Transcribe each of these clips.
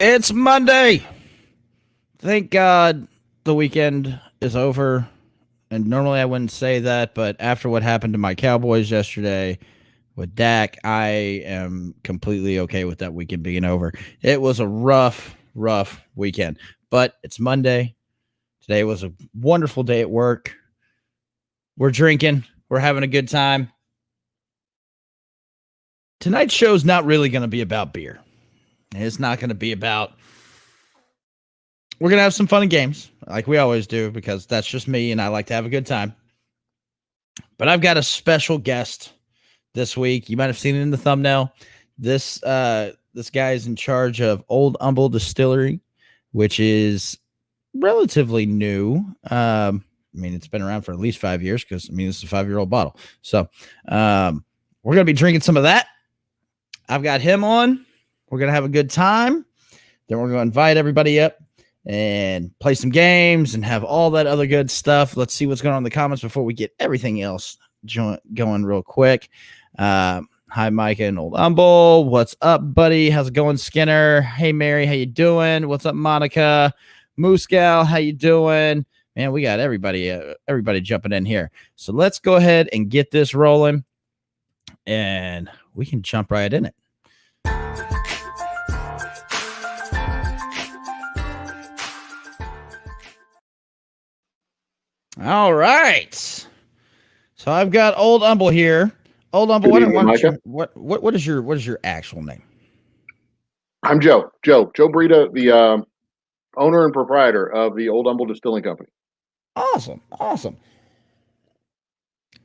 It's Monday. Thank God the weekend is over. And normally I wouldn't say that, but after what happened to my Cowboys yesterday with Dak, I am completely okay with that weekend being over. It was a rough weekend, but it's Monday. Today was a wonderful day at work. We're drinking. We're having a good time. Tonight's show's not really going to be about beer. It's not going to be about... We're going to have some fun and games, like we always do, because that's just me, and I like to have a good time. But I've got a special guest this week. You might have seen it in the thumbnail. This guy is in charge of Old Humble Distillery, which is relatively new. I mean, it's been around for at least 5 years because, it's a 5-year-old bottle. So we're going to be drinking some of that. I've got him on. We're going to have a good time. Then we're going to invite everybody up and play some games and have all that other good stuff. Let's see what's going on in the comments before we get everything else going real quick. Hi, Micah and Old Humble. What's up, buddy? How's it going, Skinner? Hey, Mary. How you doing? What's up, Monica? Moose Gal, how you doing? Man, we got everybody jumping in here. So let's go ahead and get this rolling, and we can jump right in it. All right. So I've got Old Humble here. Old Humble, what is your actual name? I'm Joe. Joe Brita, the owner and proprietor of the Old Humble Distilling Company. Awesome.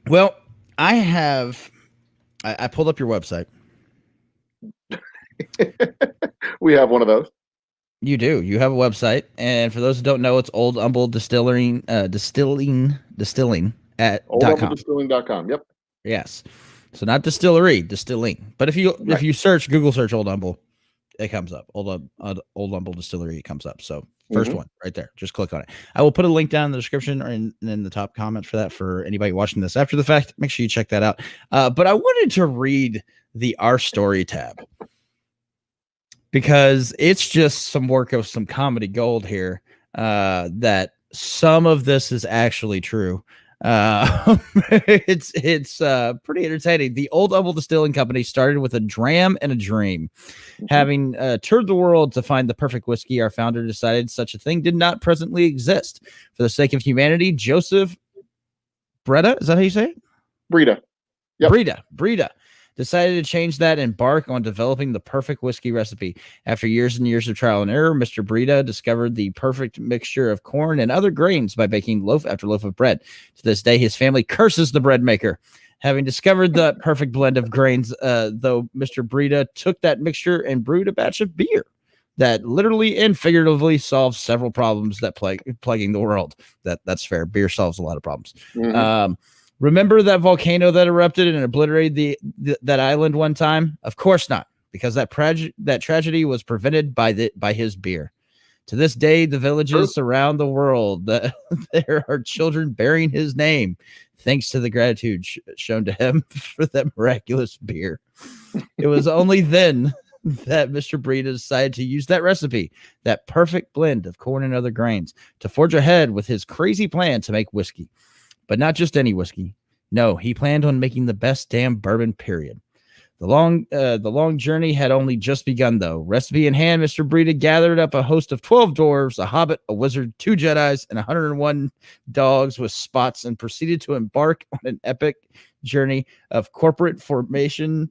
Well, I pulled up your website. We have one of those. You do. You have a website, and for those who don't know, it's Old Humble Distilling at OldHumbleDistilling.com. Yep. Yes. So not distillery, distilling. But if you Google search Old Humble, it comes up. Old Humble Distillery, it comes up. So first one right there. Just click on it. I will put a link down in the description or in the top comment for that for anybody watching this after the fact. Make sure you check that out. But I wanted to read the Our Story tab, because it's just some work of some comedy gold here, that some of this is actually true. It's pretty entertaining. The Old Humble Distilling Company started with a dram and a dream. Having toured the world to find the perfect whiskey, our founder decided such a thing did not presently exist. For the sake of humanity, Joseph Breda, is that how you say it? Brita. Yep. Brita decided to change that and embark on developing the perfect whiskey recipe. After years and years of trial and error, Mr. Brita discovered the perfect mixture of corn and other grains by baking loaf after loaf of bread. To this day, his family curses the bread maker. Having discovered the perfect blend of grains, though, Mr. Brita took that mixture and brewed a batch of beer that literally and figuratively solves several problems that plaguing the world. That's fair. Beer solves a lot of problems. Remember that volcano that erupted and obliterated that island one time? Of course not, because that tragedy was prevented by his beer. To this day, the villages around the world, there are children bearing his name, thanks to the gratitude shown to him for that miraculous beer. It was only then that Mr. Brita decided to use that recipe, that perfect blend of corn and other grains, to forge ahead with his crazy plan to make whiskey. But not just any whiskey. No, he planned on making the best damn bourbon, period. The long journey had only just begun, though. Recipe in hand, Mr. Brita gathered up a host of 12 dwarves, a hobbit, a wizard, 2 Jedis, and 101 dogs with spots, and proceeded to embark on an epic journey of corporate formation,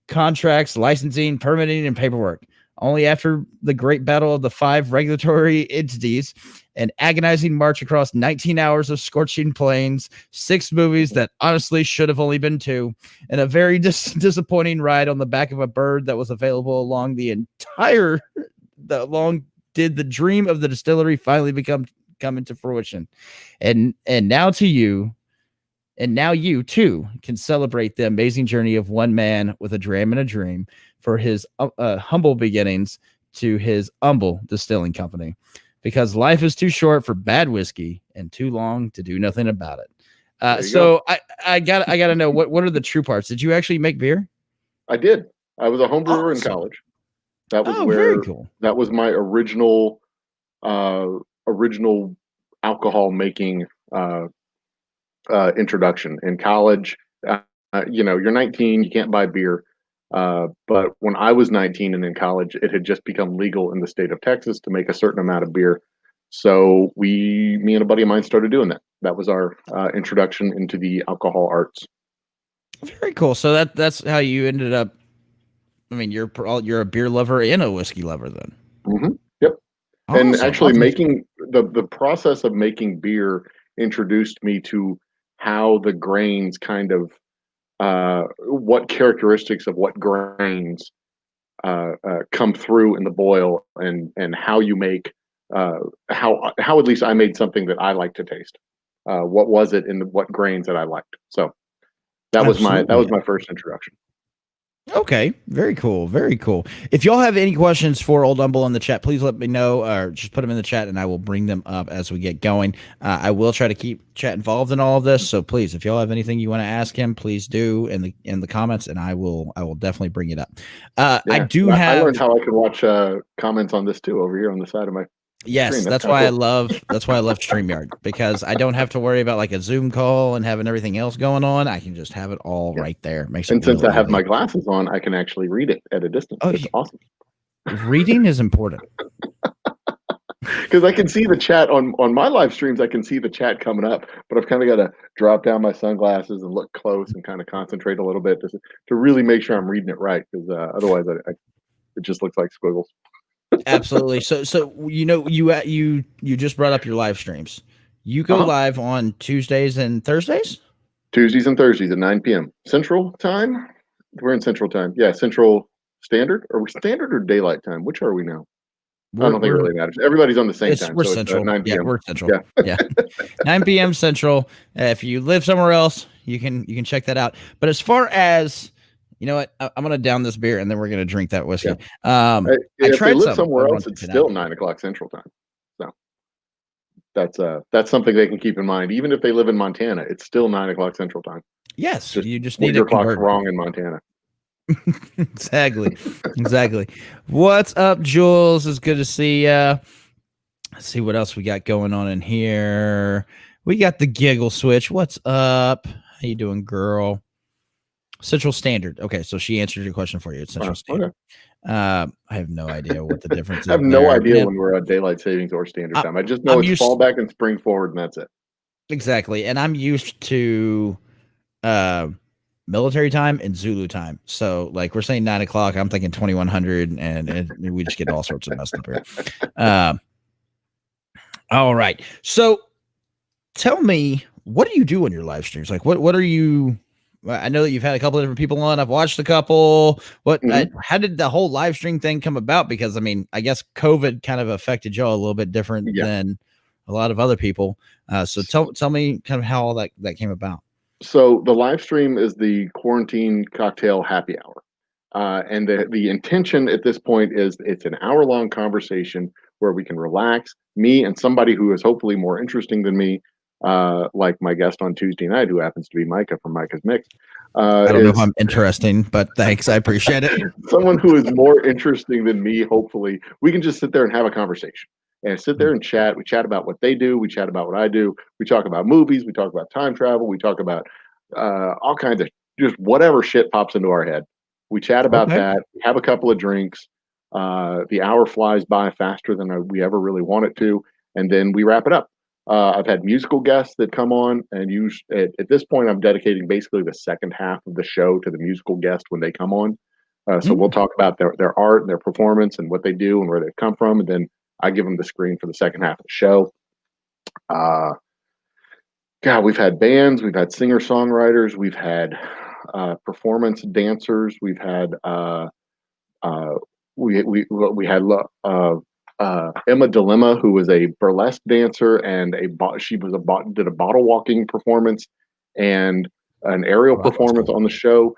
contracts, licensing, permitting, and paperwork. Only after the great battle of the 5 regulatory entities, an agonizing march across 19 hours of scorching plains, 6 movies that honestly should have only been 2, and a very disappointing ride on the back of a bird that was available along the entire did the dream of the distillery finally come into fruition. And now you too can celebrate the amazing journey of one man with a dram and a dream, for his humble beginnings to his humble distilling company, because life is too short for bad whiskey and too long to do nothing about it. So I gotta know, what are the true parts? Did you actually make beer? I did. I was a home brewer in college. That was Oh, very where cool. that was my original uh, original alcohol making introduction in college. You're 19, you can't buy beer. But when I was 19 and in college, it had just become legal in the state of Texas to make a certain amount of beer. So me and a buddy of mine started doing that. That was our introduction into the alcohol arts. Very cool. So that's how you ended up. I mean, you're a beer lover and a whiskey lover then. Yep. And Awesome. actually, Awesome. making the process of making beer introduced me to how the grains kind of what characteristics of what grains come through in the boil, and how you make how at least I made something that I like to taste. What was it in what grains that I liked? So that Absolutely. was my first introduction. Okay, very cool, very cool. If y'all have any questions for Old Humble in the chat, please let me know, or just put them in the chat, and I will bring them up as we get going. I will try to keep chat involved in all of this, so please, if y'all have anything you want to ask him, please do in the comments, and I will definitely bring it up. I Yeah, do I have learned how I could watch comments on this too over here on the side of my screen. Yes, That's kind of cool. that's why I love StreamYard, because I don't have to worry about like a Zoom call and having everything else going on. I can just have it all Yeah, right there. It makes it and since real I have easy. my glasses on, I can actually read it at a distance. Oh, It's awesome reading is important. because I can see the chat on my live streams. I can see the chat coming up, but I've kind of got to drop down my sunglasses and look close and kind of concentrate a little bit to really make sure I'm reading it right. Because otherwise, it just looks like squiggles. Absolutely. So you just brought up your live streams. You go Uh-huh. live on Tuesdays and Thursdays? Tuesdays and Thursdays at 9 p.m. Central Time. We're in Central Time. Yeah, Central Standard. Are we Standard or Daylight Time? Which are we now? I don't think it We're really matters. Everybody's on the same time, we're so it's central. 9 Yeah, p.m. we're central. Yeah. Yeah. 9 p.m. Central. If you live somewhere else, you can check that out. But as far as you know what, I'm gonna down this beer and then we're gonna drink that Yeah. whiskey. I If they tried live some somewhere over on else, it's Cincinnati. still 9 o'clock Central Time. So that's something they can keep in mind. Even if they live in Montana, it's still 9 o'clock Central Time. It's Yes, just you just need a your clock's converter. wrong in Montana. Exactly. Exactly. What's up, Jules? It's good to see ya. Let's see what else we got going on in here. We got the giggle switch. What's up? How you doing, girl? Central Standard. Okay, so she answered your question for you. It's Central Okay. Standard. I have no idea what the difference I is have no there, idea man. when we're at daylight savings or standard time. I just know I'm it's fall used back and spring forward, and that's it. exactly, and I'm used to uh military time and Zulu time. So like we're saying 9 o'clock, I'm thinking 2100, and we just get all sorts of messed up here. Um, all right. So tell me, what do you do on your live streams? Like what are you? I know that you've had a couple of different people on. I've watched a couple. Mm-hmm. How did the whole live stream thing come about? Because I mean, I guess COVID kind of affected y'all a little bit different Yeah. than a lot of other people. So tell me kind of how all that came about. So the live stream is the quarantine cocktail happy hour. And the intention at this point is it's an hour-long conversation where we can relax. Me and somebody who is hopefully more interesting than me, like my guest on Tuesday night, who happens to be Micah from Micah's Mix, I don't know if is I'm interesting, but thanks. I appreciate it. someone who is more interesting than me. Hopefully, we can just sit there and have a conversation and sit there and chat. We chat about what they do. We chat about what I do. We talk about movies. We talk about time travel. We talk about all kinds of just whatever shit pops into our head. We chat about Okay. that. Have a couple of drinks. The hour flies by faster than we ever really want it to, and then we wrap it up. I've had musical guests that come on, and at this point, I'm dedicating basically the second half of the show to the musical guest when they come on. So we'll Mm, talk about their art and their performance and what they do and where they've come from, and then I give them the screen for the second half of the show. Uh, God, we've had bands, we've had singer songwriters, we've had performance dancers, we've had uh, we had Emma Dilemma, who was a burlesque dancer and she was did a bottle walking performance and an aerial oh, that sounds performance cool. on the show.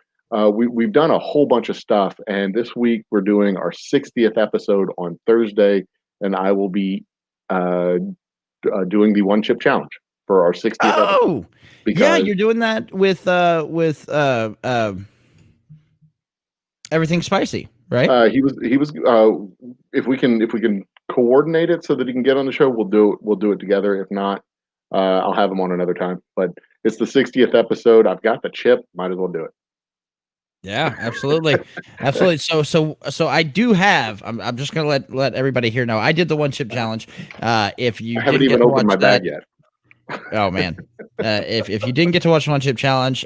We've done a whole bunch of stuff, and this week we're doing our 60th episode on Thursday, and I will be uh, doing the one chip challenge for our 60th episode Oh, yeah, because you're doing that with everything spicy. right? He was. If we can coordinate it so that he can get on the show, we'll do it together. If not, I'll have him on another time. But it's the 60th episode. I've got the chip. Might as well do it. Yeah, absolutely, absolutely. So I do have. I'm just gonna let everybody here know. I did the one chip challenge. If you I haven't didn't get even to opened watch my that, bag yet. oh man, if you didn't get to watch one chip challenge,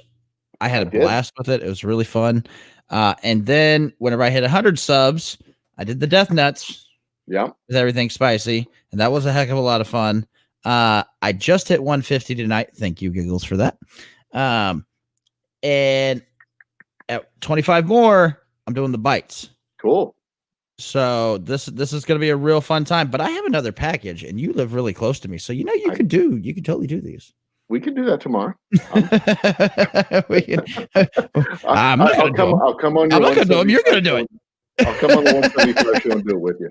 I had I a did. blast with it. It was really fun. And then whenever I hit 100 subs, I did the death nuts Yeah. with everything spicy, and that was a heck of a lot of fun. I just hit 150 tonight. Thank you, Giggles, for that. And at 25 more, I'm doing the bites. Cool. So this is going to be a real fun time. But I have another package, and you live really close to me, so you could totally do these. We can do that tomorrow. We can, I'm not going to do them. I'll come on your I'm not going to do them. You're going to do it. I'll come on the 175 show and do it with you.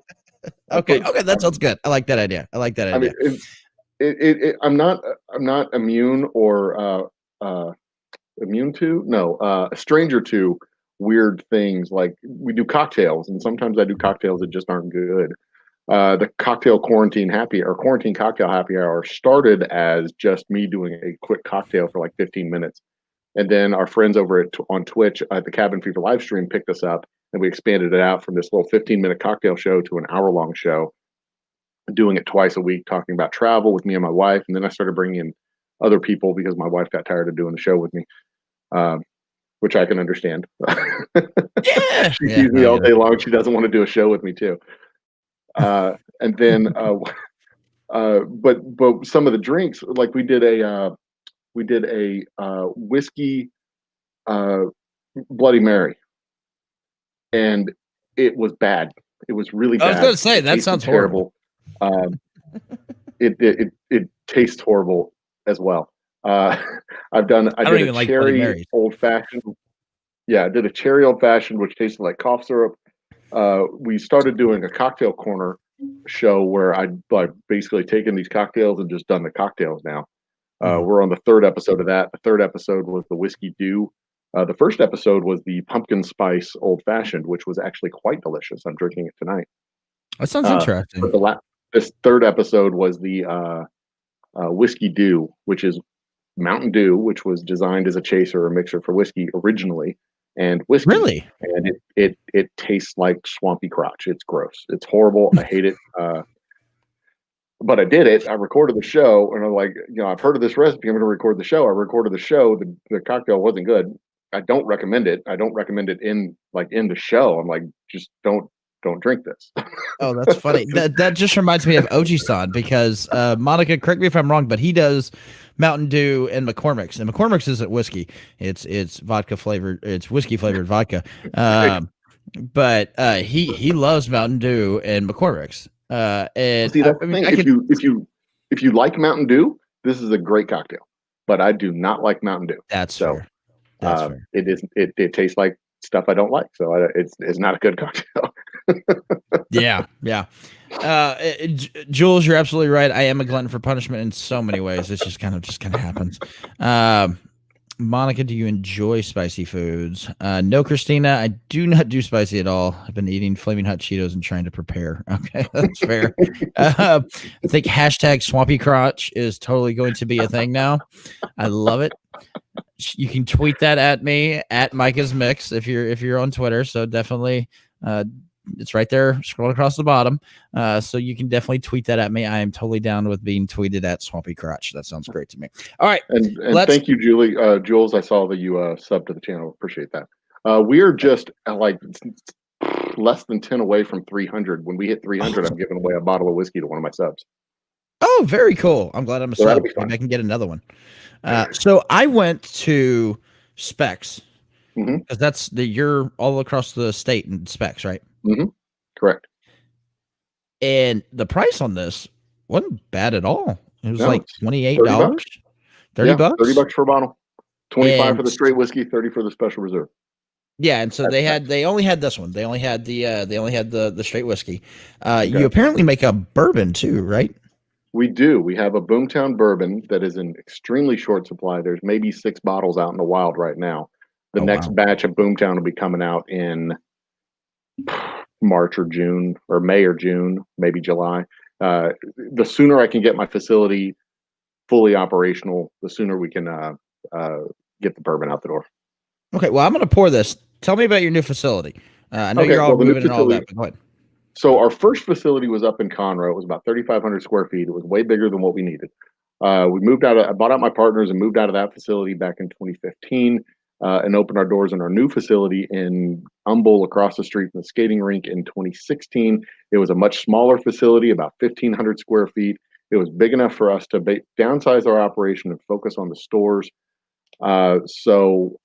Okay, that sounds good. I like that idea. I mean, I'm not immune or immune to a stranger to weird things. Like we do cocktails, and sometimes I do cocktails that just aren't good. The quarantine cocktail happy hour started as just me doing a quick cocktail for like 15 minutes. And then our friends over on Twitch at the Cabin Fever live stream picked us up, and we expanded it out from this little 15-minute cocktail show to an hour-long show, doing it twice a week, talking about travel with me and my wife. And then I started bringing in other people because my wife got tired of doing the show with me, which I can understand. Yeah. She sees me all day long. She doesn't want to do a show with me too. And then, but some of the drinks, like we did a whiskey Bloody Mary, and it was bad. It was really bad. I was going to say that sounds terrible. It tastes horrible as well. I did a cherry old fashioned. Yeah, I did a cherry old fashioned, which tasted like cough syrup. We started doing a cocktail corner show where I'd like basically taken these cocktails and just done the cocktails now. We're on the third episode of that. The third episode was the whiskey dew. The first episode was the pumpkin spice old fashioned, which was actually quite delicious. I'm drinking it tonight. That sounds interesting. But this third episode was the whiskey dew, which is Mountain Dew, which was designed as a chaser or mixer for whiskey originally, and whiskey. Really? And it tastes like swampy crotch. It's gross. It's horrible. I hate it. But I did it. I recorded the show, and I'm like, I've heard of this recipe. I'm going to record the show. I recorded the show. The cocktail wasn't good. I don't recommend it. I don't recommend it in the show. I'm like, just don't drink this. Oh, that's funny. That just reminds me of Oji-san because Monica, correct me if I'm wrong, but he does Mountain Dew and McCormick's, and McCormick's isn't whiskey. It's vodka flavored. It's whiskey flavored vodka. But he loves Mountain Dew and McCormick's. And see, that's the thing. If you like Mountain Dew, this is a great cocktail. But I do not like Mountain Dew. That's fair. That's fair. It tastes like stuff I don't like, so it's not a good cocktail. Yeah. Jules, you're absolutely right. I am a glutton for punishment in so many ways. It's just kind of happens. Monica, do you enjoy spicy foods? No, Christina, I do not do spicy at all. I've been eating Flaming Hot Cheetos and trying to prepare. Okay, that's fair. I think hashtag Swampy Crotch is totally going to be a thing now. I love it. You can tweet that at me at Micah's Mix if you're on Twitter. So definitely, it's right there, scrolling across the bottom. So you can definitely tweet that at me. I am totally down with being tweeted at Swampy Crotch. That sounds great to me. All right, and thank you, Julie. Jules, I saw that you subbed to the channel. Appreciate that. We are just like less than 10 away from 300. When we hit 300, I'm giving away a bottle of whiskey to one of my subs. Oh, very cool. I'm glad I'm a sub. Maybe I can get another one. So I went to Specs because that's you're all across the state in Specs, right? Mm-hmm. Correct. And the price on this wasn't bad at all. It was like $28, $30. $30 for a bottle, 25 for the straight whiskey, 30 for the special reserve. Yeah, and so they only had this one. They only had the straight whiskey. Okay. You apparently make a bourbon too, right? We do. We have a Boomtown bourbon that is in extremely short supply. There's maybe 6 bottles out in the wild right now. The next batch of Boomtown will be coming out in March or June or May or June, maybe July. The sooner I can get my facility fully operational, the sooner we can uh, get the bourbon out the door. Okay, well, I'm going to pour this. Tell me about your new facility. I know Okay, you're all well, the new moving and all facility. that, but go ahead. So our first facility was up in Conroe. It was about 3,500 square feet. It was way bigger than what we needed. We moved out. I bought out my partners and moved out of that facility back in 2015, and opened our doors in our new facility in Humble, across the street from the skating rink, in 2016. It was a much smaller facility, about 1,500 square feet. It was big enough for us to downsize our operation and focus on the stores. So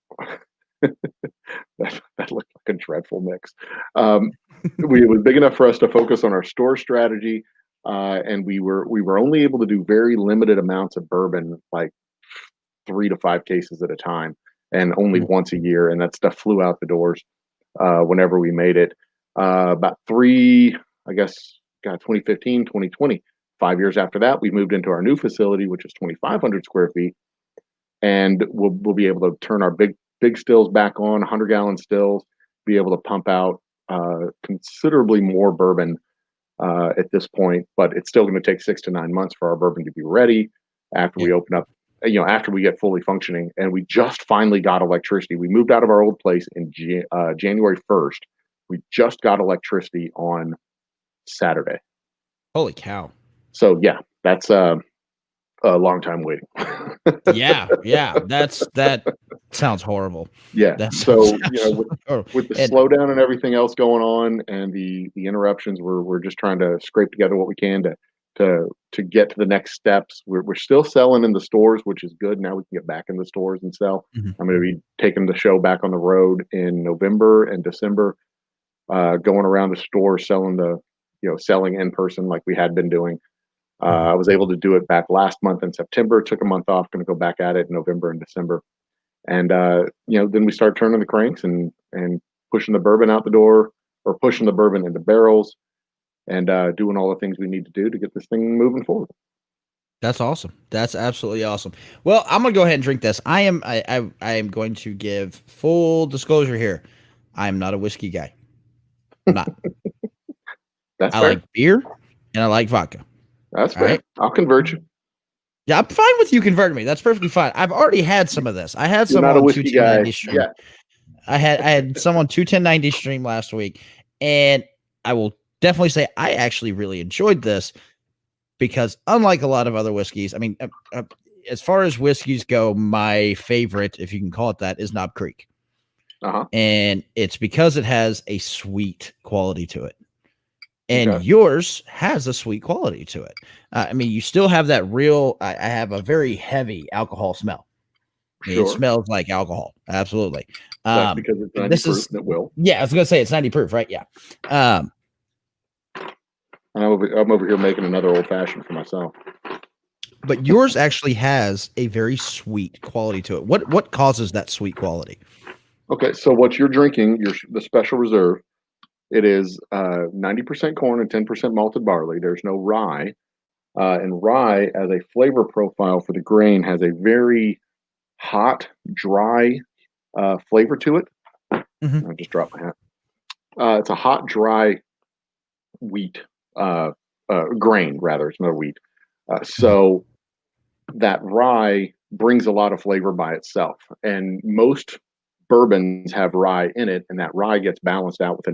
that looked like a dreadful mix. Um, it was big enough for us to focus on our store strategy, and we were only able to do very limited amounts of bourbon, like 3 to 5 cases at a time, and only Mhm. once a year. And that stuff flew out the doors whenever we made it. About three, I guess, God, 2015, 2020. 5 years after that, we moved into our new facility, which is 2,500 square feet, and we'll be able to turn our big stills back on, 100-gallon stills, be able to pump out considerably more bourbon at this point. But it's still going to take 6 to 9 months for our bourbon to be ready after Yeah. we open up. After we get fully functioning, and we just finally got electricity. We moved out of our old place in January 1st. We just got electricity on Saturday. Holy cow. So yeah, that's a long time waiting. Yeah, yeah. That sounds horrible. Yeah. That sounds So, absolutely horrible. with the And slowdown and everything else going on, and the interruptions, we're just trying to scrape together what we can to get to the next steps. We're still selling in the stores, which is good. Now we can get back in the stores and sell. Mhm. I'm going to be taking the show back on the road in November and December, going around the store selling selling in person like we had been doing. Mhm. I was able to do it back last month in September. Took a month off. Going to go back at it in November and December. And then we start turning the cranks and pushing the bourbon out the door, or pushing the bourbon into barrels, and doing all the things we need to do to get this thing moving forward. That's awesome. That's absolutely awesome. Well, I'm gonna go ahead and drink this. I am going to give full disclosure here. I am not a whiskey guy. I'm not. That's I fair. like beer and I like vodka. That's All fair. right. I'll convert you. Yeah, I'm fine with you converting me. That's perfectly fine. I've already had some of this. I had You're some not a on whiskey 21090 guy stream. yet. I had some on 21090 stream last week, and I will definitely say I actually really enjoyed this because unlike a lot of other whiskeys, I mean, as far as whiskeys go, my favorite, if you can call it that, is Knob Creek. Uh huh. And it's because it has a sweet quality to it. And Okay. yours has a sweet quality to it. I mean, you still have that real, I have a very heavy alcohol smell. I mean, it Sure. smells like alcohol. Absolutely. That's because it's 90 This proof is, and it will. yeah, I was going to say it's 90 proof, right? Yeah. Um, And I'm over here making another old fashioned for myself. but yours actually has a very sweet quality to it. What causes that sweet quality? Okay, so what you're drinking, the special reserve, it is 90% corn and 10% malted barley. There's no rye. And rye, as a flavor profile for the grain, has a very hot, dry flavor to it. Mhm. I just dropped my hat. It's a hot, dry wheat grain, rather. It's not a wheat. Mhm. So that rye brings a lot of flavor by itself. And most bourbons have rye in it, and that rye gets balanced out with the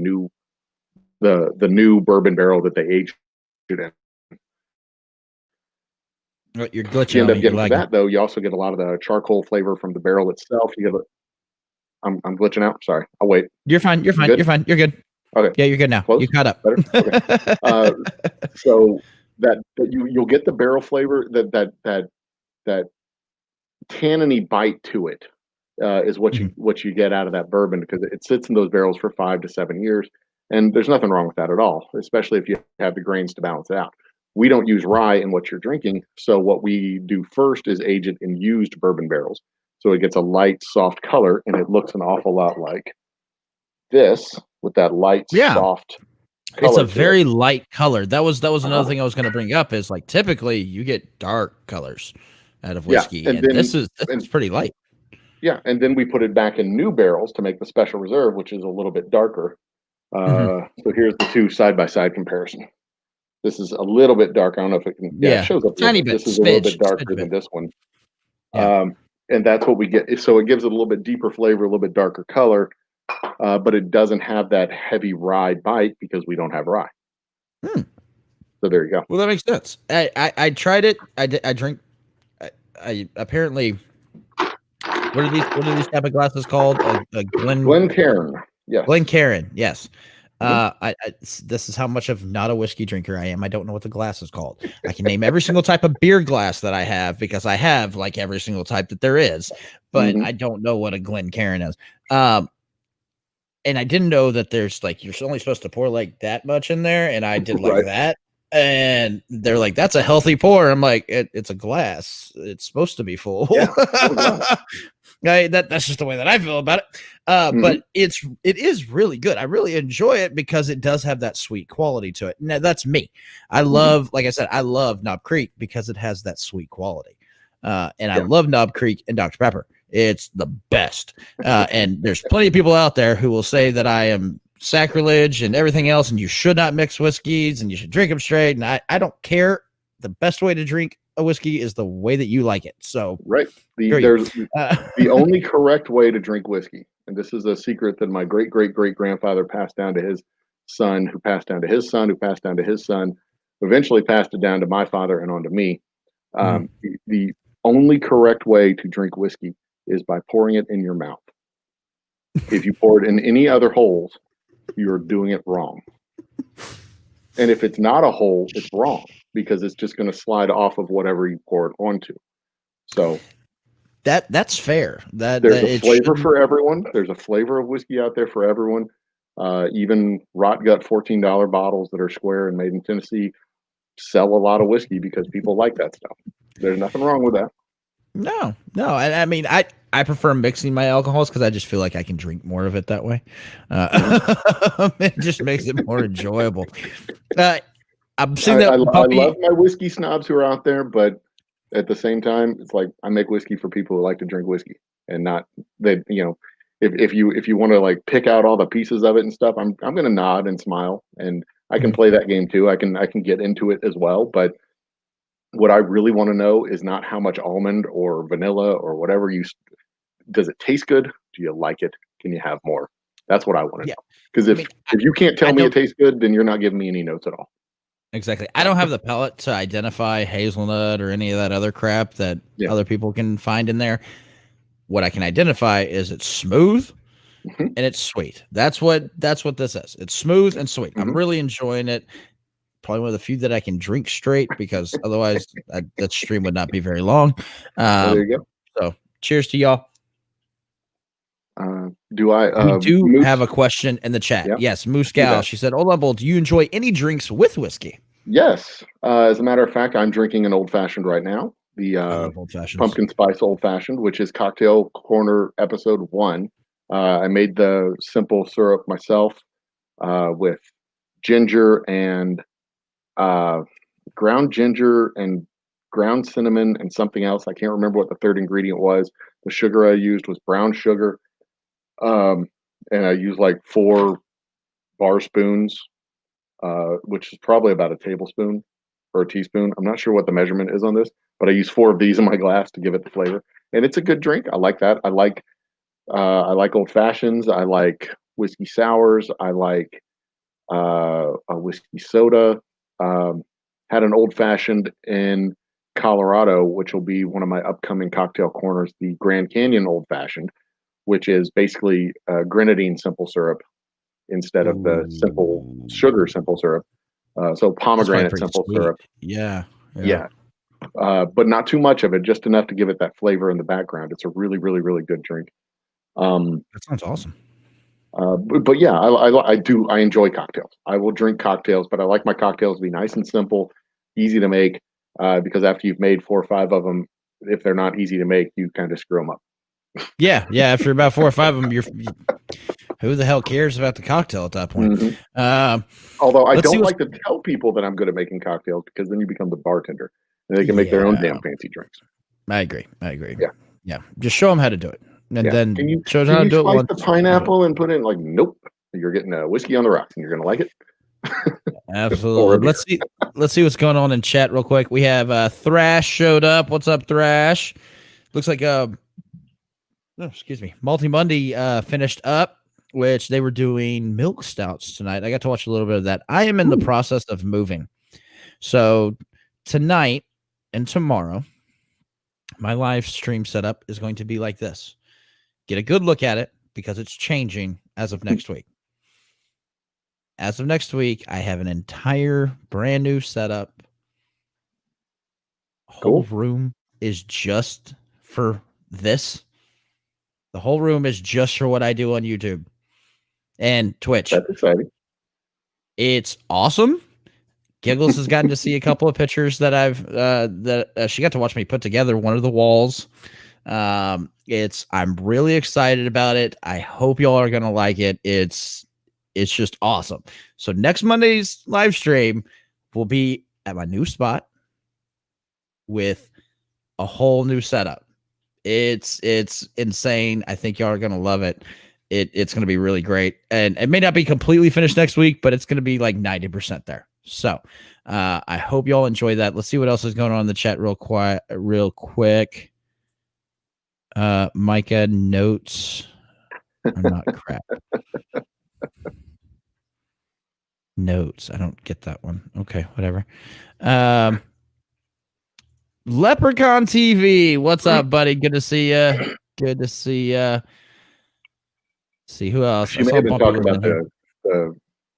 new bourbon barrel that they age it in. Oh, you're You glitching end on up me. You're getting for lagging. that though. You also get a lot of the charcoal flavor from the barrel itself. You get. I'm glitching out. Sorry. I'll wait. You're fine. You're You fine. good? You're fine. You're good. Okay. Yeah, you're good now. You Close. caught up. Better. Okay. Uh, so that you'll get the barrel flavor, that tanniny bite to it, is what you Mhm. what you get out of that bourbon, because it sits in those barrels for 5 to 7 years, and there's nothing wrong with that at all, especially if you have the grains to balance it out. We don't use rye in what you're drinking, so what we do first is age it in used bourbon barrels, so it gets a light, soft color, and it looks an awful lot like this, with that light, Yeah. soft It's a color to it. very light color. That was another Uh-huh. thing I was gonna bring up is, like, typically, you get dark colors out of Yeah, whiskey, and and this then is this and is pretty light. yeah, and then we put it back in new barrels to make the special reserve, which is a little bit darker. Mhm. So here's the two side by side comparison. This is a little bit dark. I don't know if it can. Yeah, it Yeah, shows up a little tiny bit. bit, This is a little bit smidge darker than bit. this one, Yeah. and that's what we get. So it gives it a little bit deeper flavor, a little bit darker color, but it doesn't have that heavy rye bite because we don't have rye. Hmm. So there you go. Well, that makes sense. I tried it. I drink. I apparently. What are these type of glasses called? A Glencairn, yes. Glencairn. Yes. Mhm. This is how much of not a whiskey drinker I am. I don't know what the glass is called. I can name every single type of beer glass that I have because I have like every single type that there is, but Mhm. I don't know what a Glencairn is. And I didn't know that there's like you're only supposed to pour like that much in there, and I did like Right. that. And they're like, "That's a healthy pour." I'm like, "It's a glass. It's supposed to be full." Yeah. Full glass. That's just the way that I feel about it. Mhm. But it is really good. I really enjoy it because it does have that sweet quality to it. Now that's me. I Mhm. love, like I said, I love Knob Creek because it has that sweet quality. And I Yeah. love Knob Creek and Dr. Pepper. It's the best. And there's plenty of people out there who will say that I am sacrilege and everything else, and you should not mix whiskeys and you should drink them straight. And I don't care. The best way to drink a whiskey is the way that you like it. So Right. screw you. There's the only correct way to drink whiskey, and this is a secret that my great great great grandfather passed down to his son, who passed down to his son, who passed down to his son, eventually passed it down to my father and on to me. Mm. The only correct way to drink whiskey is by pouring it in your mouth. If you pour it in any other holes, you're doing it wrong. And if it's not a hole, it's wrong because it's just going to slide off of whatever you pour it onto. So That's fair. there's That a it flavor shouldn't. for everyone. There's a flavor of whiskey out there for everyone. Even rot gut $14 bottles that are square and made in Tennessee sell a lot of whiskey because people like that stuff. There's nothing wrong with that. No, no. I mean, I prefer mixing my alcohols because I just feel like I can drink more of it that way. Mhm. It just makes it more enjoyable. I'm seeing I that love puppy. my whiskey snobs who are out there, but at the same time, it's like I make whiskey for people who like to drink whiskey and not that if you want to like pick out all the pieces of it and stuff, I'm gonna nod and smile and I can Mhm. play that game too. I can get into it as well, but what I really want to know is not how much almond or vanilla or whatever does it taste good? Do you like it? Can you have more? That's what I want to Yeah, know. Because I mean, if you can't I tell me it don't tastes good, then you're not giving me any notes at all. exactly. I don't have the palate to identify hazelnut or any of that other crap that Yeah. other people can find in there. What I can identify is it's smooth Hmm. and it's sweet. That's what this is. It's smooth and sweet. I'm Hmm. really enjoying it. Probably one of the few that I can drink straight because otherwise that stream would not be very long. Well, there Um, you go. so cheers to y'all. Do I We do have moose? a question in the chat. Yeah. Yes, Moose Who's Gal. that? She said, Olable, do you enjoy any drinks with whiskey? Yes. As a matter of fact, I'm drinking an old fashioned right now. The I love old fashions. pumpkin spice old fashioned, which is Cocktail Corner episode 1. I made the simple syrup myself with ginger and uh, ground ginger and ground cinnamon and something else. I can't remember what the third ingredient was. The sugar I used was brown sugar. Um, and I used like 4 bar spoons, which is probably about a tablespoon or a teaspoon. I'm not sure what the measurement is on this, but I use 4 of these in my glass to give it the flavor. And it's a good drink. I like that. I like old fashions. I like whiskey sours. I like a whiskey soda. Um, had an old fashioned in Colorado, which will be one of my upcoming cocktail corners, the Grand Canyon old fashioned, which is basically grenadine simple syrup instead of the simple sugar Ooh, simple syrup. So that's probably pomegranate pretty simple sweet. syrup. Yeah, yeah. Yeah. But not too much of it, just enough to give it that flavor in the background. It's a really, really, really good drink. Um, That sounds awesome. but yeah, I enjoy cocktails. I will drink cocktails, but I like my cocktails to be nice and simple, easy to make. Because after you've made 4 or 5 of them, if they're not easy to make, you kind of screw them up. Yeah, yeah. After about 4 or 5 of them, who the hell cares about the cocktail at that point? Hmm. Um, Although I let's see don't what's. like to tell people that I'm good at making cocktails because then you become the bartender and they can make their own Yeah, damn fancy drinks. I agree. I agree. Yeah, Yeah, just show them how to do it, and yeah. then show them Can how to you do it slice the once. Enjoy it. pineapple and put in like nope. You're getting a whiskey on the rocks, and you're going to like it. Absolutely. Let's see what's going on in chat real quick. We have Thrash showed up. What's up, Thrash? Looks like excuse me, Multi Monday finished up, which they were doing milk stouts tonight. I got to watch a little bit of that. I am in the process of moving, so tonight and tomorrow, my live stream setup is going to be like this. Get a good look at it because it's changing as of next week. As of next week, I have an entire brand new setup. Whole room is just for this. The whole room is just for what I do on YouTube and Twitch. That's exciting. It's awesome. Giggles has gotten to see a couple of pictures that she got to watch me put together one of the walls. I'm really excited about it. I hope y'all are gonna like it. It's just awesome. So next Monday's live stream will be at my new spot with a whole new setup. It's insane. I think y'all are gonna love it. It's gonna be really great, and it may not be completely finished next week, but it's gonna be like 90% there. So I hope y'all enjoy that. Let's see what else is going on in the chat real quick. Micah notes are not crap. Notes. I don't get that one. Okay, whatever. Leprechaun TV. What's up, buddy? Good to see you. Good to see see who else. She may have been talking about the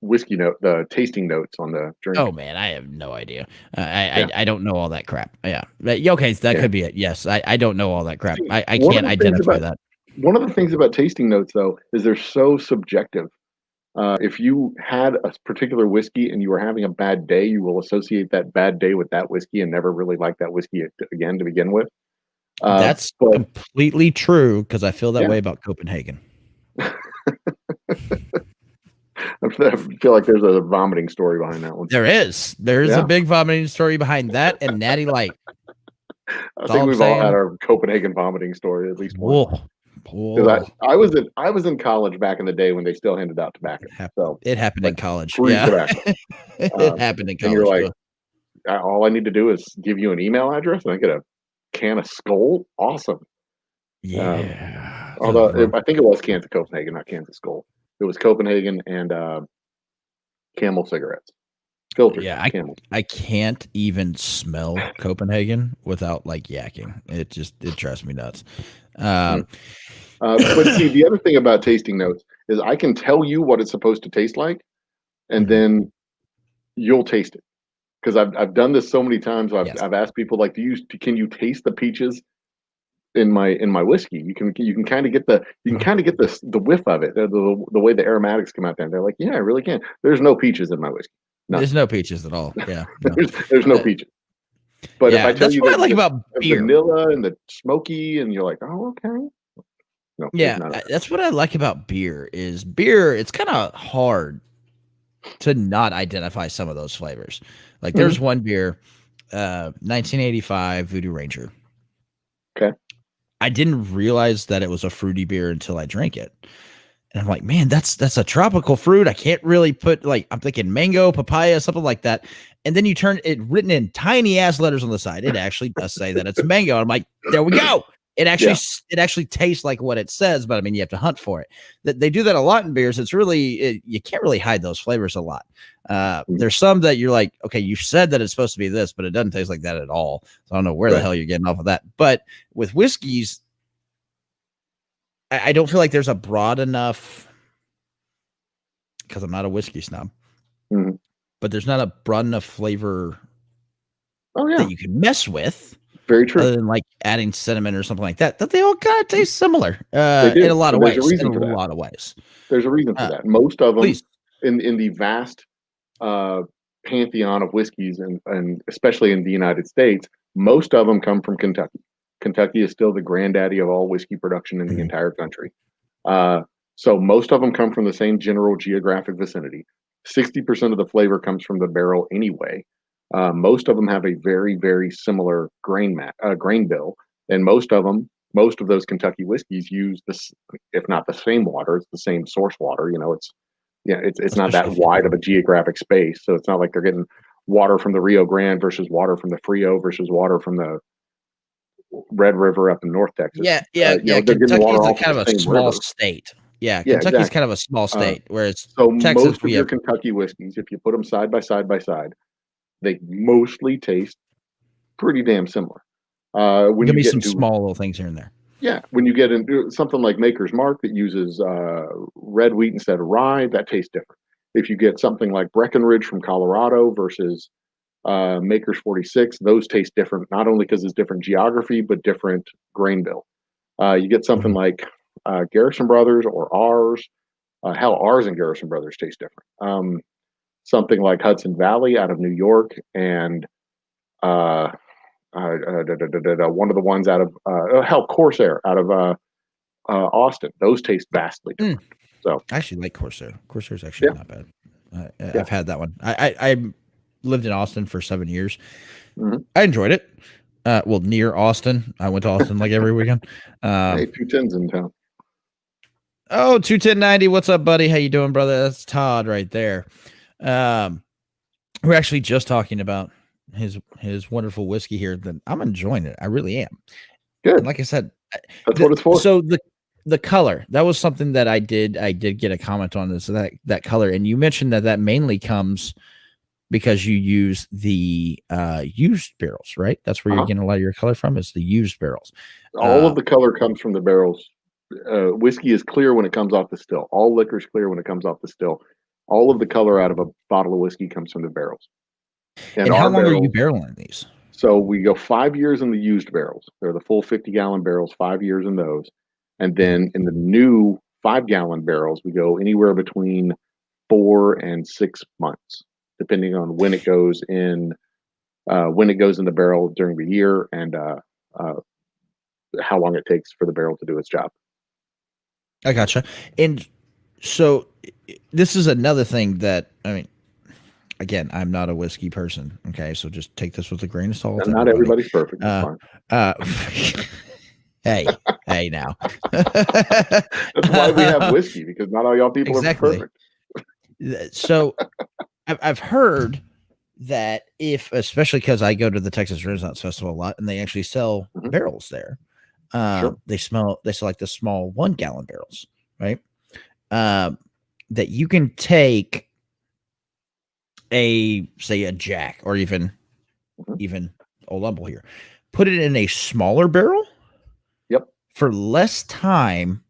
whiskey note, the tasting notes on the drink. Oh man, I have no idea. I don't know all that crap. Yeah. Okay, so that could be it. Yes. I don't know all that crap. I can't identify that. One of the things about tasting notes though is they're so subjective. If you had a particular whiskey and you were having a bad day, you will associate that bad day with that whiskey and never really like that whiskey again to begin with. That's completely true because I feel that way about Copenhagen. I feel like there's a vomiting story behind that one. There is. There's a big vomiting story behind that and Natty Light. I think we've all had our Copenhagen vomiting story at least once. Because I was in college back in the day when they still handed out tobacco. It happened in college. Yeah, it happened in college. And you're like, all I need to do is give you an email address and I get a can of Skull. Awesome. Yeah. Although I think it was cans of Copenhagen, not cans of Skull. It was Copenhagen and Camel cigarettes. Filtered. Yeah, I can't even smell Copenhagen without like yakking. It drives me nuts. But see, the other thing about tasting notes is I can tell you what it's supposed to taste like, and then you'll taste it. Because I've done this so many times. I've asked people like, can you taste the peaches in my whiskey? You can kind of get the whiff of it, the way the aromatics come out there. And they're like, yeah, I really can. There's no peaches in my whiskey. None. There's no peaches at all. Yeah, no. there's no peaches. But if I tell you what I like about beer, vanilla and the smoky, and you're like, oh, okay. No, that's what I like about beer. It's kind of hard to not identify some of those flavors. Like there's one beer, 1985 Voodoo Ranger. Okay. I didn't realize that it was a fruity beer until I drank it. And I'm like, man, that's a tropical fruit. I can't really put I'm thinking mango, papaya, something like that. And then you turn it written in tiny ass letters on the side. It actually does say that it's mango. I'm like, there we go. It actually tastes like what it says, but I mean, you have to hunt for it. They do that a lot in beers. It's really, you can't really hide those flavors a lot. There's some that you're like, okay, you said that it's supposed to be this, but it doesn't taste like that at all. So I don't know where the hell you're getting off of that. But with whiskeys, I don't feel like there's a broad enough, because I'm not a whiskey snob, but there's not a broad enough flavor that you can mess with. Very true. Other than like adding cinnamon or something like that they all kind of taste similar in a lot of ways. There's a reason for that. Most of them in the vast pantheon of whiskeys and especially in the United States, most of them come from Kentucky. Kentucky is still the granddaddy of all whiskey production in the entire country. So most of them come from the same general geographic vicinity. 60% of the flavor comes from the barrel anyway. Most of them have a very, very similar grain bill, and most of those Kentucky whiskeys use this, if not the same water, it's the same source water. You know, it's Yeah, it's not that especially if you wide know. of a geographic space, so it's not like they're getting water from the Rio Grande versus water from the Frio versus water from the Red River up in North Texas. Yeah, yeah, You yeah. know, they're getting Kentucky water is a all from kind the of a same small river. state. Yeah, Yeah, Kentucky's exactly. kind of a small state, whereas So Texas, most of we your have Kentucky whiskeys, if you put them side by side by side, they mostly taste pretty damn similar. When gonna you be get some into small little things here and there. Yeah, when you get into something like Maker's Mark that uses red wheat instead of rye, that tastes different. If you get something like Breckenridge from Colorado versus Maker's 46, those taste different, not only because it's different geography, but different grain bill. You get something Mhm. like Garrison Brothers or ours. Hell, ours and Garrison Brothers taste different. Something like Hudson Valley out of New York and uh, one of the ones out of hell, Corsair out of Austin. Those taste vastly Mm, different. So I actually like Corsair. Corsair is actually yeah, not bad. yeah. I've had that one. I lived in Austin for 7 years. Hmm. I enjoyed it. Well, near Austin. I went to Austin like every weekend. Hey, 210s in town. Oh, 21090. What's up, buddy? How you doing, brother? That's Todd right there. Um, we're actually just talking about his wonderful whiskey here. That I'm enjoying it. I really am. And Good. like I said, That's what it's for. the color, that was something that I did get a comment on this, that color, and you mentioned that mainly comes because you use the used barrels, right? That's where you're Uh-huh. getting a lot of your color from, is the used barrels. All Uh, of the color comes from the barrels. Whiskey is clear when it comes off the still. All liquor is clear when it comes off the still. All of the color out of a bottle of whiskey comes from the barrels. And and how our long are you barrels, barreling these? so we go 5 years in the used barrels. They're the full 50-gallon barrels, 5 years in those. And Mhm. then in the new 5-gallon barrels, we go anywhere between 4 and 6 months, depending on when it goes in the barrel during the year and uh, how long it takes for the barrel to do its job. I gotcha. And so this is another thing that, I mean, again, I'm not a whiskey person. Okay, so just take this with a grain of salt, And not everybody. everybody's perfect. That's Uh, fine. uh, hey now. That's why we have whiskey, because not all y'all people are Exactly. perfect. So I've heard that, if, especially because I go to the Texas Renaissance Festival a lot, and they actually sell Hmm. barrels there. Sure. They sell like the small 1 gallon barrels, right? Um, that you can take say a Jack, or Hmm. even Old Humble here, put it in a smaller barrel Yep. for less time,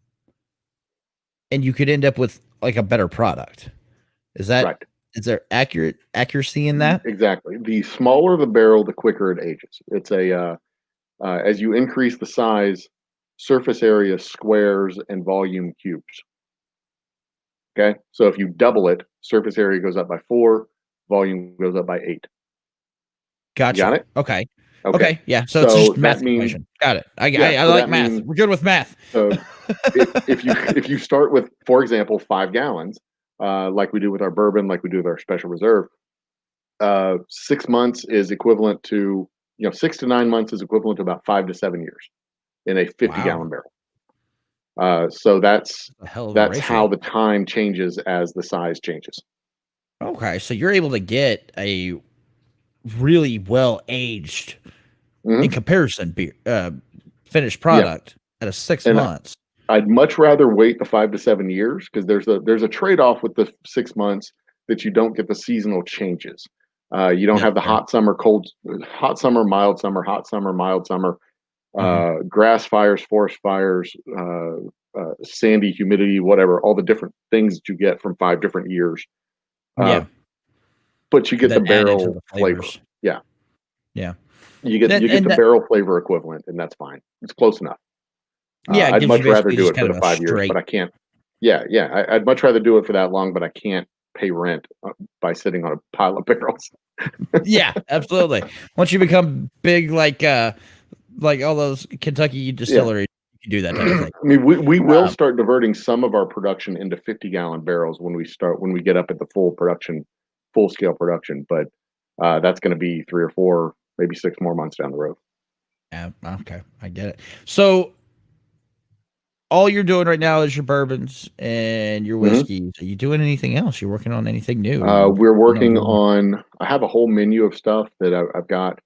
and you could end up with like a better product. Is that Right. is there accuracy in that? Exactly. The smaller the barrel, the quicker it ages. It's as you increase the size, surface area squares and volume cubes. Okay. So if you double it, surface area goes up by 4, volume goes up by 8. You got Gotcha. it? Okay. Okay. Okay. Yeah. So it's So just that math means, equation. Got it. yeah. I So like that math. means, We're good with math. so if you start with, for example, 5 gallons, like we do with our bourbon, like we do with our special reserve, 6 months is equivalent to 6 to 9 months is equivalent to about 5 to 7 years in a 50 Wow. gallon barrel. So A hell of a that's ratio. how the time changes as the size changes. Okay. So you're able to get a really well aged, in Hmm. comparison, beer finished Yeah, product at a six and months. I'd much rather wait the 5 to 7 years because there's a trade off with the 6 months that you don't get the seasonal changes. You don't That's have the fair. hot summer, mild summer, hot summer, mild summer, Mhm. grass fires, forest fires, sandy humidity, whatever, all the different things that you get from 5 different years. Uh, Yeah. but you get the That add into barrel the flavor. flavors. Yeah, Yeah. you get And the that, barrel flavor equivalent, and that's fine. It's close enough. yeah, it I'd gives you much rather basically do just it for kind the of a 5 years, but straight. I can't. Yeah, yeah, I'd much rather do it for that long, but I can't pay rent by sitting on a pile of barrels. Yeah, absolutely. Once you become big, like all those Kentucky Yeah, distilleries, you can do that type of I thing. mean, we will Um, start diverting some of our production into 50-gallon barrels when we get up at the full scale production. But that's going to be 3 or 4, maybe 6 more months down the road. yeah, okay, I get it. So, all you're doing right now is your bourbons and your Mhm. whiskeys. Are you doing anything else? You're working on anything new? We're You know, working doing on. I have a whole menu of stuff that I've got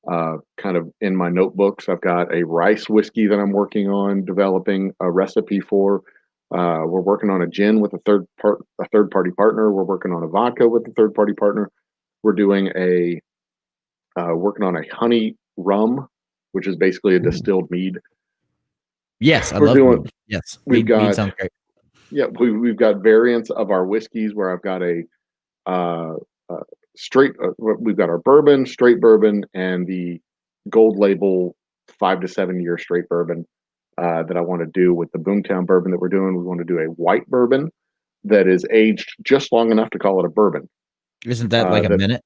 kind of in my notebooks. I've got a rice whiskey that I'm working on developing a recipe for. We're working on a gin with a third party partner. We're working on a vodka with a third party partner. We're doing a working on a honey rum, which is basically a Ooh. distilled mead. Yes, I We're love doing. mead. Yes, We've mead got sounds great. yeah. We've got variants of our whiskeys where I've got a uh, uh, straight. We've got our bourbon, straight bourbon, and the gold label 5 to 7 year straight bourbon that I want to do with the Boomtown bourbon that we're doing. We want to do a white bourbon that is aged just long enough to call it a bourbon. Isn't that like a That minute?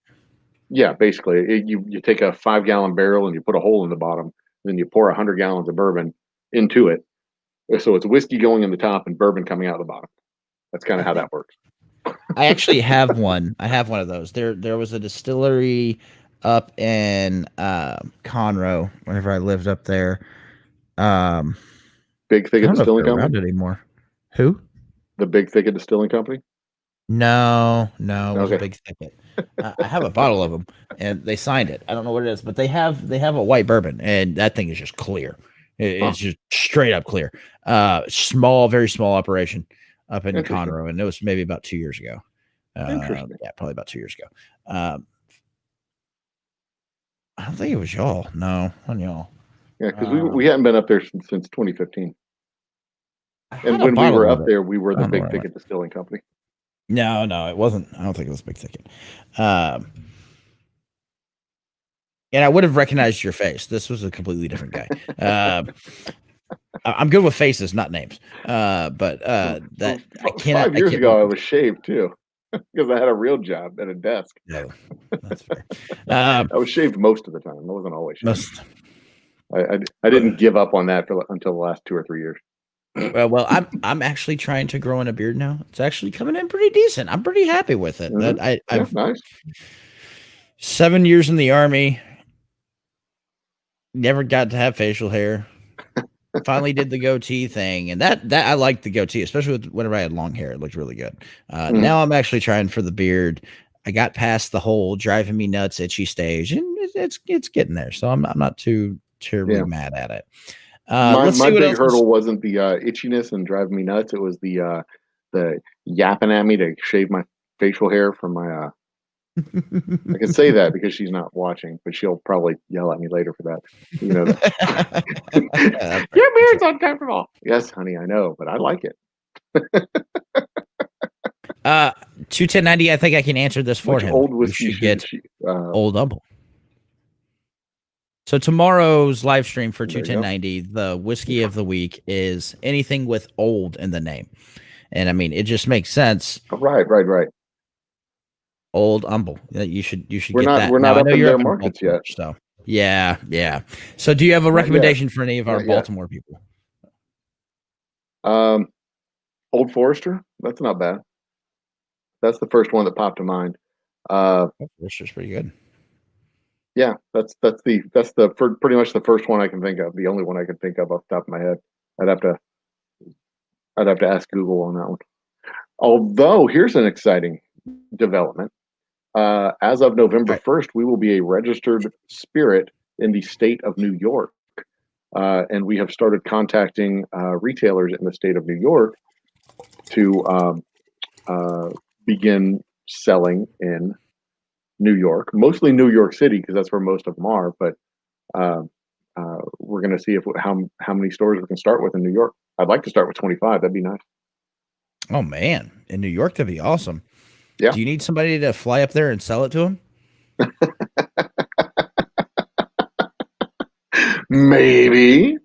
Yeah, basically you take a 5 gallon barrel and you put a hole in the bottom, then you pour 100 gallons of bourbon into it. So it's whiskey going in the top and bourbon coming out the bottom. That's kind I of how think that works. I actually have one. I have one of those. There was a distillery up in Conroe whenever I lived up there. Um, Big I Thicket don't know if Distilling they're Company, around anymore. Who? the Big Thicket Distilling Company. No, no, it wasn't Okay, Big Thicket. I have a bottle of them, and they signed it. I don't know what it is, but they have a white bourbon, and that thing is just clear. huh? It's just straight up clear. Small, very small operation up in Interesting, Conroe, and it was maybe about 2 years ago. interesting. Yeah, probably about 2 years ago. I don't think it was y'all. No, on y'all. Yeah, because we Um, hadn't been up there since 2015. I had And a when we were bottle of up it. there, we were I the don't know Big where it went. Thicket Distilling Company. No, no, it wasn't. I don't think it was Big Thicket. Um, and I would have recognized your face. This was a completely different guy. I'm good with faces, not names. But that I cannot. 5 I years can't. ago, I was shaved too because I had a real job at a desk. No, that's fair. Um, I was shaved most of the time. I wasn't always shaved. most. I didn't give up on that until the last 2 or 3 years. Well, I'm actually trying to grow in a beard now. It's actually coming in pretty decent. I'm pretty happy with it. Hmm. That Yeah, I've nice. 7 years in the army. Never got to have facial hair. Finally did the goatee thing, and that I liked the goatee, especially whenever I had long hair. It looked really good. Hmm. Now I'm actually trying for the beard. I got past the whole driving me nuts itchy stage, and it's getting there. So I'm not too terribly Yeah, mad at it. my Let's see my what big else is. hurdle wasn't the itchiness and driving me nuts. It was the yapping at me to shave my facial hair from my. I can say that because she's not watching, but she'll probably yell at me later for that. You know that That's fair. your That's beard's uncomfortable. Yes, honey, I know, but I like it. fair. 21090. I think I can answer this for Which him. old You whiskey should should get she? Old Humble. So tomorrow's live stream for There you go. 21090, the whiskey of the week is anything with old in the name. And I mean, it just makes sense. Oh, right. Old Humble. You should We're get not that. we're Now not I know up in you're their up in markets Baltimore, yet. so yeah, yeah. So do you have a Not yet. recommendation for any of our Not yet. Baltimore people? Um, Old Forester. That's not bad. That's the first one that popped to mind. Uh, Oh, Worcester's pretty good. yeah, that's pretty much the first one I can think of. The only one I can think of off the top of my head. I'd have to I'd have to ask Google on that one. Although here's an exciting development. As of November All right. 1st, we will be a registered spirit in the state of New York. And we have started contacting retailers in the state of New York to begin selling in New York, mostly New York City, because that's where most of them are. But uh, we're going to see if how many stores we can start with in New York. I'd like to start with 25. That'd be nice. Oh man, in New York, that'd be awesome. Yeah, Do you need somebody to fly up there and sell it to him? maybe.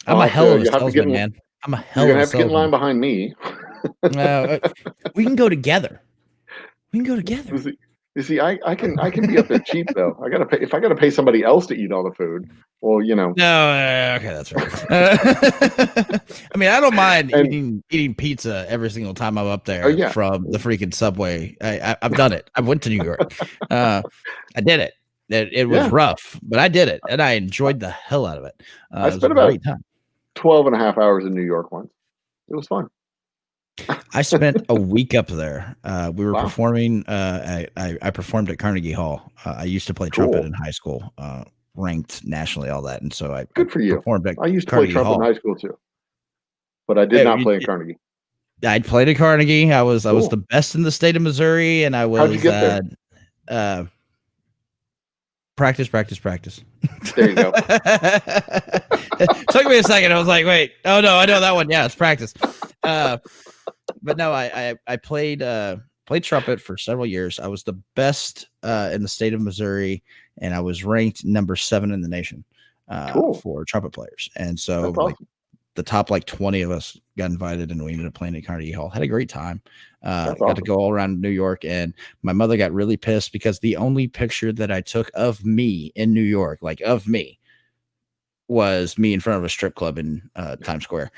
I'm a hell of a You have to salesman, man. I'm a you're hell gonna of a have to get in line salesman. behind me. Uh, we can go together. We can go together. You see, I can be up there cheap though. I gotta pay if I gotta pay somebody else to eat all the food. Well, No, okay, that's right. I mean, I don't mind and eating pizza every single time I'm up oh there yeah, from the freaking Subway. I've done it. I went to New York. Uh, I did it. It was yeah. rough, but I did it, and I I, enjoyed the hell out of it. I It was a spent about great time. 12 and a half hours in New York once. It was fun. I spent a week up there. We were Wow. performing. I performed at Carnegie Hall. I used to play trumpet in high school, ranked nationally, all that, and so I Good for you. performed at I used to Carnegie play trumpet Hall. in high school too, but I did not play at Carnegie. I played at Carnegie. I was the best in the state of Missouri, and I was. How'd you get there? Practice. There you go. Took me a second. I was like, wait, oh no, I know that one. Yeah, it's practice. But no, I played trumpet for several years. I was the best in the state of Missouri, and I was ranked number 7 in the nation for trumpet players. And so awesome. The top 20 of us got invited, and we ended up playing at Carnegie Hall. Had a great time. Got awesome. to go all around New York, and my mother got really pissed because the only picture that I took of me in New York, of me, was me in front of a strip club in Times Square.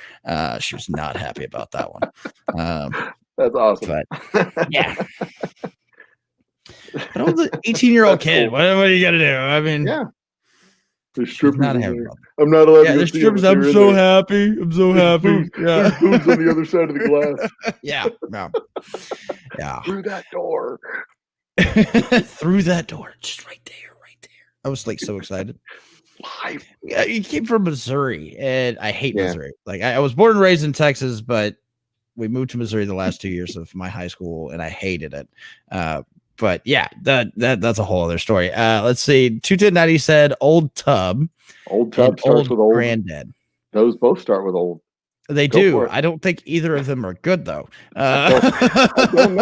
She was not happy about that one. That's awesome. But yeah. But I was an 18-year-old kid. Cool. What are you gonna do? I mean, yeah. There's strippers. Not happy. I'm not allowed to there's strippers. I'm so happy. I'm so happy. Yeah. There's boobs on the other side of the glass. Yeah. Through that door. Through that door. Just right there. I was so excited. Live. Yeah, you came from Missouri, and I hate Missouri. I was born and raised in Texas, but we moved to Missouri the last 2 years of my high school, and I hated it. But yeah, that's a whole other story. Let's see. 21090 said Old Tub. Old Tub starts with old. Granddad. Those both start with old. They do. I don't think either of them are good though. I don't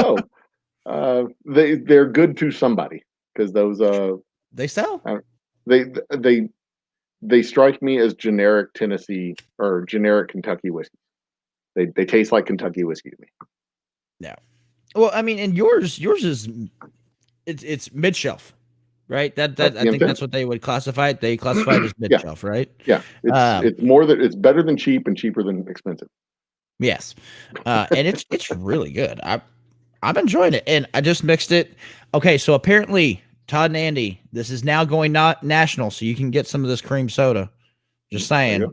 know. They're good to somebody because those they sell. They strike me as generic Tennessee or generic Kentucky whiskey. They taste like Kentucky whiskey to me. Yeah. Well, I mean, and yours is it's mid shelf, right? That I think that's what they would classify it. They classify it as mid shelf, right? Yeah. It's better than cheap and cheaper than expensive. Yes. And it's really good. I'm enjoying it, and I just mixed it. Okay, so apparently, Todd and Andy, this is now going not national, so you can get some of this cream soda. Just saying,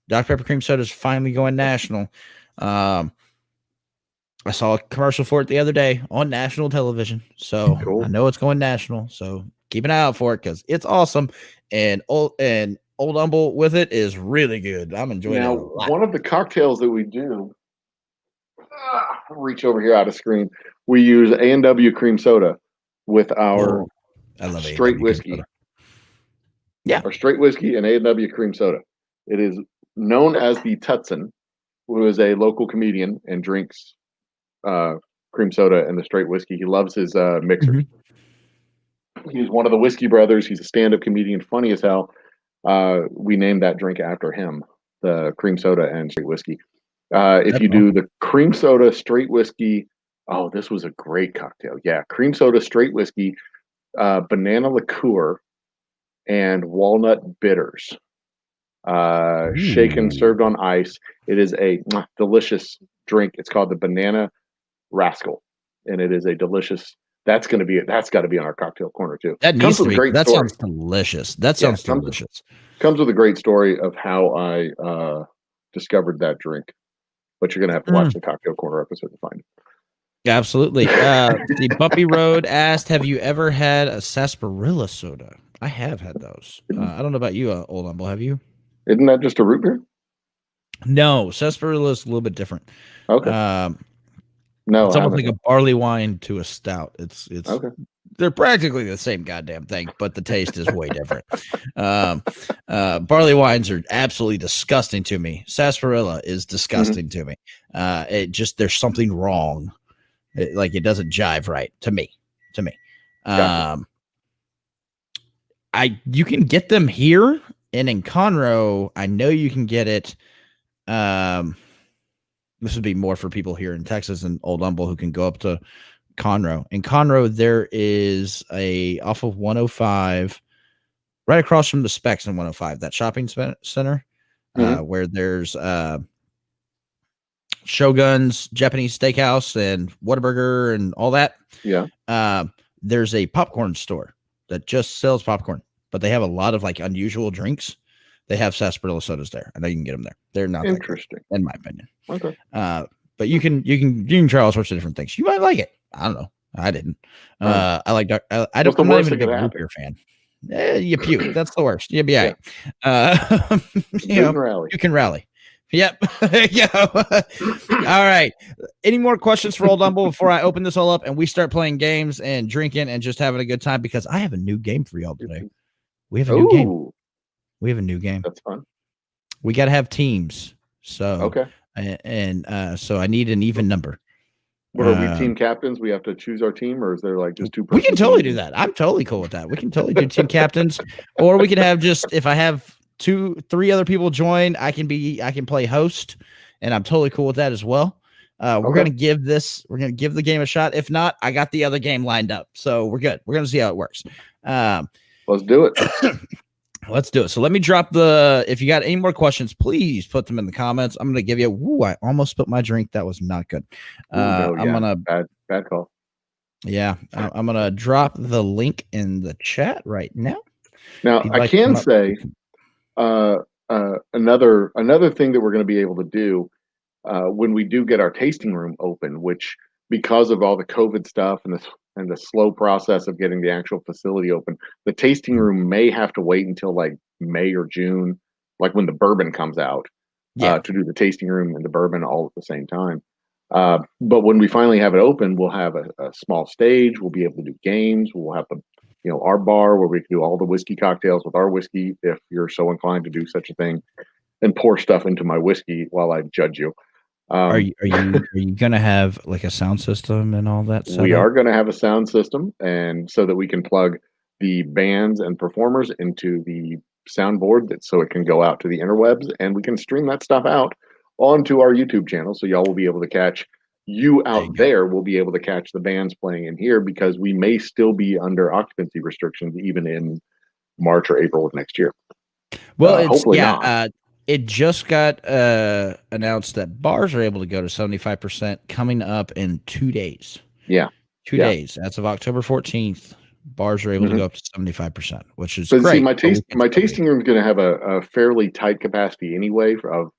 Dr. Pepper cream soda is finally going national. I saw a commercial for it the other day on national television, so I know it's going national. So keep an eye out for it because it's awesome, and Old Humble with it is really good. I'm enjoying it a lot. One of the cocktails that we do, reach over here out of screen. We use A&W cream soda with our straight whiskey. Yeah, our straight whiskey and A&W cream soda. It is known as the Tutson, who is a local comedian and drinks cream soda and the straight whiskey. He loves his mixers. Mm-hmm. He's one of the Whiskey Brothers. He's a stand-up comedian, funny as hell. We named that drink after him, the cream soda and straight whiskey. If you do the cream soda straight whiskey, this was a great cocktail. Yeah, cream soda straight whiskey, banana liqueur, and walnut bitters. Shaken, served on ice. It is a delicious drink. It's called the Banana Rascal, and it is a delicious. That's got to be on our cocktail corner too. That needs to be. That sounds delicious. That sounds delicious. Comes with a great story of how I discovered that drink, but you're gonna have to watch the cocktail corner episode to find it. Absolutely. The Bumpy Road asked, "Have you ever had a sarsaparilla soda?" I have had those. I don't know about you, Old Humble. Have you? Isn't that just a root beer? No, sarsaparilla is a little bit different. Okay. No, it's almost like a barley wine to a stout. It's okay. They're practically the same goddamn thing, but the taste is way different. Barley wines are absolutely disgusting to me. Sarsaparilla is disgusting to me. There's something wrong. It doesn't jive right to me. Gotcha. You can get them here, and in Conroe, I know you can get it. This would be more for people here in Texas and Old Humble who can go up to Conroe. In Conroe, there is off of 105, right across from the Specs in 105, that shopping center, where there's Shogun's Japanese Steakhouse and Whataburger and all that. Yeah. There's a popcorn store that just sells popcorn, but they have a lot of unusual drinks They have sarsaparilla sodas there. I know you can get them there. They're not that great, Interesting. in my opinion. Okay. But you can try all sorts of different things. You might like it. I don't know. I didn't. Right. I like dark. I What's don't. the I'm not worst even a that big could root happen? beer fan. You puke. That's the worst. You'll be all Yeah. right. You know, Rally. you can rally. Yep. Yeah. All right. Any more questions for Old Dumble before I open this all up and we start playing games and drinking and just having a good time? Because I have a new game for y'all today. We have a new game. Ooh, We have a new game. that's fun. We got to have teams. So Okay. So I need an even number. What are we team captains? We have to choose our team, or is there like just two? We can totally do that. I'm totally cool with that. We can totally do team captains, or we can have just if I have 2-3 other people join, I can play host, and I'm totally cool with that as well. We're gonna give the game a shot. If not, I got the other game lined up, so we're good. We're gonna see how it works. Let's do it. Let's do it. So let me drop the. If you got any more questions, please put them in the comments. I'm gonna give you. Ooh, I almost spilled my drink. That was not good. I'm gonna bad call. Yeah, I'm gonna drop the link in the chat right now. Now I can say another thing that we're going to be able to do when we do get our tasting room open, which because of all the COVID stuff and the slow process of getting the actual facility open, the tasting room may have to wait until like May or June, like when the bourbon comes out, to do the tasting room and the bourbon all at the same time. But when we finally have it open, we'll have a small stage. We'll be able to do games. We'll have our bar where we can do all the whiskey cocktails with our whiskey, if you're so inclined to do such a thing, and pour stuff into my whiskey while I judge you. Are you gonna have like a sound system and all that? We are going to have a sound system, and so that we can plug the bands and performers into the soundboard, so it can go out to the interwebs, and we can stream that stuff out onto our YouTube channel. So y'all will be able to catch there. We'll be able to catch the bands playing in here, because we may still be under occupancy restrictions even in March or April of next year. Well, hopefully not. It just got announced that bars are able to go to 75% coming up in 2 days. Yeah. 2 days. As of October 14th, bars are able to go up to 75%, which is great. See, my tasting room is going to have a fairly tight capacity anyway of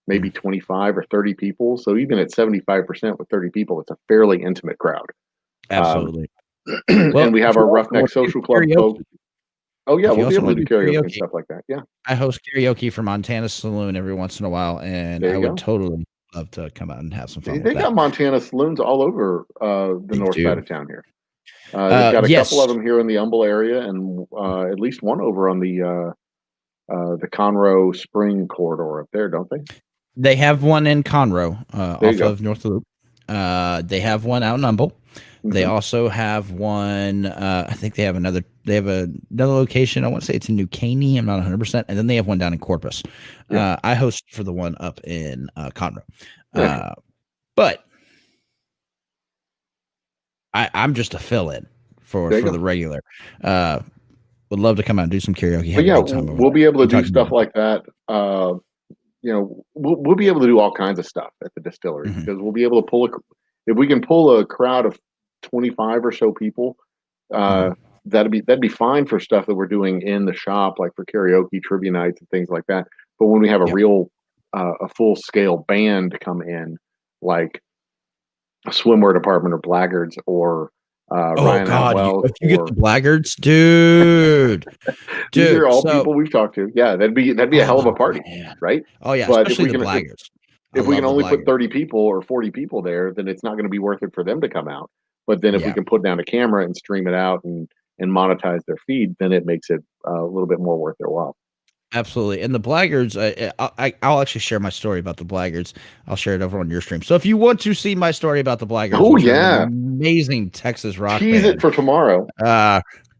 maybe 25 or 30 people. So even at 75% with 30 people, it's a fairly intimate crowd. Absolutely. And we have our Roughneck Social Club folks. Oh yeah, we'll be able to do karaoke and stuff like that. Yeah, I host karaoke for Montana Saloon every once in a while, and I would totally love to come out and have some fun. They got Montana Saloons all over the north side of town here. They've got a couple of them here in the Humble area, and at least one over on the Conroe Spring corridor up there, don't they? They have one in Conroe, off of North Loop. They have one out in Humble. They also have one. I think they have another. They have another location. I want to say it's in New Caney. I'm not 100%. And then they have one down in Corpus. I host for the one up in Conroe. But I'm just a fill-in for the regular. Would love to come out and do some karaoke. But we'll be able to do stuff like that. We'll be able to do all kinds of stuff at the distillery, because we'll be able to if we can pull a crowd of 25 or so people, that'd be fine for stuff that we're doing in the shop, like for karaoke, trivia nights, and things like that. But when we have a full scale band come in, like a swimwear department or Blackguards or Ryan Outwell, if you get the Blackguards, dude, these are all people we've talked to. Yeah, that'd be a hell of a party, right? Oh yeah, but especially the Blackguards. If we can only put 30 people or 40 people there, then it's not going to be worth it for them to come out. But then if we can put down a camera and stream it out and monetize their feed, then it makes it a little bit more worth their while. Absolutely. And the Blackguards, I'll actually share my story about the Blackguards. I'll share it over on your stream. So if you want to see my story about the Blackguards, amazing Texas rock tease band, it for tomorrow.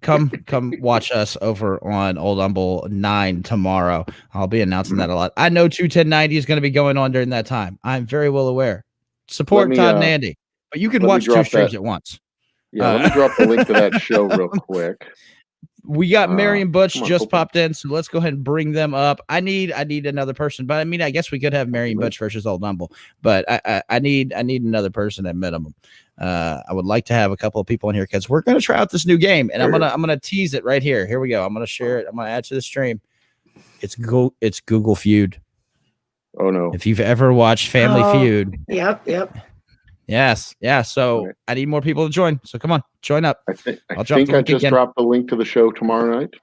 Come watch us over on Old Humble 9 tomorrow. I'll be announcing that a lot. I know 21090 is going to be going on during that time. I'm very well aware. Support Todd and Andy, but you can watch 2 streams at once. Yeah, let me drop the link to that show real quick. We got Mary and Butch just popped in, so let's go ahead and bring them up. I need another person, but I mean, I guess we could have Mary and Butch versus Old Humble, but I need another person at minimum. I would like to have a couple of people in here because we're going to try out this new game, and I'm gonna tease it right here. Here we go. I'm gonna share it. I'm gonna add to the stream. It's Google Feud. Oh no. If you've ever watched Family Feud. Yep. Yes. Yeah. So Right. I need more people to join. So come on, join up. I think I just dropped the link to the show tomorrow night.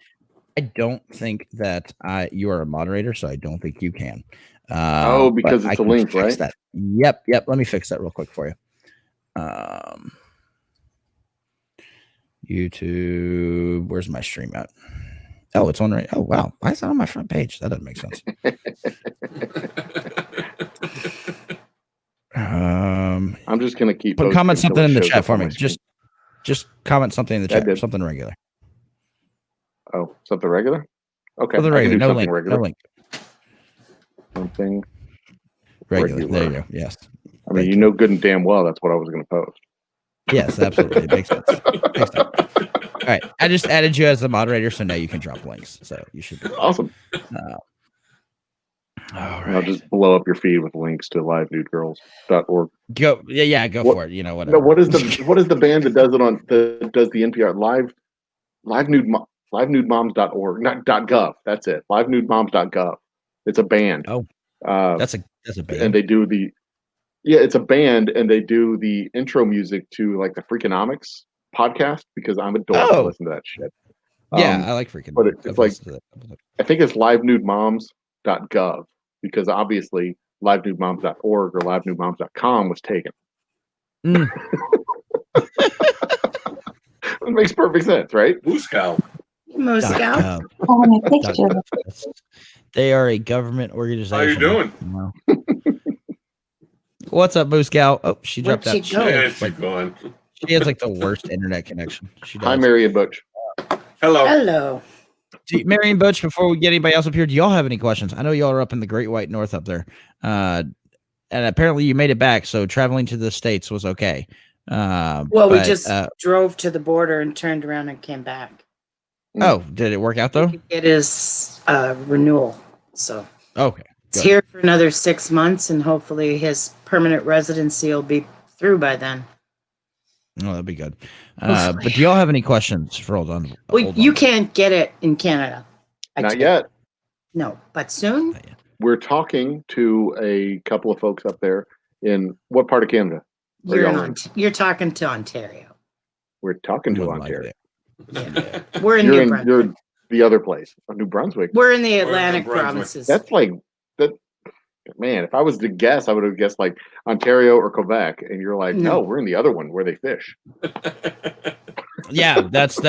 I don't think that you are a moderator, so I don't think you can. Because it's a link, right? That. Yep. Let me fix that real quick for you. YouTube. Where's my stream at? Oh, it's on right. Oh, wow. Why is that on my front page? That doesn't make sense. I'm just gonna keep. Comment something in the chat for me. Just comment something in the chat. Something regular. Oh, something regular. Okay, something regular. No link. Regular. No link. Something regular. There you go. Yes. I mean, you know good and damn well that's what I was going to post. Yes, absolutely. It makes sense. All right. I just added you as the moderator, so now you can drop links. So you should be awesome. All right. I'll just blow up your feed with links to livenudegirls.org. Go. Yeah, go for it. You know, whatever. No, what is the band that does it does the NPR livenudemoms.org, not .gov. That's it. livenudemoms.gov. It's a band. Oh. That's a band. And they do it's a band, and they do the intro music to like the Freakonomics podcast, because I'm a dork to listen to that shit. Yeah, I like Freakonomics. But it's like, I think it's livenudemoms.gov, because obviously livenudemoms.org or livenudemoms.com was taken. It makes perfect sense, right? Moscow. They are a government organization. How you doing? What's up, Moose Gal? Oh, she dropped out. She going? She has like the worst internet connection. She does. Hi, Marion Butch. Hello. Marion Butch, before we get anybody else up here, do y'all have any questions? I know y'all are up in the Great White North up there. And apparently you made it back, so traveling to the States was okay. We just drove to the border and turned around and came back. Oh, did it work out though? It is renewal. So okay. It's here for another 6 months, and hopefully his permanent residency will be through by then. Oh, that'd be good. But do y'all have any questions for Hold On? You can't get it in Canada. Not yet. No, but soon. We're talking to a couple of folks up there in what part of Canada? You're talking to Ontario. We're talking to Ontario. Yeah. We're in New Brunswick. You're the other place, New Brunswick. We're in the Atlantic provinces. That's like that. Man, if I was to guess, I would have guessed like Ontario or Quebec, and you're like, no, we're in the other one where they fish. Yeah, that's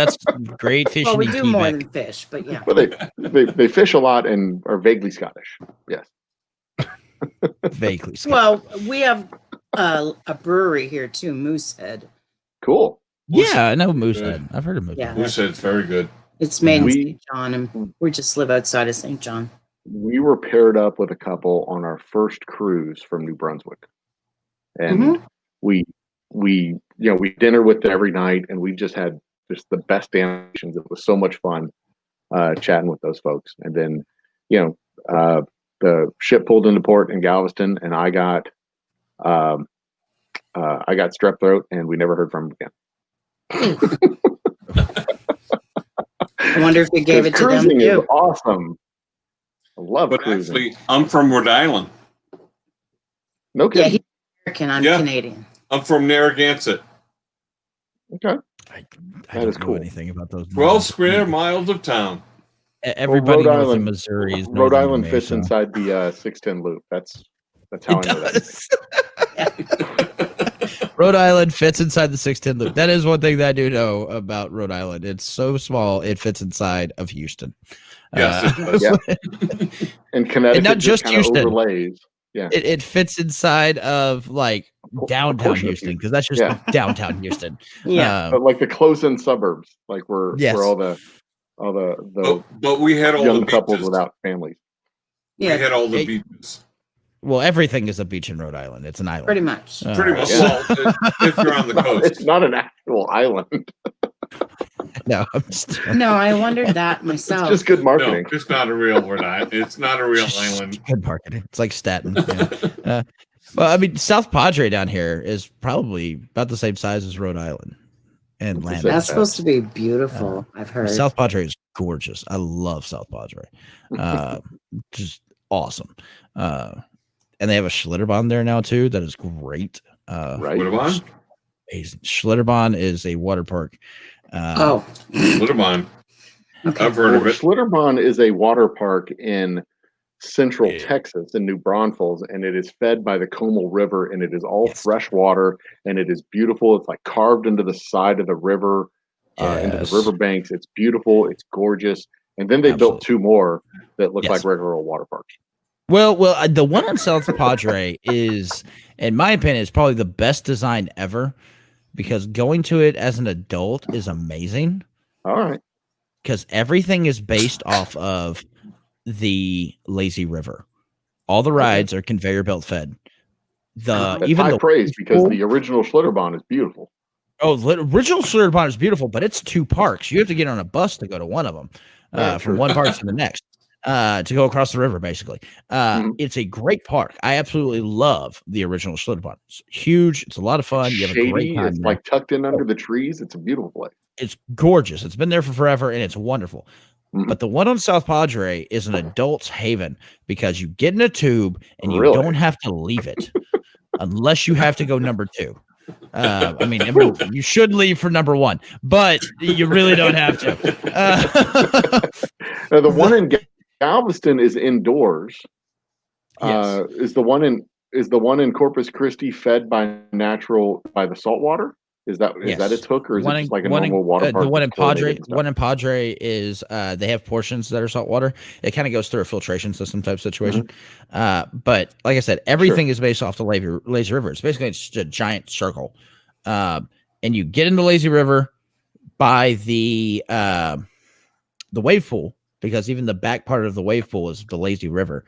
great fishing. Well, we do more than fish, but yeah. Well, they fish a lot and are vaguely Scottish. Yes. Vaguely Scottish. Well, we have a brewery here too, Moosehead. Cool. Yeah, I know Moosehead. I've heard of Moosehead. Yeah. Moosehead's very good. It's made in St. John, and we just live outside of St. John. We were paired up with a couple on our first cruise from New Brunswick, and we dinner with them every night, and we just had the best animations. It was so much fun chatting with those folks. And then the ship pulled into port in Galveston, and I got strep throat, and we never heard from them again. I wonder if you gave it to them cruising too. Is awesome. I love cruising. Actually, I'm from Rhode Island. No kidding. Yeah, he's American. I'm Canadian. I'm from Narragansett. Okay. I don't know anything about those. 12 square miles of town. Everybody knows in Missouri is Rhode Island fits inside the 610 loop. That's how I know that. Rhode Island fits inside the 610 loop. That is one thing that I do know about Rhode Island. It's so small, it fits inside of Houston. Yes, and Connecticut and not just Houston. Overlays. Yeah, it fits inside of like downtown Houston, because that's just downtown Houston. Yeah, but like the close-in suburbs, like where all the but we had all young the couples without families. Yeah, we had all the beaches. Well, everything is a beach in Rhode Island. It's an island. Pretty much. Pretty much. Well, if you're on the coast. It's not an actual island. No, no, I wondered that myself. It's just good marketing. No, it's not a real Rhode Island. It's not a real island. Good marketing. It's like Staten. Well, I mean, South Padre down here is probably about the same size as Rhode Island. and land. That's supposed to be beautiful. I've heard. South Padre is gorgeous. I love South Padre. Just awesome. And they have a Schlitterbahn there now too. That is great. Right. Schlitterbahn? Schlitterbahn is a water park. Schlitterbahn. Okay. I've heard of it. Schlitterbahn is a water park in central Texas in New Braunfels, and it is fed by the Como River, and it is all fresh water, and it is beautiful. It's like carved into the side of the river, into the riverbanks. It's beautiful. It's gorgeous. And then they built two more that look like regular old water parks. Well, the one on South Padre is, in my opinion, is probably the best design ever, because going to it as an adult is amazing. All right. Because everything is based off of the lazy river. All the rides are conveyor belt fed. High praise, because the original Schlitterbahn is beautiful. Oh, the original Schlitterbahn is beautiful, but it's two parks. You have to get on a bus to go to one of them, from one park to the next, to go across the river, basically. It's a great park. I absolutely love the original Schlitterbahn. It's huge. It's a lot of fun. You have a great time. It's like tucked in under the trees. It's a beautiful place. It's gorgeous. It's been there for forever, and it's wonderful. But the one on South Padre is an adult's haven, because you get in a tube and you don't have to leave it unless you have to go number 2. I mean, you should leave for number 1, but you really don't have to. Now, the one in Galveston is indoors. Yes. Is the one in Corpus Christi fed by the salt water? Is that its hook, or is it just like a normal water park? The one in Padre is they have portions that are saltwater. It kind of goes through a filtration system type situation. But like I said, everything is based off the lazy river. It's basically just a giant circle. And you get into lazy river by the wave pool, because even the back part of the wave pool is the lazy river.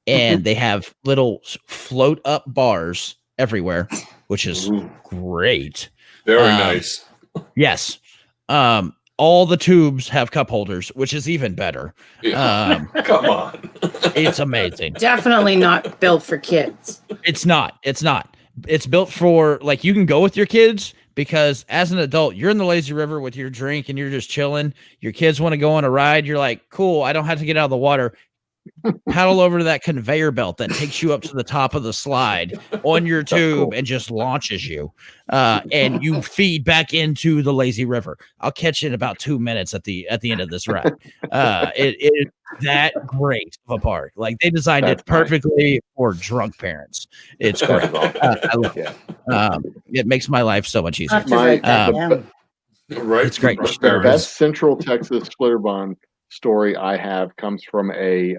And they have little float up bars everywhere, which is great. Very nice. Yes. All the tubes have cup holders, which is even better. Come on. It's amazing. Definitely not built for kids. It's not. It's built for, like, you can go with your kids, because as an adult, you're in the lazy river with your drink and you're just chilling. Your kids want to go on a ride. You're like, cool, I don't have to get out of the water. Paddle over to that conveyor belt that takes you up to the top of the slide on your tube and just launches you, and you feed back into the lazy river. I'll catch you in about 2 minutes at the end of this ride. It is that great of a park. Like, they designed it perfectly for drunk parents. It's great. I love it. It makes my life so much easier. Right. It's great. The best Central Texas Schlitterbahn story I have comes from a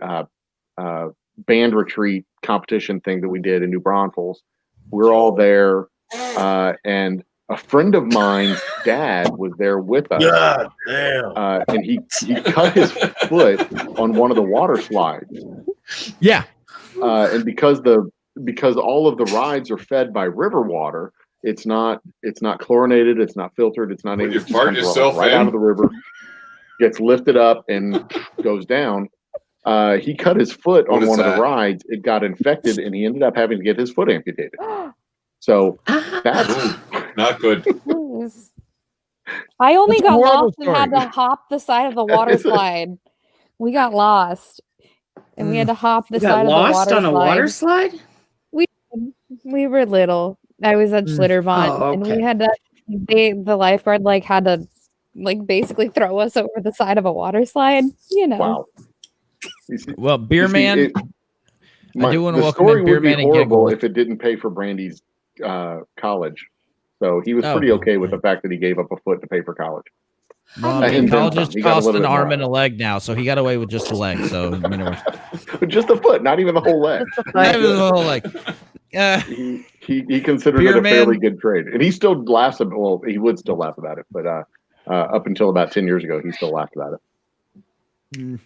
band retreat competition thing that we did in New Braunfels. We're all there, and a friend of mine's dad was there with us. God damn. And he cut his foot on one of the water slides. Yeah. And because all of the rides are fed by river water, it's not chlorinated, it's not filtered, it's not anything. You fart yourself right out of the river. Gets lifted up and goes down. He cut his foot on one of the rides. It got infected, and he ended up having to get his foot amputated. So that's not good. I only That's a got horrible lost and had story. to hop the side of the water slide. We got lost, and we had to hop the You side got of the lost water on a slide. water slide? We were little. I was at Schlitterbahn, Oh, and okay. we had to. The lifeguard had to basically throw us over the side of a water slide. You know. wow. Well, Beer Man, I do want to the welcome story in Beer would be Man and horrible Giggle. if it didn't pay for Brandy's college. So he was pretty okay with the fact that he gave up a foot to pay for college. Well, I think colleges he got a cost little an bit more arm out and a leg now, so he got away with just a leg. So Just a foot, not even the whole leg. He considered Beer it a fairly Man. good trade, and he still laughs about. Well, he would still laugh about it, but up until about 10 years ago, he still laughed about it.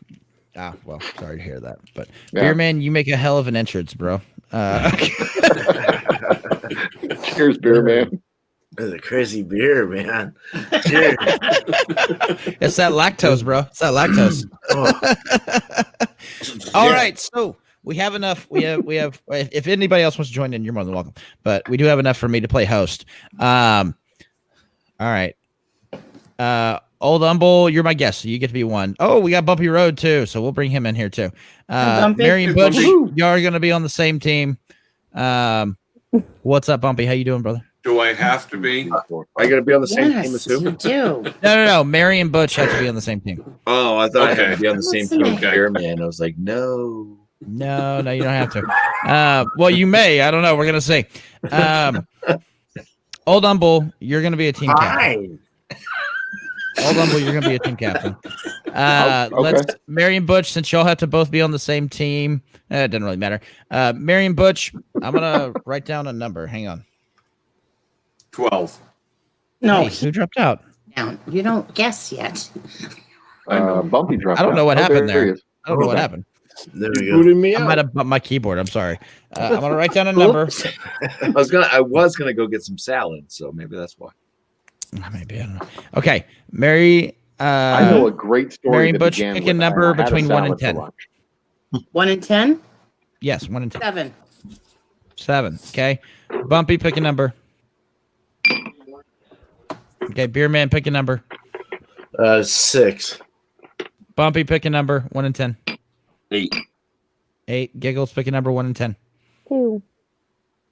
Well, sorry to hear that. But Yeah. Beer Man, you make a hell of an entrance, bro. Cheers, Beer Man. That's a crazy beer, man. Cheers. It's that lactose, bro. It's that lactose. All right, so we have enough. We have. If anybody else wants to join in, you're more than welcome. But we do have enough for me to play host. All right. Old Humble, you're my guest, so you get to be one. Oh, we got Bumpy Road too, so we'll bring him in here too. Bumpy. Mary and Hey, Butch, Bumpy. y'all are gonna be on the same team. What's up, Bumpy? How you doing, brother? Do I have to be? I gotta be on the same team Yes, as who? you do. No. Mary and Butch have to be on the same team. Oh, I thought I had Okay. to be on the same team as Okay. Beerman. I was like, no. No, you don't have to. Well, you may. I don't know. We're gonna see. Old Humble, you're gonna be a team captain. Fine. Old Humble, you're gonna be a team captain. Okay. Let's Mary and Butch, since y'all have to both be on the same team. It doesn't really matter. Mary and Butch, I'm gonna write down a number. Hang on. 12. No, Hey, who dropped out? down. You don't guess yet. Bumpy dropped I don't know out. what Oh, happened he there. is. I don't know what Okay. happened. There we go. Booted me I out. might have bumped my keyboard. I'm sorry. I'm gonna write down a number. I was gonna go get some salad, so maybe that's why. Maybe I don't know. Okay, Mary. I know a great story. Mary that Butch, began pick a with, number I had a between 1 and salad for 10. lunch. 1 in 10? Yes, 1 and 10. 7. 7. Okay. Bumpy, pick a number. Okay, Beer Man, pick a number. 6. Bumpy, pick a number. 1 and 10. 8. 8. Giggles, pick a number. 1 and 10. 2.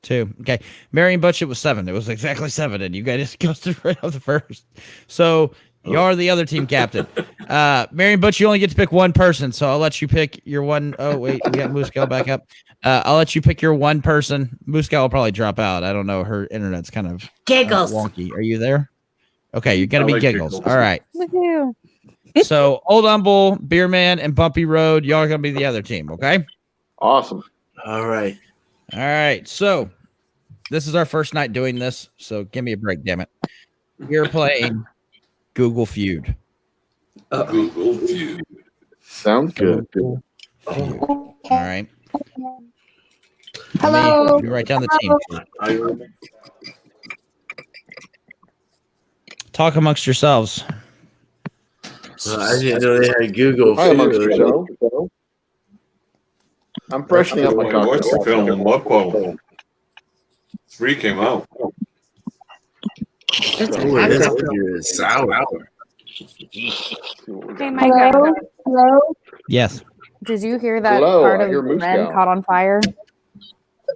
2. Okay. Mary and Butch, it was 7. It was exactly 7, and you guys ghosted right off the first. So you're the other team captain. Mary and Butch, you only get to pick one person, so I'll let you pick your one. Oh, wait, we got Mooskow back up. I'll let you pick your one person. Mooskow will probably drop out. I don't know. Her internet's kind of Giggles. wonky. Are you there? Okay, you're gonna I be like Giggles. Giggles. All right. Woohoo. So Old Humble, Beer Man, and Bumpy Road, y'all are gonna be the other team. Okay. Awesome. All right. All right. So this is our first night doing this. So give me a break, damn it. We're playing Google Feud. Google View. Sounds good. Google Feud. All right. Hello. Let me write down the team. Talk amongst yourselves. I didn't know they had Google. Hi, amongst Food. yourselves. I'm freshening up my What's the cocktail. film? What bottle? 3 came out. It's a Ooh, this cocktail. beer is sour. Hey, Mike. Hello. Yes. Did you hear that Hello, part I of hear Moose Ren Cow. caught on fire?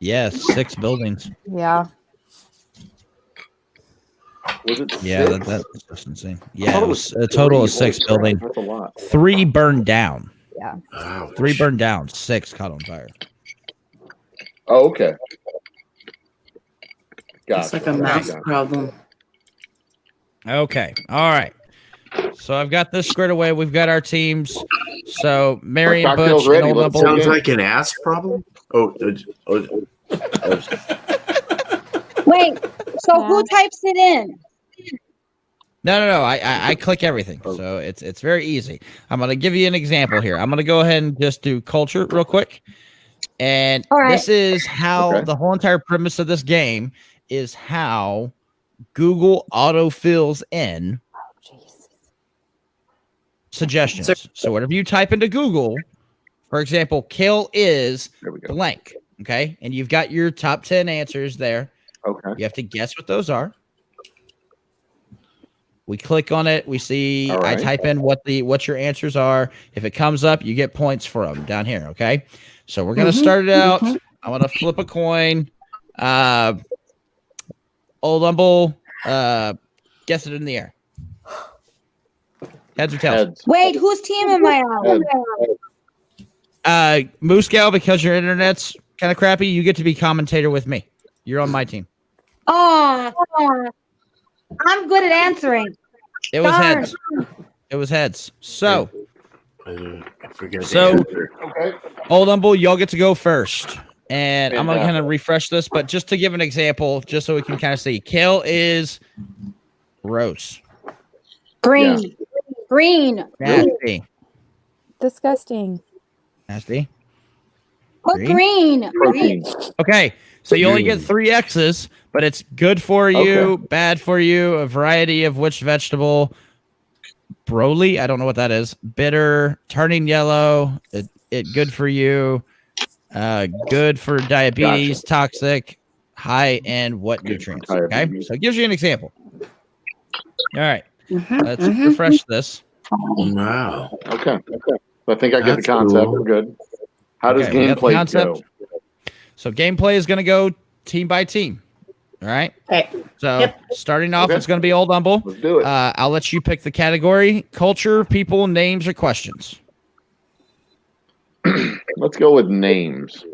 Yes. 6 buildings. Yeah. Was it Yeah, 6? that's just insane. I Yeah, thought it was a total of 6 Holy crap, buildings. That's a lot. 3 burned down. Ouch. 3 burned down. 6 caught on fire. Oh, okay. It's like a math problem. Okay. All right. So I've got this squared away. We've got our teams. So Mary and cocktail's Butch ready. and Old Let's Humble. Sounds like an ass problem. Wait, so who types it in? No. I click everything. So it's very easy. I'm gonna give you an example here. I'm gonna go ahead and just do culture real quick. And All right. this is how Okay. the whole entire premise of this game is how Google auto fills in suggestions. So whatever you type into Google, for example, kill is There we go. blank. Okay. And you've got your top 10 answers there. Okay. You have to guess what those are. We click on it. We see. All right. I type in what your answers are. If it comes up, you get points for them down here. Okay. So we're gonna start it out. I'm gonna flip a coin. Old Humble. Guess it in the air. Heads or tails? Heads. Wait, whose team am I on? Heads. Moose Gal, because your internet's kind of crappy, you get to be commentator with me. You're on my team. Oh, I'm good at answering. It was Darn. heads. It was heads. So, I forget. So- Okay. Old Humble, y'all get to go first. And I'm going to Fantastic. kind of refresh this, but just to give an example, just so we can kind of see. Kill is gross. Green. Green. Nasty. Disgusting. Nasty. Put green. Protein. Okay. So you only get 3 X's, but it's good for you, bad for you, a variety of which vegetable. Broly, I don't know what that is. Bitter, turning yellow, it good for you. Good for diabetes, toxic, high, and what nutrients. Okay. Diabetes. So it gives you an example. All right. Let's refresh this. Wow. Okay. I think I get the That's concept. cool. We're good. How does Okay, we got the gameplay concept. go? So gameplay is going to go team by team. All right. Okay. So Yep. starting off, Okay. it's going to be Old Humble. Let's do it. I'll let you pick the category: culture, people, names, or questions. Let's go with names.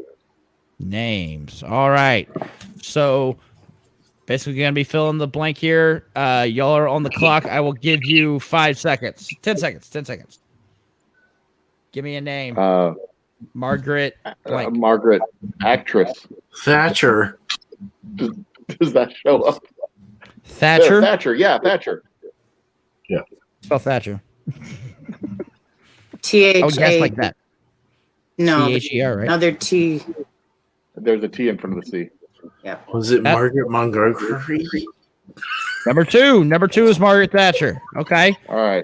Names. All right. So basically, going to be filling the blank here. Y'all are on the clock. I will give you 5 seconds. 10 seconds. 10 seconds. Give me a name. Margaret. Blank. Margaret, actress. Thatcher. Does that show up? Thatcher. Thatcher. Yeah, Thatcher. Spell Thatcher. T-H-A. I would guess like that. No, T-H-E-R, right? another T. There's a T in front of the C. Was it That- Margaret Montgomery? Number two. Number 2 is Margaret Thatcher. Okay. All right.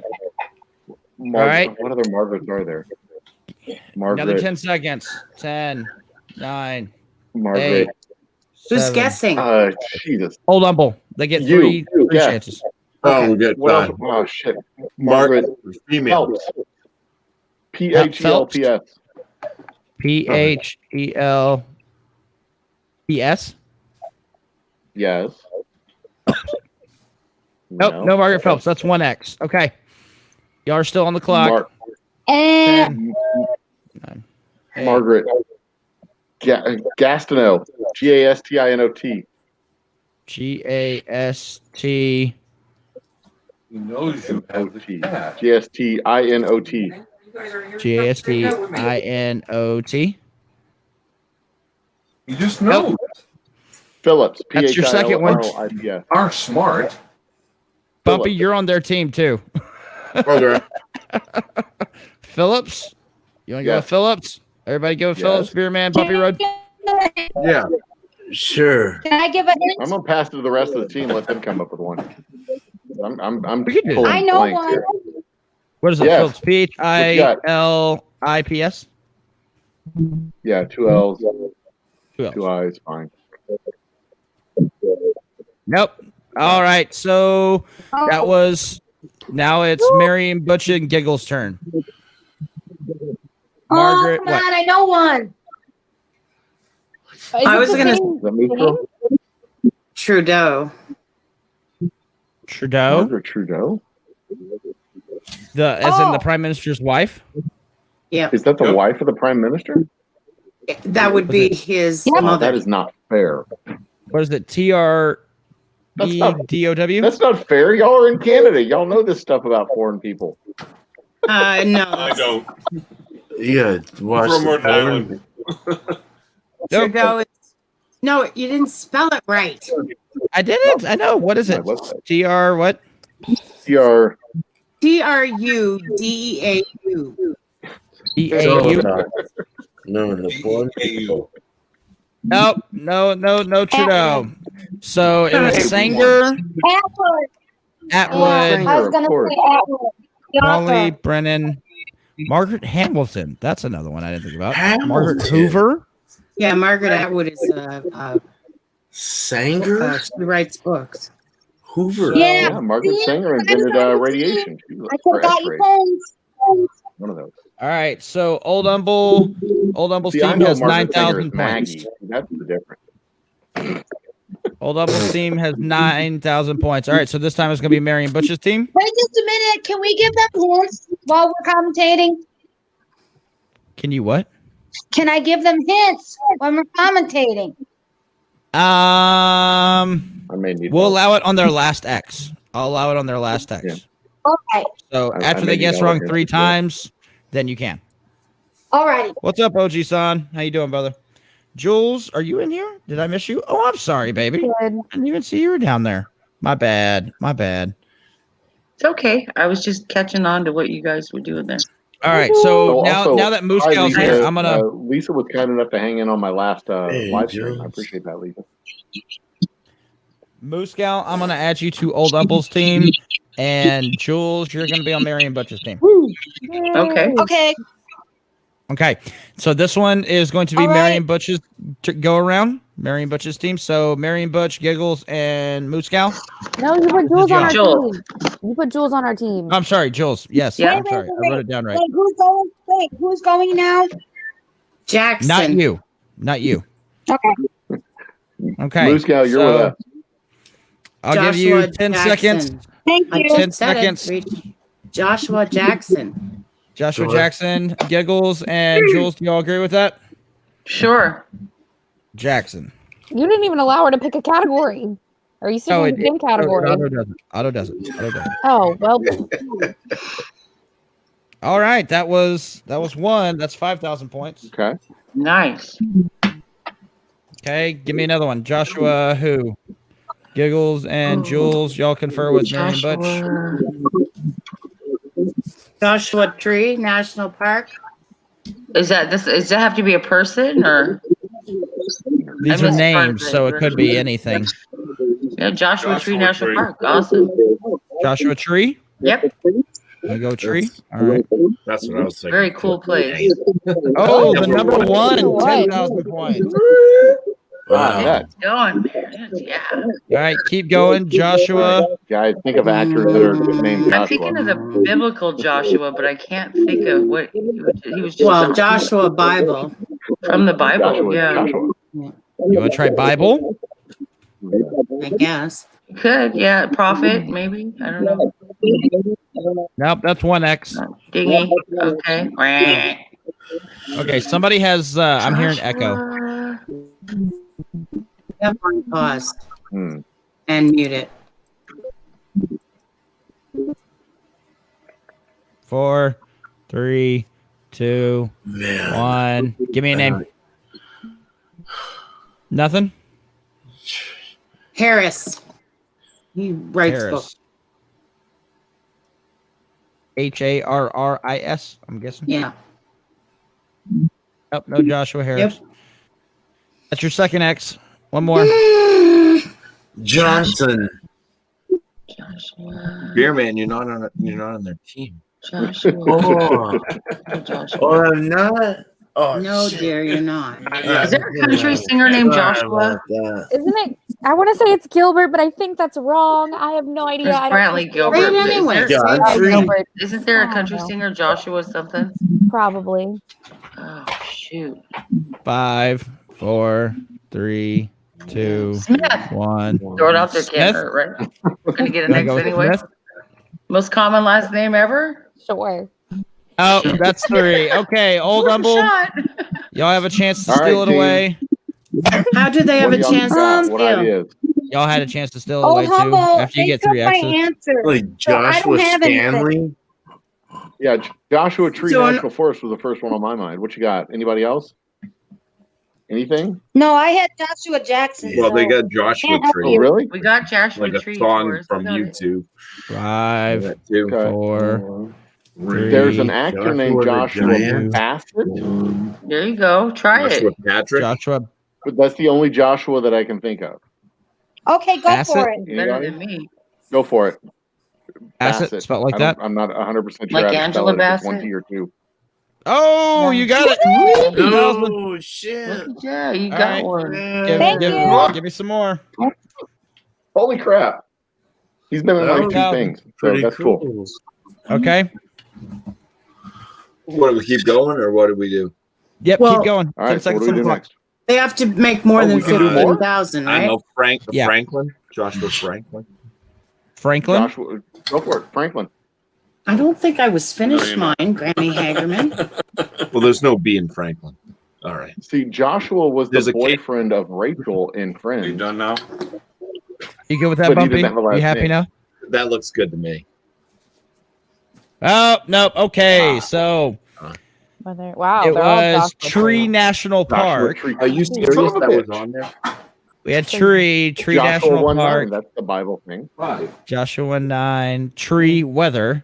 right. What other Margarets are there? Margaret. Another 10 seconds. 10, 9, Margaret. 8. Who's 7. guessing? Jesus. Old Humble. They get You. three Yeah. chances. Oh, we got What else? time. Oh shit. Margaret, Margaret female. Phelps. Phelps. P-H-E-L-P-S. Yes. Nope, no Margaret Phelps. That's 1X. Okay. Y'all are still on the clock. And 10, 8. Margaret. Gastineau. Gastinot. G-A-S-T. He knows you have the cat. Gastinot. G-A-S-T-I-N-O-T. You just know. Phillips. That's your second one. Phillips. Are smart. Bumpy, you're on their team too. Okay. Phillips? You want to go Yeah. with Phillips? Everybody go with Yes. Phillips, Beer Man, Bumpy Road? Yeah. Sure. can I give a hint? I'm gonna pass it to the rest of the team. Let them come up with one. I'm We can do pulling I know blanks one. here. What is it, Yes. Phillips? P-H-I-L-I-P-S? Yeah, 2 L's, 2 L's. 2 I's, fine. Nope. All right, so that was... Now it's Mary and Butch and Giggle's turn. Margaret, Oh, come what? on, I know one. Is I it was the gonna- same Is that me, Phil? Trudeau. Trudeau? Margaret Trudeau? As in the Oh. Prime Minister's wife? Yeah, Is that the Yep. wife of the Prime Minister? that would be his Yep. Oh, mother. that is not fair. What is it? That's not- T-R-E-D-O-W? That's not fair. Y'all are in Canada. Y'all know this stuff about foreign people. No, I don't. Yeah. Watch From the Rhode porn. Island. Trudeau is. No, you didn't spell it right. I didn't. I know. What is it? My website. T-R what? TR. Trudeau. E-A-U? No, the porn. EU. Nope. No, Trudeau. So it was Sanger, Atwood. Atwood, I was gonna Of course. say Atwood. The Molly, author. Brennan, Margaret Hamilton. That's another one I didn't think about. Hamilton. Margaret Hoover. Yeah, Margaret Atwood is. Sanger? She writes books. Hoover. Yeah. Yeah, Margaret See? Sanger invented radiation. She was I for forgot your X-rays. phones. One of those. All right. So Old Humble's See, I team know has Margaret Sanger 9,000 is points. Maggie. That's the difference. Old Humble's team has 9,000 points. All right. So this time it's going to be Mary and Butch's team. Wait just a minute. Can we give them hints while we're commentating? Can you what? Can I give them hints when we're commentating? I may need We'll help. allow it on their last X. I'll allow it on their last X. Yeah. Okay. So I after may they need guess help wrong here. 3 times, then you can. Alrighty. What's up, OG son? How you doing, brother? Jules, are you in here? Did I miss you? Oh, I'm sorry, baby. good? I didn't even see you were down there. My bad. It's okay. I was just catching on to what you guys were doing there. All right. So Oh, now also, that Moose hi, Gal's Lisa. here, I'm gonna. Lisa was kind enough to hang in on my last Hey, live stream. I Jules. appreciate that, Lisa. Moose Gal, I'm gonna add you to Old Humble's team, and Jules, you're gonna be on Mary and Butch's team. Okay. Okay. Okay, so this one is going to be All right. Marion Butch's go around. Marion Butch's team. So Marion Butch, Giggles, and Moose Cow. No, you put Jules on our Jules. team. You put Jules on our team. I'm sorry, Jules. Yes, Yeah. I'm sorry. I wrote it down right. Wait, who's going? Wait, who's going now? Jackson. Not you. Not you. Okay. Okay. Moose Cow, you're so with us. I'll give you Joshua 10 Jackson. seconds. Thank I you. just 10 said it. seconds. Read- Joshua Jackson. Joshua Sure. Jackson, Giggles, and Jules. Do you all agree with that? Sure. Jackson. You didn't even allow her to pick a category. Are you still in the same category? Auto doesn't. Auto doesn't. Auto doesn't. Oh, well, All right. That was one. That's 5,000 points. Okay. Nice. Okay. Give me another one. Joshua, who? Giggles and Jules. Y'all confer with Marion Butch. Joshua. Joshua Tree National Park. Does that have to be a person or? These I are missed part of names, it. so it could be anything. Yeah, Joshua Tree Joshua National Tree. Park. Awesome. Joshua Tree. Yep. I go Tree. All right. That's what I was thinking. Very cool place. Oh, the number one. What? 10,000 points. Wow. Wow. Yeah. It's going, man. Yeah. All right. Keep going. Joshua. Guys, think of actors that are named I'm thinking of Joshua. the biblical Joshua, but I can't think of what he was. Just Well, Joshua Bible. from the Bible. Joshua. Yeah. Joshua. You want to try Bible? I guess. Could, yeah. Prophet, maybe. I don't know. Nope. That's 1X. Dingy. Okay. Okay. Somebody has, I'm hearing echo. Joshua. Have one pause Hmm. and mute it. 4, 3, 2, Man. 1. Give me a name. Nothing? Harris. He writes books. Harris. Harris, I'm guessing. Yeah. Nope, no Joshua Harris. Yep. That's your second X. One more. Johnson. Joshua. Beer man, you're not on their team. Joshua. Oh, Joshua. oh, I'm not. Oh, No, shit. dear, you're not. Is there a country singer named Sorry Joshua? about that. isn't it? I want to say it's Gilbert, but I think that's wrong. I have no idea. There's I don't Brantley think- Gilbert. Read it anyway. Is there- Yeah, Oh, Country? Gilbert, Isn't there I a don't country know. singer Joshua something? probably. Oh shoot. 5, 4, 3, 2, Smith. 1. Throw it out there, Smith? can't hurt, right? We're gonna get an Can I X go with anyway. Smith? Most common last name ever? Sure. Oh, that's 3. Okay, Old Humble. Shot. Y'all have a chance to All right, steal it team. away. How do they have What a do y'all chance got? to What steal? ideas? Y'all had a chance to steal it Oh, away too. humble. After you They get took 3 my X's. answer. Like So I Joshua don't have anything. Stanley. Yeah, Joshua Tree So National Forest was the first one on my mind. What you got? Anybody else? Anything? No, I had Joshua Jackson. Well, they so- got Joshua Can't help Tree, Oh, really? We got Joshua like a Tree. song Forrest. from We got it. YouTube. 5, That too. Okay. 4, 3. There's an actor named Joshua the Joshua Giant. Bassett, There you go. Try Joshua it. Patrick. Joshua. but that's the only Joshua that I can think of. Okay, go Bassett? for it. Better Anybody? than me. Go for it. Bassett, spelled like I that. don't- I'm not 100% sure Like how to spell Angela it. If it's one Bassett? T or two. Oh, you got it. Oh shit! Yeah, you All got right. one. Thank you. Give me some more. Holy crap! He's been in That like was 2 things, so Pretty that's cool. Okay. What do we keep going, or what do we do? Yep. Well- keep going. All 10 right, so what seconds do we on the do clock. next? They have to make more Oh, than we can do more? 15,000, I right? know Yeah. Franklin. Joshua Franklin. Franklin. Joshua, go for it, Franklin. I don't think I was finished No, mine, Granny Hagerman. Well, there's no B in Franklin. All right. See, Joshua was There's the a kid. boyfriend of Rachel in Are you Friends. done now? You good with that, But he Bumpy? didn't have a last You happy name. now? That looks good to me. Oh, nope. Okay. So Wow. it they're all was Joshua Tree Tree. National Joshua Park. Tree. Are you Son serious? of a That was bitch. on there. We had Tree Joshua National 1-9. Park, That's the Bible thing. Joshua 9, Tree Weather,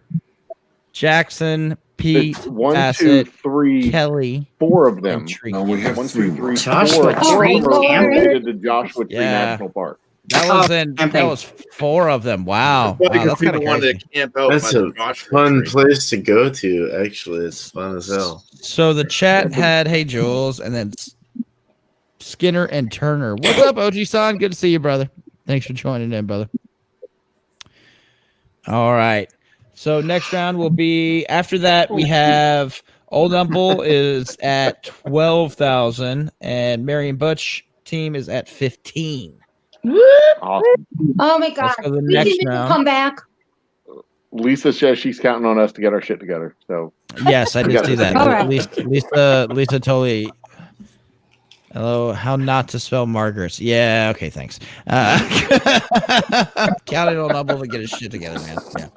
Jackson, Pete, It's 1, 2, Bassett, 3, Kelly, 4 of them. and Tree. No, we have 1, 2, 3 3, Joshua 4. 4 Tree of them are Campbell. related to Joshua Tree Yeah. National Park. That was 4 of them. Wow. Probably Wow, because that's kind people of wanted crazy. to camp out. That's by the a Joshua fun tree. place to go to. Actually, it's fun as hell. So the chat had Hey Jules and then Skinner and Turner. What's up, OG-san? Good to see you, brother. Thanks for joining in, brother. All right. So next round will be after that. We have Old Humble is at 12,000 and Marion Butch team is at 15. Awesome. Oh my God. Let's go to the We next can make a round. comeback. Lisa says she's counting on us to get our shit together. So Yes, I did see that. All right. Lisa totally. Hello, how not to spell Margaret? Yeah, okay, thanks. Counting on Humble to get his shit together, man. Yeah,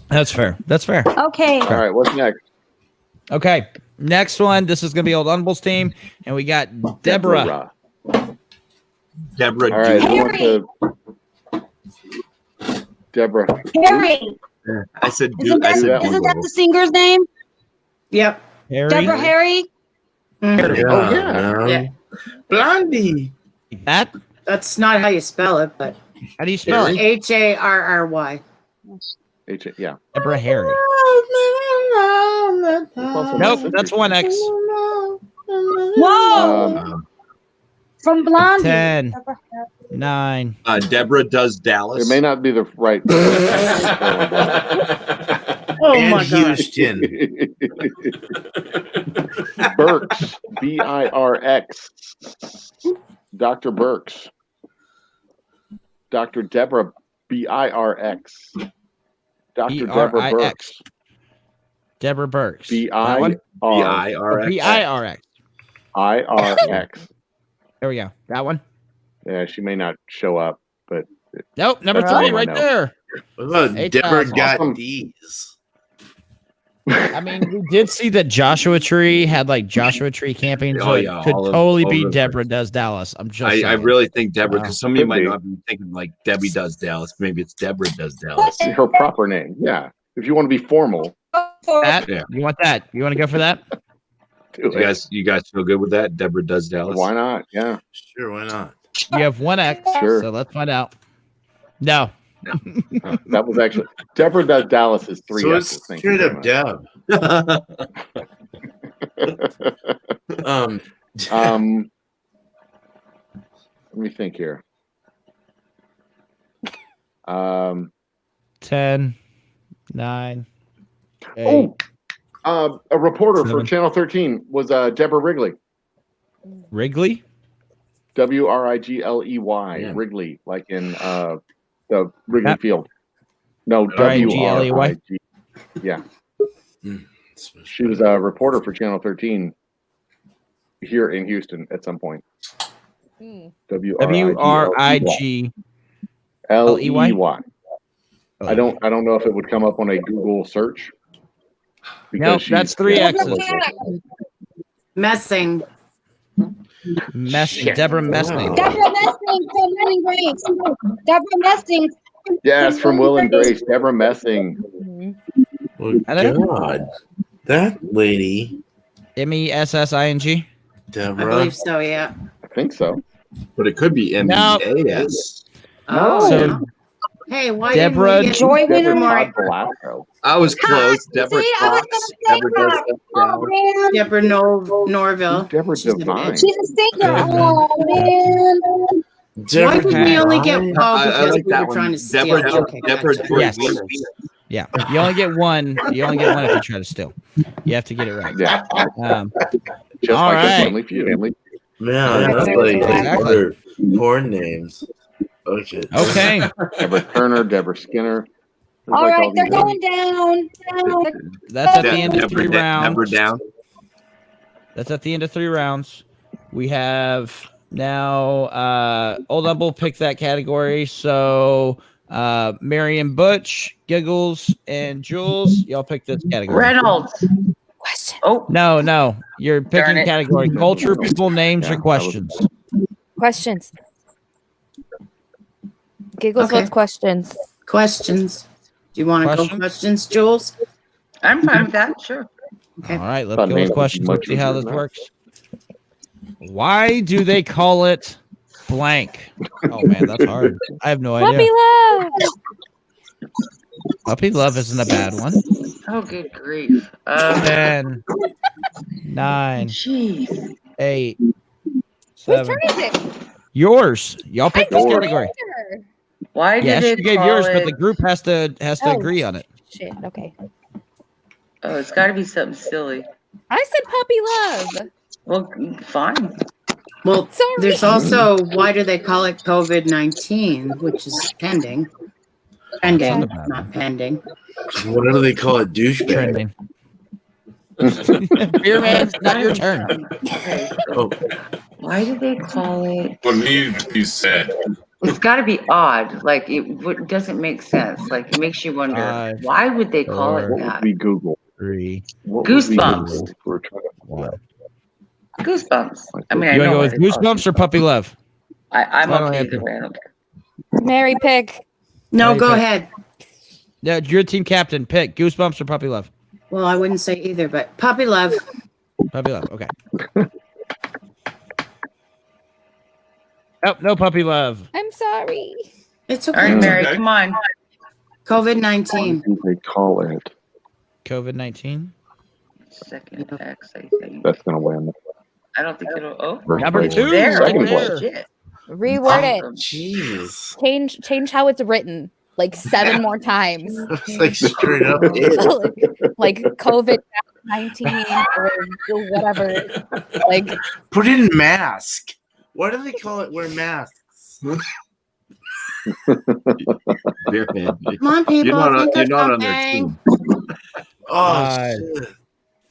that's fair. That's fair. Okay. all right, what's next? Okay, next one. This is gonna be Old Humble's team, and we got Deborah. Deborah. All right, who wants Harry. to? Deborah. Harry. I said. Isn't I said. isn't that the singer's name? Yep. Harry. Deborah Harry? Mhm. Yeah, Oh, yeah. man. Yeah. Blondie. That? That's not how you spell it, but How do you spell it? Harry. Yeah. Deborah Harry. Nope, that's 1X. Whoa. From Blondie. 10, Deborah Harry. 9. Deborah does Dallas. It may not be the right. Oh and my God. Houston. Burks. Birx. Dr. Burks. Dr. Deborah Birx. Dr. Deborah Burks. Deborah Burks. B-I-R-X. B-I-R-X. IRX. There we go. That one. Yeah, she may not show up, but Nope, number That's 3 all I right know. there. What about 8,000. Deborah got Awesome. D's? I mean, we did see that Joshua Tree had like Joshua Tree camping, so Oh, it yeah, could all totally over be the Deborah Does Dallas. I'm just I saying. really think Deborah, because some of you Could might be. not be thinking like Debbie does Dallas. Maybe it's Deborah does Dallas. her proper name. Yeah. If you want to be formal, That? Yeah. You want that? You want to go for that? do it. You guys feel good with that? Deborah does Dallas. Why not? Yeah. Sure, why not? You have 1X, Sure. so let's find out. No. That was actually Deborah Does Dallas is 3 So X's. it's Thank you straight very up Deb. much. Let me think here. 10, 9, 8. Oh, a reporter for 7. Channel 13 was Deborah Wrigley. Wrigley? Wrigley. Yeah. Wrigley, like in the Wrigley Yep. Field. No, R-I-G-L-E-Y? WRIG. Yeah. She was a reporter for Channel 13 here in Houston at some point. W-R-I-G. L-E-Y. I don't know if it would come up on a Google search. Nope, that's 3 X's. Messing. Messing. Deborah Messing. Deborah Messing from Will and Grace. Deborah Messing. Yes, from Will and Grace. Deborah Messing. Well, God, that lady, M-E-S-S-I-N-G. I Deborah. believe so, yeah. I think so. But it could be M-E-A-S. Oh. So Hey, why Deborah didn't we get Joy Deborah winner. more- Todd Velasco. I was close. Deborah See, I was Cox. gonna say Deborah does that. Dallas. Oh man. Deborah Norville? Deborah She's a Devine. bitch. She's a singer. Oh man. Why Deborah did we only get Devine. oh I because like we that were one. trying to steal? Deborah, Okay, Deborah gotcha. Joy Yes. Wheeler. yeah, you only get one. You only get one if you try to steal. You have to get it right. Yeah. All Just like right. a family feud. Man, that's like Exactly. other porn names. Okay. Okay. Deborah Turner, Deborah Skinner. There's All like right, they're these going down. That's at the end of 3 rounds. Deborah down. That's at the end of 3 rounds. We have now Old Humble picked that category. So Marion Butch, Giggles, and Jules, y'all pick this category. Reynolds. Question. Oh, No. You're Darn picking it. category. Culture, people, names, Yeah, or that questions. Questions. Giggles, Okay. what's questions? Questions. Do you want to go Questions? questions, Jules? I'm fine with that. Sure. Okay. All right, let's Thought go names with would be questions. much Let's see how easier this than that. works. Why do they call it blank? Oh man, that's hard. I have no idea. Puppy love. Puppy love isn't a bad one. Oh, good grief. 10, 9, Jeez. 8, Whose 7. turn is it? Yours. Y'all pick this Yours. category. Why did Yes, it you gave call yours, it? but the group has to Oh. agree on it. Shit. Okay. Oh, it's got to be something silly. I said puppy love. Well, fine. Well, Sorry. there's also why do they call it COVID-19, which is pending. Pending, Not a bad not pending. What do they call it? Douchebag. Trending. Beer man, it's not your turn. Okay. Oh, Why do they call it? What needs to be said. It's got to be odd. Like doesn't make sense. Like it makes you wonder 5, why would they call it 4, What would that? we Google? 3, What would we Goosebumps. Google if we're trying to 1. Goosebumps. I mean, I You want to know go why with they call it Goosebumps or Puppy Love? I'm Final okay answer. either way. I don't care. Mary pick. No, Ready, go pick. ahead. Yeah, you're team captain. Pick Goosebumps or Puppy Love. Well, I wouldn't say either, but puppy love. Puppy Love. Okay. Oh, no Puppy Love. I'm sorry. It's All right, okay. Mary, Okay. come on. What COVID-19. do they call it? COVID-19. Second X, I think. That's gonna win. I don't think it'll. Oh, Number it's 2. there. Second Holy place. shit. Reword it. Awesome. jeez. Change how it's written like 7 more times. It's like straight up. It. like COVID-19 or whatever. Like Put in mask. Why do they call it wear masks? Beer man. Come on, people. You're not, think you're of not on their something. team. Oh, 5, shit.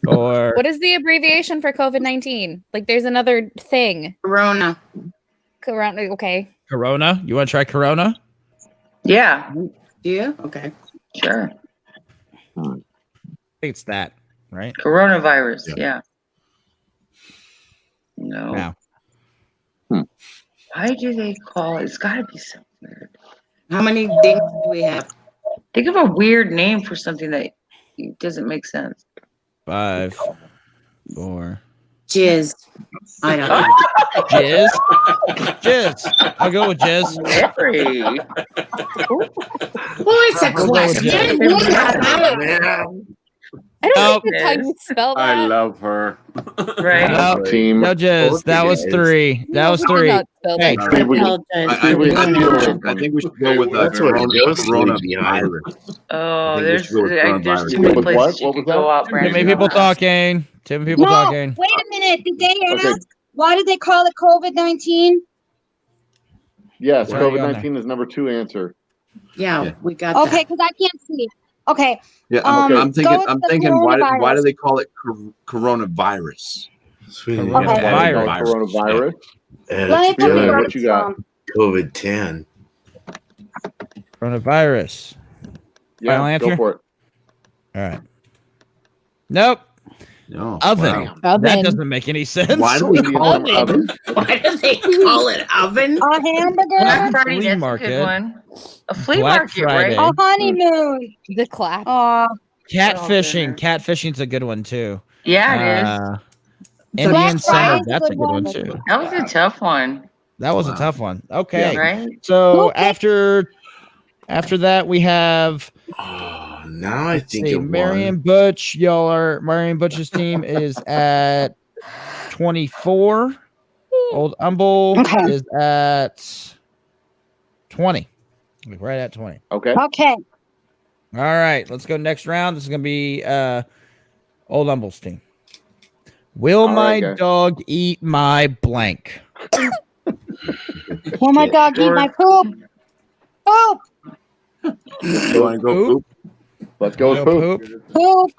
4. what is the abbreviation for COVID-19? Like there's another thing. Corona. Okay. Corona. You want to try Corona? Yeah, Do you? Okay. sure. I think it's that, right? Coronavirus. Yeah. No. Now. Why do they call it? It's got to be something weird. How many dings do we have? Think of a weird name for something that doesn't make sense. 5, 4. Jizz. I don't know. Jizz. Jizz. I'll go with Jizz. Mary. Well, it's a question. Man. I don't Oh. think that's how you spell that. I love her. Right? No, Team. no Jizz. That was 3. That was 3. Hey, Maybe we- Apologize. I think we should go with That's what it goes to. coronavirus. Oh, I think we there's should go with too coronavirus. many With places what? you What could was go that? out, too Brandon. many people talking. Too many people No, talking. wait a minute. Did they Okay. ask why did they call it COVID-19? Yes, Where are you on COVID-19 is number 2 answer. Yeah, Yeah. we got Okay, that. because I can't see. Okay, Yeah, Okay. I'm thinking. go with I'm the thinking. Why coronavirus. do they call it coronavirus? Sweet. Okay. Coronavirus. And let me it's put Really? the What words you got? down. COVID-10. Coronavirus. Yeah, Final go answer? for it. All right. Nope. No. Oven. Wow. That Oven. doesn't make any sense. Why do we call it Oven. Why do they call it oven? A hamburger, Black Friday, Flea that's a market. good one. A flea Black market, Friday. right? a honeymoon. The clap. Oh, Catfishing. Catfishing's a good one too. Yeah, it is. Indian Black summer. Friday's a That's a good good one one. too. That was a tough one, That was a Wow. tough one. Okay. right? So Okay. after that we have Oh, now I let's think see, of Marion one. Butch. Marion Butch's team is at 24. Old Humble Okay. is at 20. Like right at 20. Okay. okay. All right, let's go next round. This is gonna be Old Humble's team. Will All right, my guys. dog eat my blank? Will my dog eat my poop? Poop, You want to go Poop? poop? Let's go with Go poop. poop.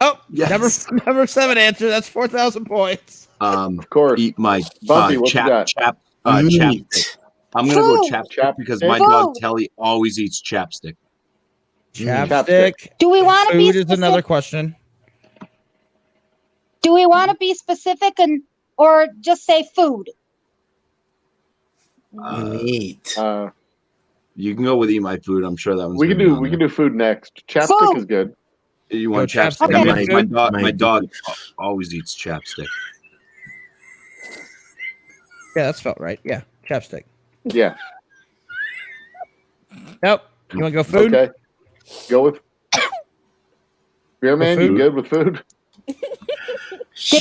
Oh, Yes. number 7 answer. That's 4,000 points. Of course. Eat my Bumpy, what you got? chapstick. Meat. I'm gonna go Food. chapstick because Chapstick. my dog Food. Telly always eats chapstick. Chapstick. Do we want to be Food is specific? another question. Do we want to be specific or just say food? Meat. You can go with eat my food. I'm sure that one's We can gonna be do on we can there. do food next. Chapstick Food. is good. You want Go chapstick? chapstick. My, Okay. my dog. My My dog always eats chapstick. Yeah, that's spelled right. Yeah, chapstick. Yeah. Nope. You want to go food? Okay. Go with. Beer man, you food? good with food? Did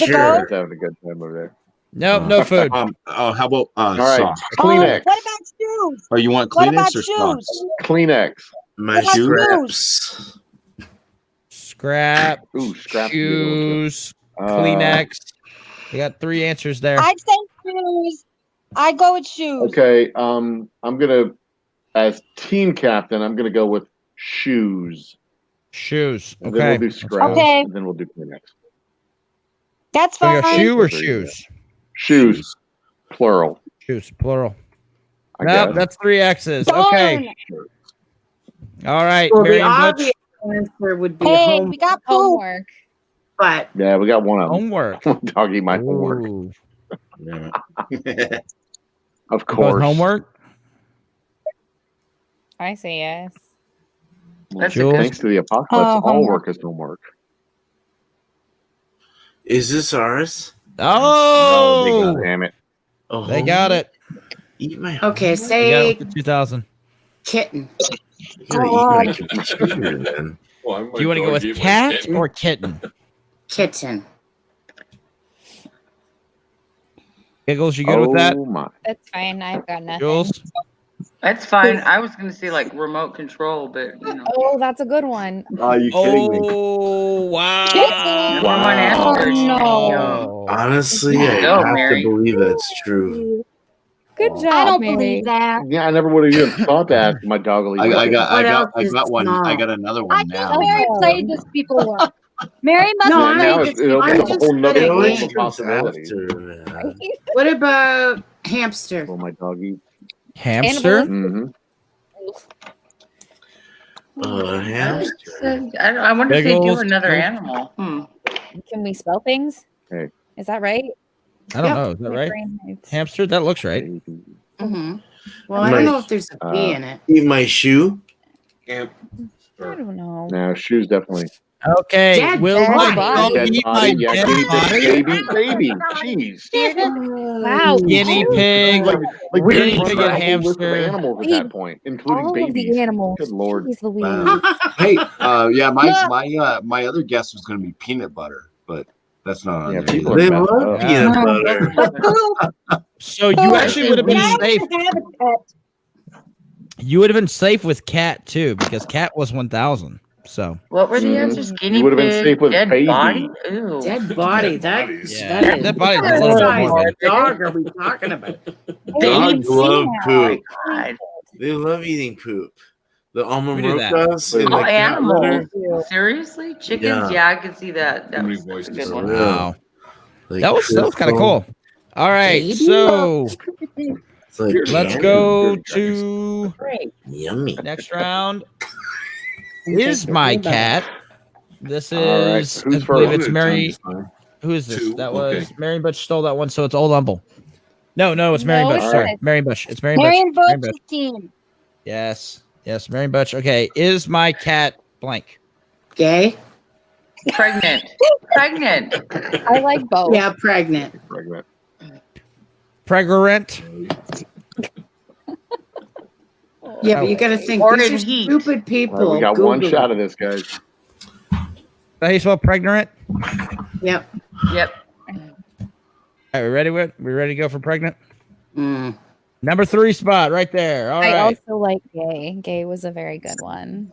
it Sure. go? It's having a good time over there. Nope, no food. How about All right. sauce? Kleenex. What about shoes? Oh, you want What Kleenex about or sauce? shoes? Kleenex. My What about scraps. Scrap, Ooh, scraps. is a good one, too. shoes, Uh, Kleenex. You got 3 answers there. I'd say shoes. I'd go with shoes. Okay. I'm gonna, as team captain, I'm gonna go with shoes. Shoes. And then we'll Okay. do scraps. Okay. And then we'll do Kleenex. That's We go fine. shoe or There you go. shoes? Shoes. Plural. Shoes, plural. I Nope, guess. that's 3 X's. Darn. Okay. All right. Well, the Marion Butch. obvious answer would be Hey, home, we got poop. Homework. but Yeah, we got one of them. Homework. Doggy, my homework. Ooh. Yeah. Of Go with course. homework. I say yes. That's a Jules? good. Thanks to the apocalypse, Oh, all homework. work is homework. Is this ours? Oh, Damn it. Oh, they got it. Eat my. okay, They got say it for 2000. kitten. You gotta eat my computer then. Well, I might Do you want to go go with give my cat kitten. or kitten? Kitten. Giggles, you good with that? Oh my. That's fine. I've got nothing. Jules? That's fine. I was gonna say like remote control, but you know. Oh, that's a good one. Are you kidding me? Oh, wow. Number one Oh, answer. no. Honestly, I Go, have Mary. to believe that's true. Good Oh. job, I don't Mary. believe that. Yeah, I never would have even thought to ask my dog. I got What else is one. small? I got another I one think now. Mary played this before. Mary must No, have I now played it this opens I'm up a just whole nother kidding. It always world of comes possibilities. after, man. What about hamster? Oh, my doggy. Hamster? Mm-hmm. Hamster. I wonder if they do Biggles. another animal. Can we spell things? Hey. Is that right? I don't Yep. know. Is that My right? brain hurts. Hamster? That looks right. Mm-hmm. Well, I don't know if there's a B in it. Eat my shoe. I don't know. Now, shoes definitely. Okay. Dead Will body. my dog Dead eat my body. Yeah, dead guinea body? pig. Baby. Jeez. Wow. Guinea pig. Like Guinea we're pig running and a whole list of hamster. animals at that point, including All of babies. the animals. Good Lord. Jeez Louise. Wow. Hey, yeah, my other guess was going to be peanut butter, but that's not on Yeah, there. people either. They messed love up. peanut Yeah. butter. So you actually would have been I safe. don't have a pet. You would have been safe with cat too, because cat was 1000. So What were the Mhm. answers? Guinea You would have been pig, safe with dead baby. body. Ew. Dead body. That yeah, that is. that body's a What little bit size more than dog are we talking about? Dogs love poop. God. They love eating poop. The We do that. Omarokas and Oh, the cat litter. Animals. Seriously? Chickens? Yeah. Yeah, I can see that. That Too many was a voices. good one. wow. Like That was kind of crystal. cool. All right, Baby. so It's like let's candy. go to Yummy. next round. Is my cat? This All right, is who's I believe first? it's Mary. Who is this? Two, That was okay. Marion Butch stole that one, so it's Old Humble. No, it's Marion No, Butch. it's Sorry, not. Marion Butch. It's Marion Marion Butch. Marion Butch's team. Yes, Marion Butch. Okay, is my cat blank? Gay? Pregnant. Pregnant. I like both. Yeah, pregnant. Pregnant. Pregnant? Yeah, but you got to think Or these in are heat. stupid All right, people. we got Google one it. shot of this, guys. How you spell pregnant? Yep. Yep. All right, we ready? We ready to go for pregnant? Mm. Number 3 spot right there. All I right. also like gay. Gay was a very good one.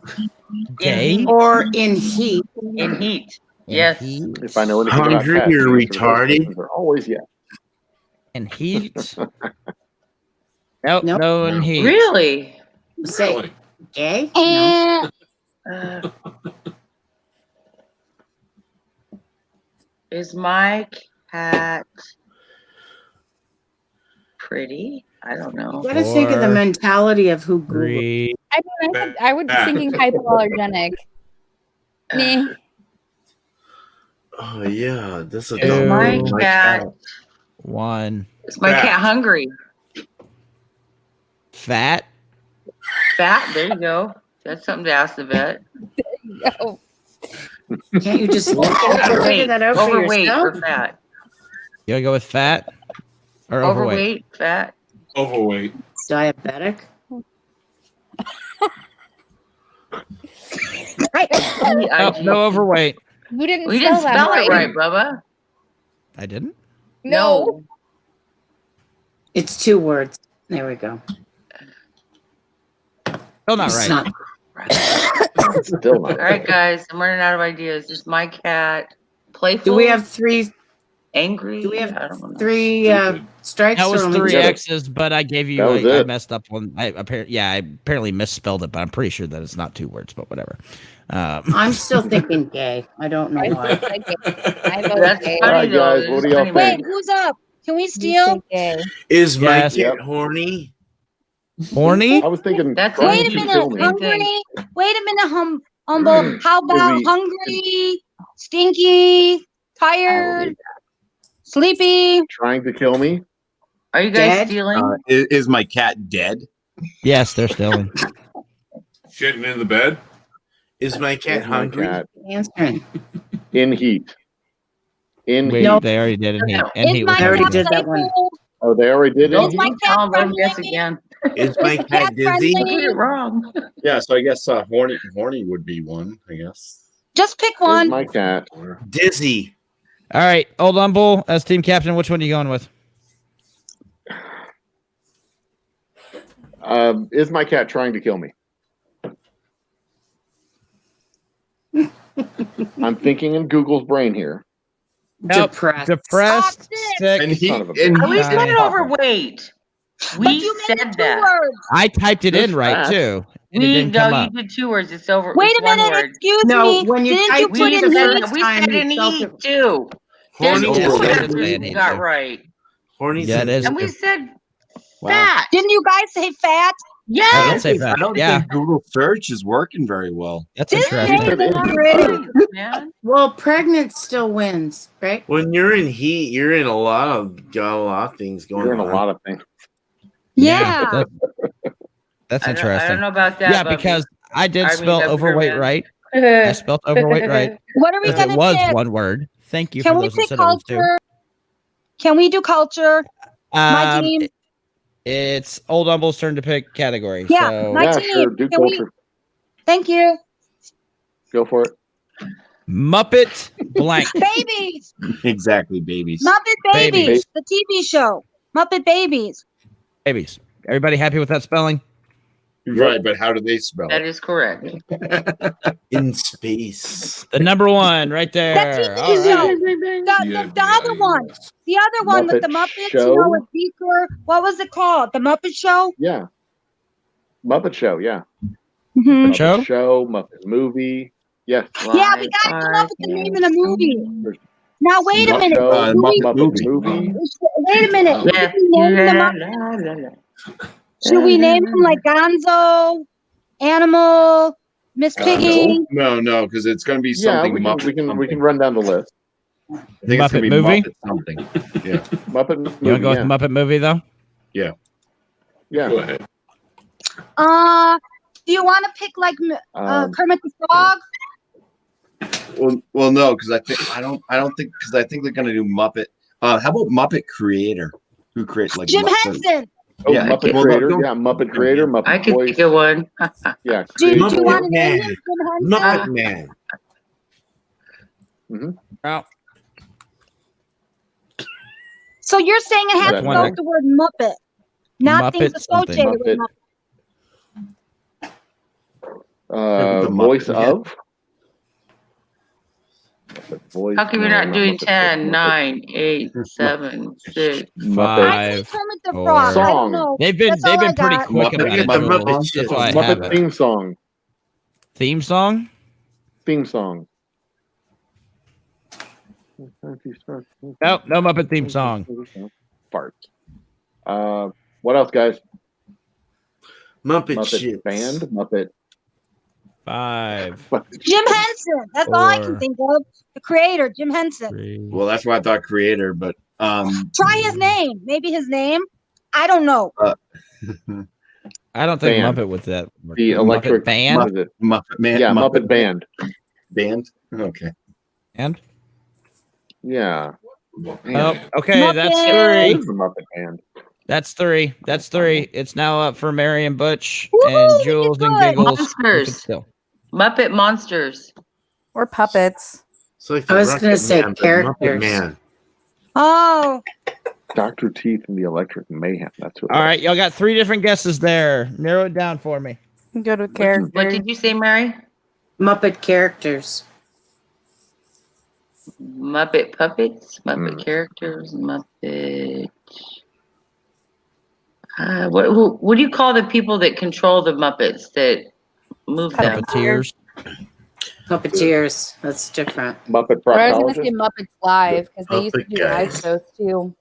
Gay. Or in heat. In heat. Yes. If I know anything about Hungry cats, or the answer to those retarded? questions are always yes. And heat. Nope, Nope. no in heat. Really? Say Really? gay? No. And Is my cat pretty? I don't know. You got to think of the 4, mentality of who Googled. 3. I would be thinking hypoallergenic. Meh. Oh yeah, that's a Is Ew. my My cat? 1. Is my cat hungry? Fat. Fat? There you go. That's something to ask the vet. Oh, Can't you just look it up and figure that out for Overweight yourself? or fat? You gotta go with fat or overweight? Overweight, fat. Overweight. Diabetic. No overweight. You didn't We spell didn't that spell right. it right, Bubba. I didn't. No. It's 2 words. There we go. Still not It's right. not- Still not. All right, guys, I'm running out of ideas. Is my cat playful? Do we have 3? angry? Do we have I don't know. 3 Stupid. strikes? That was or only 3 two? X's, but I gave you. That was I it. messed up one. I apparently misspelled it, but I'm pretty sure that it's not 2 words. But whatever. I'm still thinking gay. I don't know why. I vote That's gay. All funny right, though. guys, what do y'all Anyway, Wait, who's up? Can we You steal? say gay. Is my Yes. kid Yep. horny? Horny? I was thinking. That's trying Wait a to minute, kill me. Same hungry. thing. Wait a minute, humble. How about he- hungry, stinky, tired, sleepy? Trying to kill me. Are you guys Dead? stealing? Is my cat dead? Yes, they're still. Shitting in the bed. Is my cat Where's my hungry? cat? Answering. In heat. In Wait, heat. No. they already did in heat. No. And Is heat my was I already cat did that one. playful? Oh, they already did Don't in my heat. cat tell them guess friendly? again. Is my cat cat dizzy? friendly? Get it wrong. Yeah, so I guess horny would be one, I guess. Just pick Here's one. my cat. Dizzy. All right, Old Humble as team captain. Which one are you going with? Is my cat trying to kill me? I'm thinking in Google's brain here. Nope. Depressed. Depressed, Stop sick. And he Son of a and bitch. We he said overweight. But We you made said it 2 that. words. I typed it in Just right fast. too, and it We didn't no, come you up. did 2 words. It's over. Wait it's a 1 minute, word. excuse No, me. when you Didn't you typed put We it in the said heat? first that. We time, said you in spelled heat it- too. There's Horny. That's 2 what it letters is. we got right. Horny's Yeah, it is. And we said Wow. fat. Didn't you guys say fat? I Yes. did say fat. I don't Yeah, think Google search is working very well. that's This interesting. name is Interesting. pretty. Man. Well, pregnant still wins, right? When you're in heat, you're in got a lot of things going You're in a on. lot of things. Yeah. That's I interesting. don't know about that. Yeah, but because I did I mean, spell I've overweight heard right. I spelled overweight right What are we because it gonna was pick? 1 word. Thank you Can for we those that pick said it was 2. culture? Can we do culture? My team. It's Old Humble's turn to pick category. Yeah, so my Yeah, team. sure. Do Can we- culture. Thank you. Go for it. Muppet blank. Babies. Exactly, babies. Muppet Babies. Babies. The TV show. Muppet Babies. Babies. Everybody happy with that spelling? Right, but how do they spell that it? is correct. In space. The number 1 right That there. TV All show. right. The other one. The other one with the Muppet Muppets, Show? with Beaker. What was it called? The Muppet Show? Yeah. Muppet Show. Yeah. Mhm. Muppet Show? Show. Muppet movie. Yes. Yeah, we gotta come up with the name of the movie. Now wait a Muppet minute. Show, Do we- Muppet movie. Wait a minute. Yeah. Should we name the Muppets? Should we name them like Gonzo, Animal, Miss Piggy? No, because it's going to be Yeah, something we Muppet. can run down the list. I think it's going to Muppet be movie? Muppet something. Yeah. Muppet You want movie. to go with Yeah. Muppet movie though? Yeah. Go ahead. Do you want to pick like Kermit the Frog? Well, no, because I don't think because I think they're going to do Muppet. How about Muppet Creator? Who creates like Jim Muppet? Henson. Oh, Yeah, Muppet well, Creator. don't- Yeah, Muppet Creator. Muppet I could Voice. think of one. Yeah. Do you Creator. want to name Man. him Jim Henson? Muppet Man. Well, So you're saying it has That's to one go that- with the word Muppet, not things Muppet something. associated with Muppet. Muppet. The Voice Muppet, yeah. of. Muppet voice. How come you're no, not doing Muppet 10, voice, 9, 8, 7, 6? Muppet. I say 5. Kermit the four. Frog. I Song. don't know. They've been That's all I pretty got. quick Muppet- about it. the Joel. Muppet- That's why I have Muppet it. theme song. Theme song? Theme song. Nope, no Muppet theme song. Fart. What else, guys? Muppet Muppet shit. band. Muppet. 5. Jim Henson. That's all I can Four. think of. The creator, Jim Henson. 3. Well, that's why I thought Creator, but Try his name. Maybe his name. I don't know. I don't think Band. Muppet with that. The electric Muppet band. What is it? Muppet Man. Yeah, Muppet band. Band. Okay. And Yeah. Oh, okay, that's Muppet. three. Where's the Muppet Band? That's three. That's three. It's now up for Mary and Butch Woo, and we did Jules and good. Giggles. Monsters. Still. Muppet Monsters. Or puppets. It's like I the was Rocket gonna say Man, but Muppet characters. Man. Oh, Dr. Teeth and the Electric Mayhem. That's what. All right, y'all got three different guesses there. Narrow it down for me. Go to characters. What did you say, Mary? Muppet characters. Muppet puppets, Muppet characters, Muppet. What do you call the people that control the Muppets that move them? Puppeteers. Puppeteers. That's different. Muppet But I was gonna say Proctologist. Muppets Live because they used to Muppet do live guys. shows too.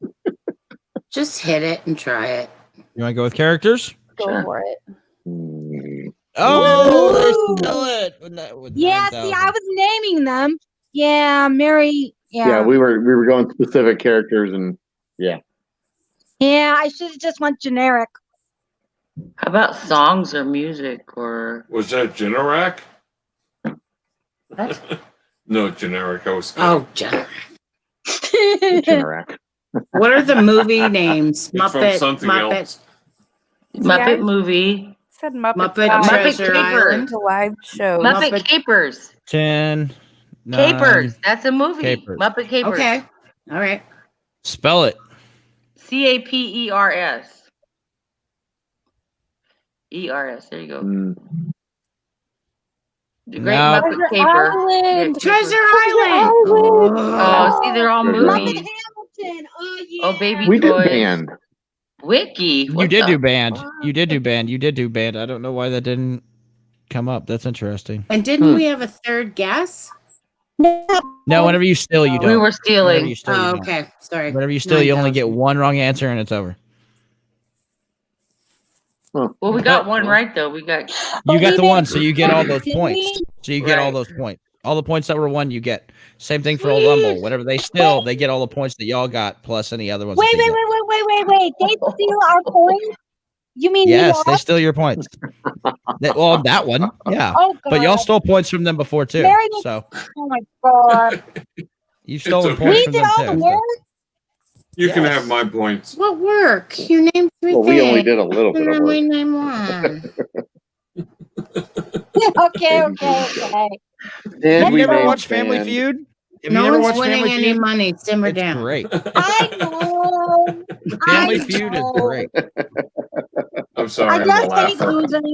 Just hit it and try it. You want to go with characters? Go Sure. for it. Oh, they Woo! stole it. With yeah. See, 9,000. I was naming them. Yeah, Mary. Yeah, Yeah. we were going specific characters, and Yeah, I should have just went generic. How about songs or music or? Was that Generac? What? No, generic. I was. Oh, John. Generac. What are the movie names? It's from Muppet. something Muppet. else. Muppet Yeah. movie. Said Muppet. Muppet Live. Treasure Muppet Island. To live shows. Muppet Muppet- Capers. 10. 9. Capers. That's a movie. Capers. Muppet Capers. Okay. All right. Spell it. CAPERS. ERS. There you go. The Great No. Muppet Treasure Caper. Island. Yeah, Treasure Capers. Island. Oh, see, they're all Treasure Muppet movies. Hamilton. Oh yeah. Oh, baby We did toys. band. Wiki. You What did the do band. fuck? You did do band. You did do band. I don't know why that didn't come up. That's interesting. And didn't we have a third guess? No, whenever you steal, you don't. We were Whenever stealing. you steal, you Oh, don't. okay. Sorry. Whenever you steal, you only get 9,000. one wrong answer and it's over. Well, we got one right though. We got. You got the we one, did- so you get all those Did points. we? So you get all Right. those points. All the points that were won, you get. Same thing for Old Humble. Whatever they steal, they get all the points that y'all got plus any other ones. that Wait, they wait, get. wait. They steal our coins? You mean we Yes, they lost? steal your points. Well, that one, yeah. Oh god. But y'all stole points from them before too. Very good. So Oh my god. you've stolen okay. points We from did them all the too. work. You can Yes. have my points. What work? You named three Well, we only things. did a little bit And of I work. only named one. Okay. Did Have we you never name watched Family band? Feud? Have No you never one's watched winning Family any Feud? money. Simmer It's down. great. I know. Family I Feud is know. great. I'm I sorry. I'm a just hate laugher. losing. All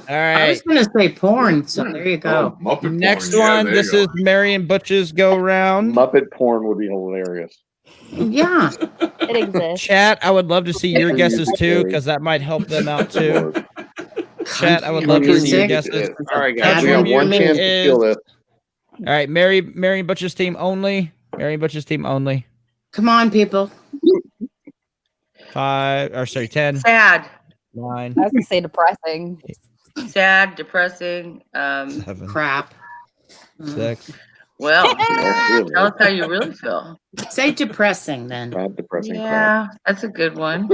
I was right. going to say porn, so there you go. Oh, Muppet Next porn. Yeah, one. there you This go. is Mary and Butch's go round. Muppet porn would be hilarious. Yeah. It exists. Chat, I would love to see your Country guesses music, too, Gary. because that might help them out too. Lord. Chat, I would love to see your Music. guesses. All right, guys, we Country got one music chance to is- steal this. All right, Mary and Butch's team only. Mary and Butch's team only. Come on, people. 10, Sad. 9, I was gonna say depressing. Sad. Depressing. 7, Crap. 6. Well, Really, tell us how you really feel. Say depressing then. not depressing crap. Yeah, that's a good one.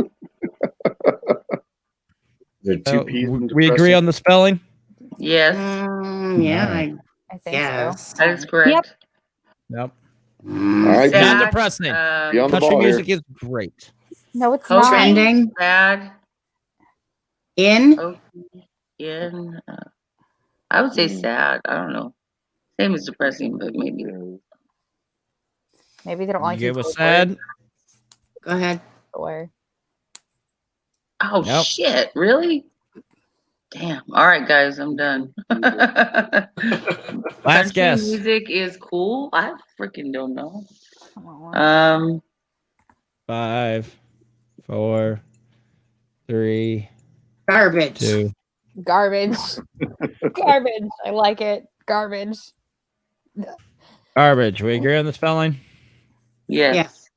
There are two P's. in We agree depressing. on the spelling. Yes, Yeah, I think yes. that is correct. Yep. Nope. All right, Sad. Not depressing. be on the Country ball here. music is great. so. No, it's Hope not. Trending. Sad. In. In. I would say sad. I don't know. Same as depressing, but maybe. Maybe they don't like You you. good with sad? Go ahead. Or Oh Nope. shit! Really? Damn. All right, guys, I'm done. Last Country guess. Music is cool. I freaking don't know. come on. 5, 4, 3, Garbage. 2. Garbage. Garbage. I like it. Garbage. Garbage. We agree on the spelling? Yes.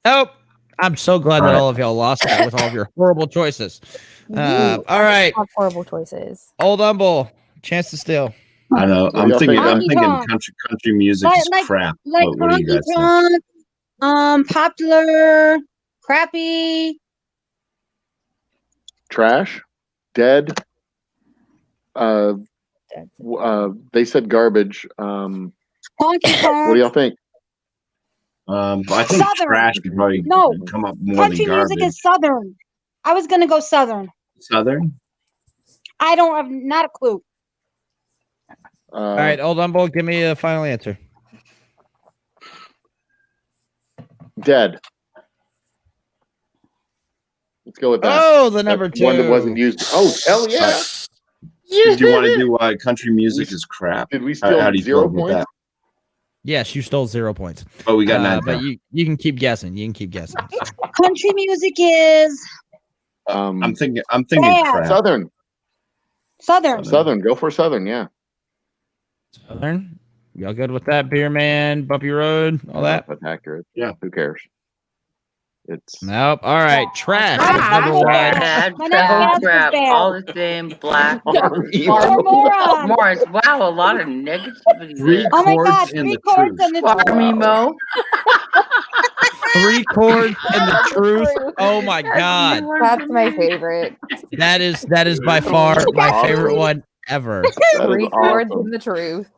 Nope. I'm so glad that all of y'all lost that with all of your horrible choices. All right. Have horrible choices. Old Humble. Chance to steal. I know. What I'm do y'all thinking. think? I'm thinking Honky country music is Like- crap. Like what do you guys think? honky tonk, popular, crappy. Trash, dead. They said garbage. Honky What do tonk. y'all think? But I think Southern. trash could probably No. come up more Country than music garbage. is Southern. I was gonna go Southern. Southern. I don't have not a clue. All right, Old Humble, give me a final answer. Dead. Let's go with that. Oh, the number That's one that wasn't two. used. Oh, hell yeah! Did you want to do country music is crap? Did we How steal do you 0 feel about points? that? Yes, you stole 0 points. Oh, we got 9. But you can keep guessing. You can keep guessing. Country music is I'm thinking Bad. crap. Southern. Southern. Go for Southern. Yeah. Southern. Y'all good with that? Beer Man, Bumpy Road, all that? That's accurate. Yeah. Who cares? It's Nope. All right. Trash. Trash. is number one. Bad, My next whole guess was crap, bad. all the same, black. Or moron. Morons. Wow, a lot of negativity. Three there. Oh my chords God, and 3 the chords truth. and the Farm emo. 3 chords and the truth. Oh my God. That's my favorite. That is by far my favorite one ever. that is 3 chords awesome. and the truth.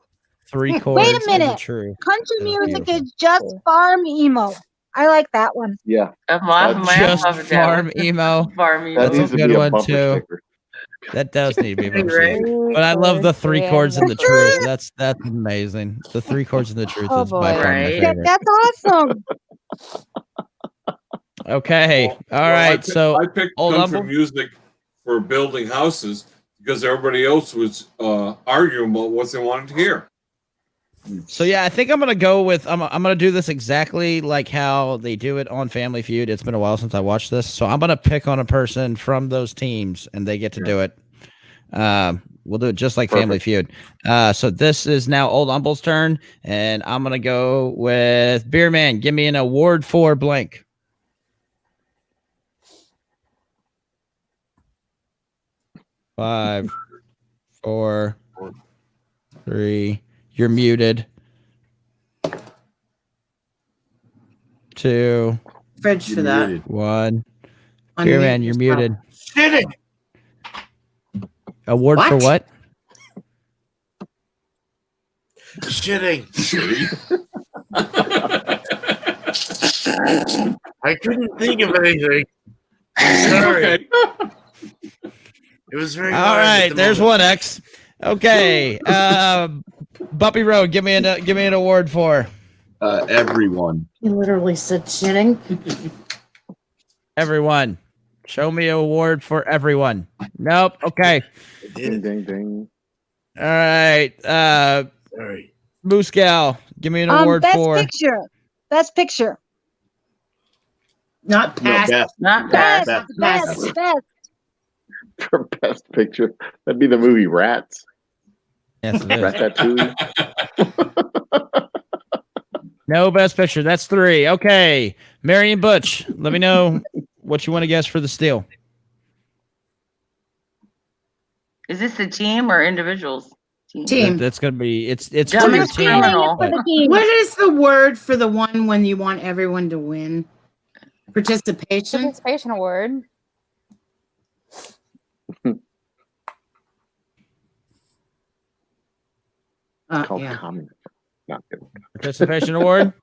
3 chords and the minute. truth. country That's music beautiful. is just farm emo. I like that one. Yeah. I'm laughing my ass Just off at that farm one. emo. Farm emo. That That's a needs to good be a one, bumper too. sticker. That does need to be a bumper Right. sticker. But I love the 3 chords and the truth. That's amazing. The 3 chords and the truth Oh, is by boy. far my Right. favorite. That's awesome. Okay. All Well, right. So I picked Old country Humble? music for building houses because everybody else was arguing about what they wanted to hear. So yeah, I think I'm gonna go with I'm gonna do this exactly like how they do it on Family Feud. It's been a while since I watched this, so I'm gonna pick on a person from those teams, and they get to do it. We'll do it just like Family Feud. So this is now Old Humble's turn, and I'm gonna go with Beer Man. Give me an award for blank. Five, 4, 3. You're muted. 2, Fridge for that. 1. Unmute Beer Man, you're yourself. muted. Shitting. Award for What? what? Shitting. I couldn't think of anything. Sorry. Okay. It was very All hard at right, the there's moment. one X. Okay, Bumpy Road, give me an award for Everyone. He literally said shitting. everyone. Show me an award for everyone. Nope. Okay. Ding, ding, ding. All right. Sorry. Moose Gal, give me an award Best for picture. Best picture. Not No, past. Beth. Not Best. bad. Best. Best. For best picture, that'd be the movie Rats. yes, it is. Ratatouille. No best picture. That's 3. Okay. Marion Butch, let me know what you want to guess for the steal. Is this a team or individuals? Team. That's gonna be it's for Dumb your as team. criminal. For the team. What is the word for the one when you want everyone to win? Participation? Participation award. Called Yeah. Communism. Not good. Participation award.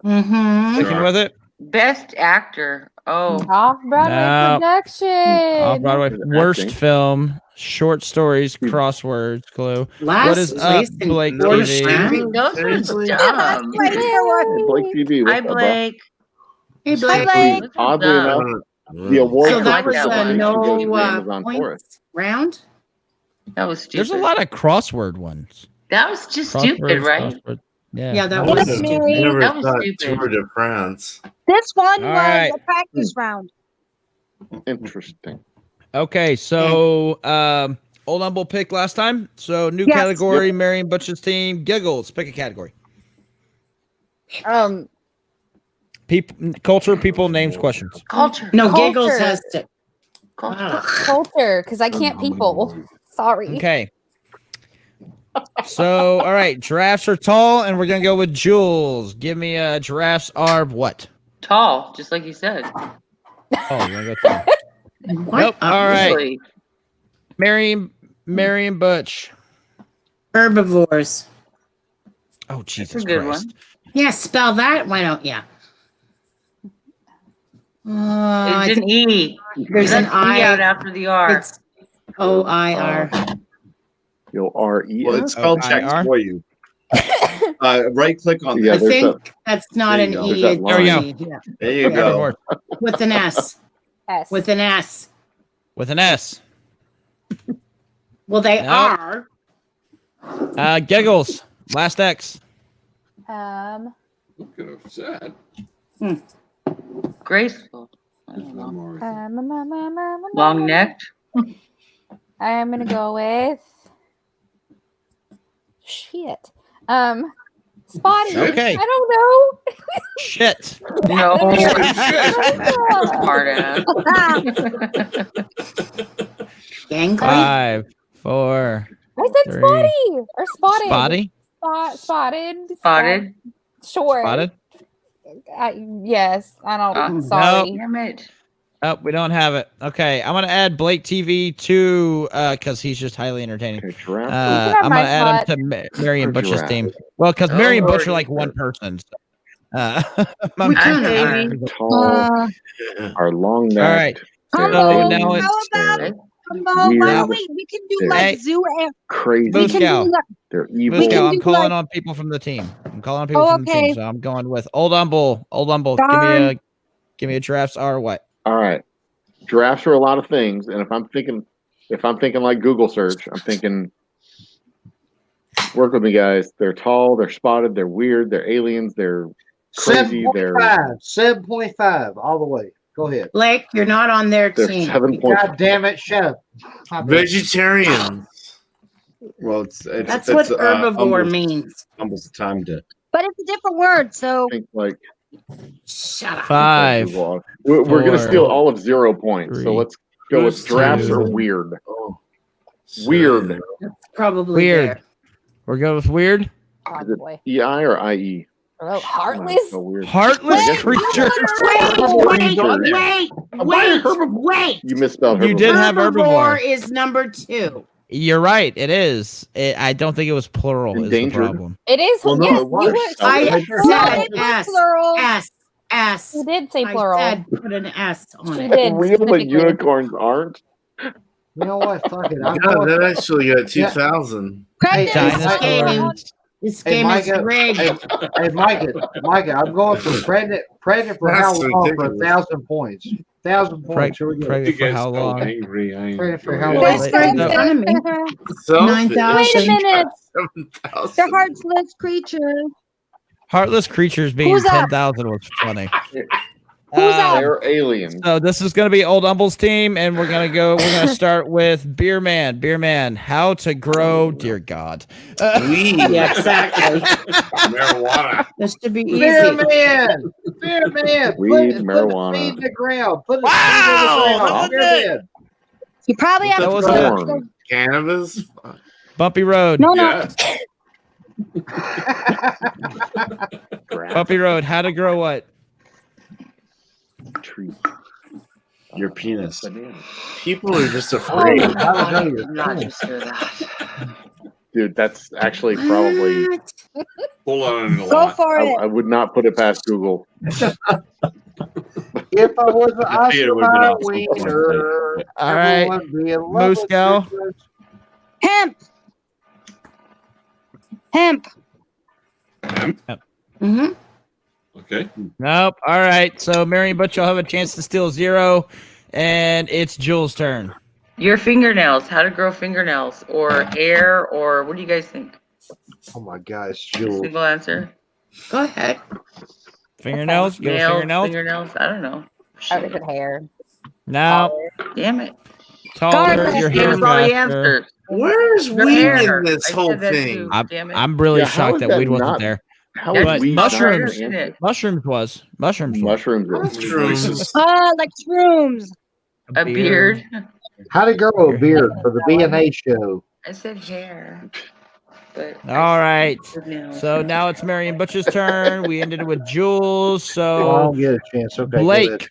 Mm-hmm. Sticking with it. Best actor. Oh, Off-Broadway No. production. Off Broadway. Is it Worst acting? film. Short stories. Crosswords. Clue. Last What is up, place in Blake Florida TV? Slam. those Seriously? were dumb. Right there, what? Hey, Blake TV. What's Hi, up, bro? Blake. Hey, Blake. Blake. Look at Oddly them. enough, the award So I that like was that one. a goes no to the Amazon points Forest. round? That was stupid. There's a lot of crossword ones. That was just stupid, Crosswords, right? crossword. Yeah. Yeah, that I was would have stupid. never That was thought stupid. Tour de France. This one All was right. a practice round. Interesting. Okay, so Old Humble picked last time. So new Yes. category, Marion Butch's team. Giggles. Pick a category. People, culture, people, names, questions. Culture. No, Culture. Giggles has to. Culture. Culture, because I can't people. Sorry. Okay. So, all right, giraffes are tall, and we're gonna go with Jules. Give me a giraffes are what? Tall, just like you said. Oh, you're gonna go tall. What? Nope. All right, Really. Marion Butch. Herbivores. Oh, That's Jesus a good Christ. one. Yeah, spell that. Why don't you? It's an E. There's an Left the E I. out after the R. It's OIR. R-E-S? Well, it's spell check OIR? for you. Right click on Yeah, I that. there's think that's not there an you go. E. There's that It's There we line. go. an E. Yeah. There you go. Herbivore. With an S. S. With an S. With an S. Well, they Nope. are. Giggles. Last X. Um, Look at her sad. Graceful. I There's don't one know. more. I think. Long necked. I'm gonna go with shit. Spotty. Okay. I don't know. Shit. No. Ah. Smart ass. Gangly. 5, 4. I said 3. spotty or spotted. Spotty? Spotted. Spotted. Sure. Spotted? Yes. I don't. Nope. Sorry. Damn it. Oh, we don't have it. Okay, I'm gonna add Blake TV to because he's just highly entertaining. Okay, giraffe. have I'm my gonna add him spot. to Mary and Or Butch's giraffe. team. Well, because Oh, Mary and Butch are Lordy. like one person. So, We I'm kinda baby. Tall, Uh, our long necked. All right. Humbo, So now it's how about Okay. Humbo? weird. Why don't we can do Hey. like zoo and Crazy. we Moose can Cow. do like, They're evil. Moose can Cow, I'm do calling like- on people from the team. I'm calling on people Oh, from the team. okay. So I'm going with Old Humble. Old Humble. Darn. Give me a giraffes or what? All right. Giraffes are a lot of things, and if I'm thinking like Google search, I'm thinking work with me, guys. They're tall, they're spotted, they're weird, they're aliens, they're crazy, they're 7.5 all the way. Go ahead. Blake, you're not on their they're team. 7 God damn it, shut up. My bad. Vegetarian. Well, it's That's what herbivore means. Almost the time to. but it's a different word. So think like Shut up. 5. we're gonna 4, steal all of 0 points. 3, So let's go with giraffes are 2. weird. Oh, Weird. Probably Weird. there. We're going with weird. Probably. EI or IE? Oh, heartless. So weird. Heartless Wait, creature. Wait. You misspelled You herbivore. did have Herbivore herbivore. is number 2. You're right. It is. I don't think it was plural. Is the Endangered. problem. It is. Well, no, yes, it was. you were. I no, said it was S. plural. S. You did say I plural. said put an S on She it. did. Real but specifically. unicorns aren't. You know what? Fuck it. I'm God, going. that actually got 2,000. Pregnant. Dinosaurs. This Hey, game is Micah, rigged. hey, Micah, I'm going for pregnant for how That's long for ridiculous. 1,000 points. 1,000 points. Here we go. Pregnant for You how guys so long? angry. I Pregnant for enjoy how it. long? Well, it's right in front of me. Selfish. 9,000. Wait a minute. 7,000. They're heartless creatures. Heartless creatures being Who's up? 10,000 was funny. Who's up? They're aliens. So this is going to be Old Humble's team, and we're going to start with Beer Man. Beer Man, how to grow, dear God. Weed. Yeah, exactly. Marijuana. This should be Beer easy. man, beer man, Weed, put marijuana. the seed in the ground. Put the Wow, seed in the that ground. was Beer man. You probably have That to was put it. it- Cannabis. Bumpy Road. No, no. Yes. Bumpy Road, how to grow what? Tree. Your penis. Banana. People are just afraid. I'm not used to that. Dude, that's actually probably. Pull on a Go lot. for it. I would not put it past Google. If I was an I figured it would've been Oscar awesome. wiener, All right, everyone would be in love Moose with Cow. Christmas. Hemp. Hemp. Mm-hmm. Okay. Nope. All right, so Mary and Butch will have a chance to steal 0, and it's Jules' turn. Your fingernails. How to grow fingernails, or hair, or what do you guys think? Oh my gosh, Jules. Single answer. Go ahead. Fingernails? Give us Nails, fingernails? fingernails. I don't know. I was at hair. No. Damn it. Taller, Garlic. your hair Here's all the faster. answers. Where's Your weed hair. in this I whole said that thing? too, damn it. I'm really Yeah, how shocked is that that weed wasn't not- there. How That's is But weed mushrooms. isn't it? Mushrooms was. Mushrooms was. Mushrooms. Mushrooms. Like shrooms. A beard. How to grow a beard for the B&A show. I said hair. But All right. nails. So now it's Mary and Butch's turn. We ended it with Jules. I So don't get a chance. Okay, go Blake. ahead.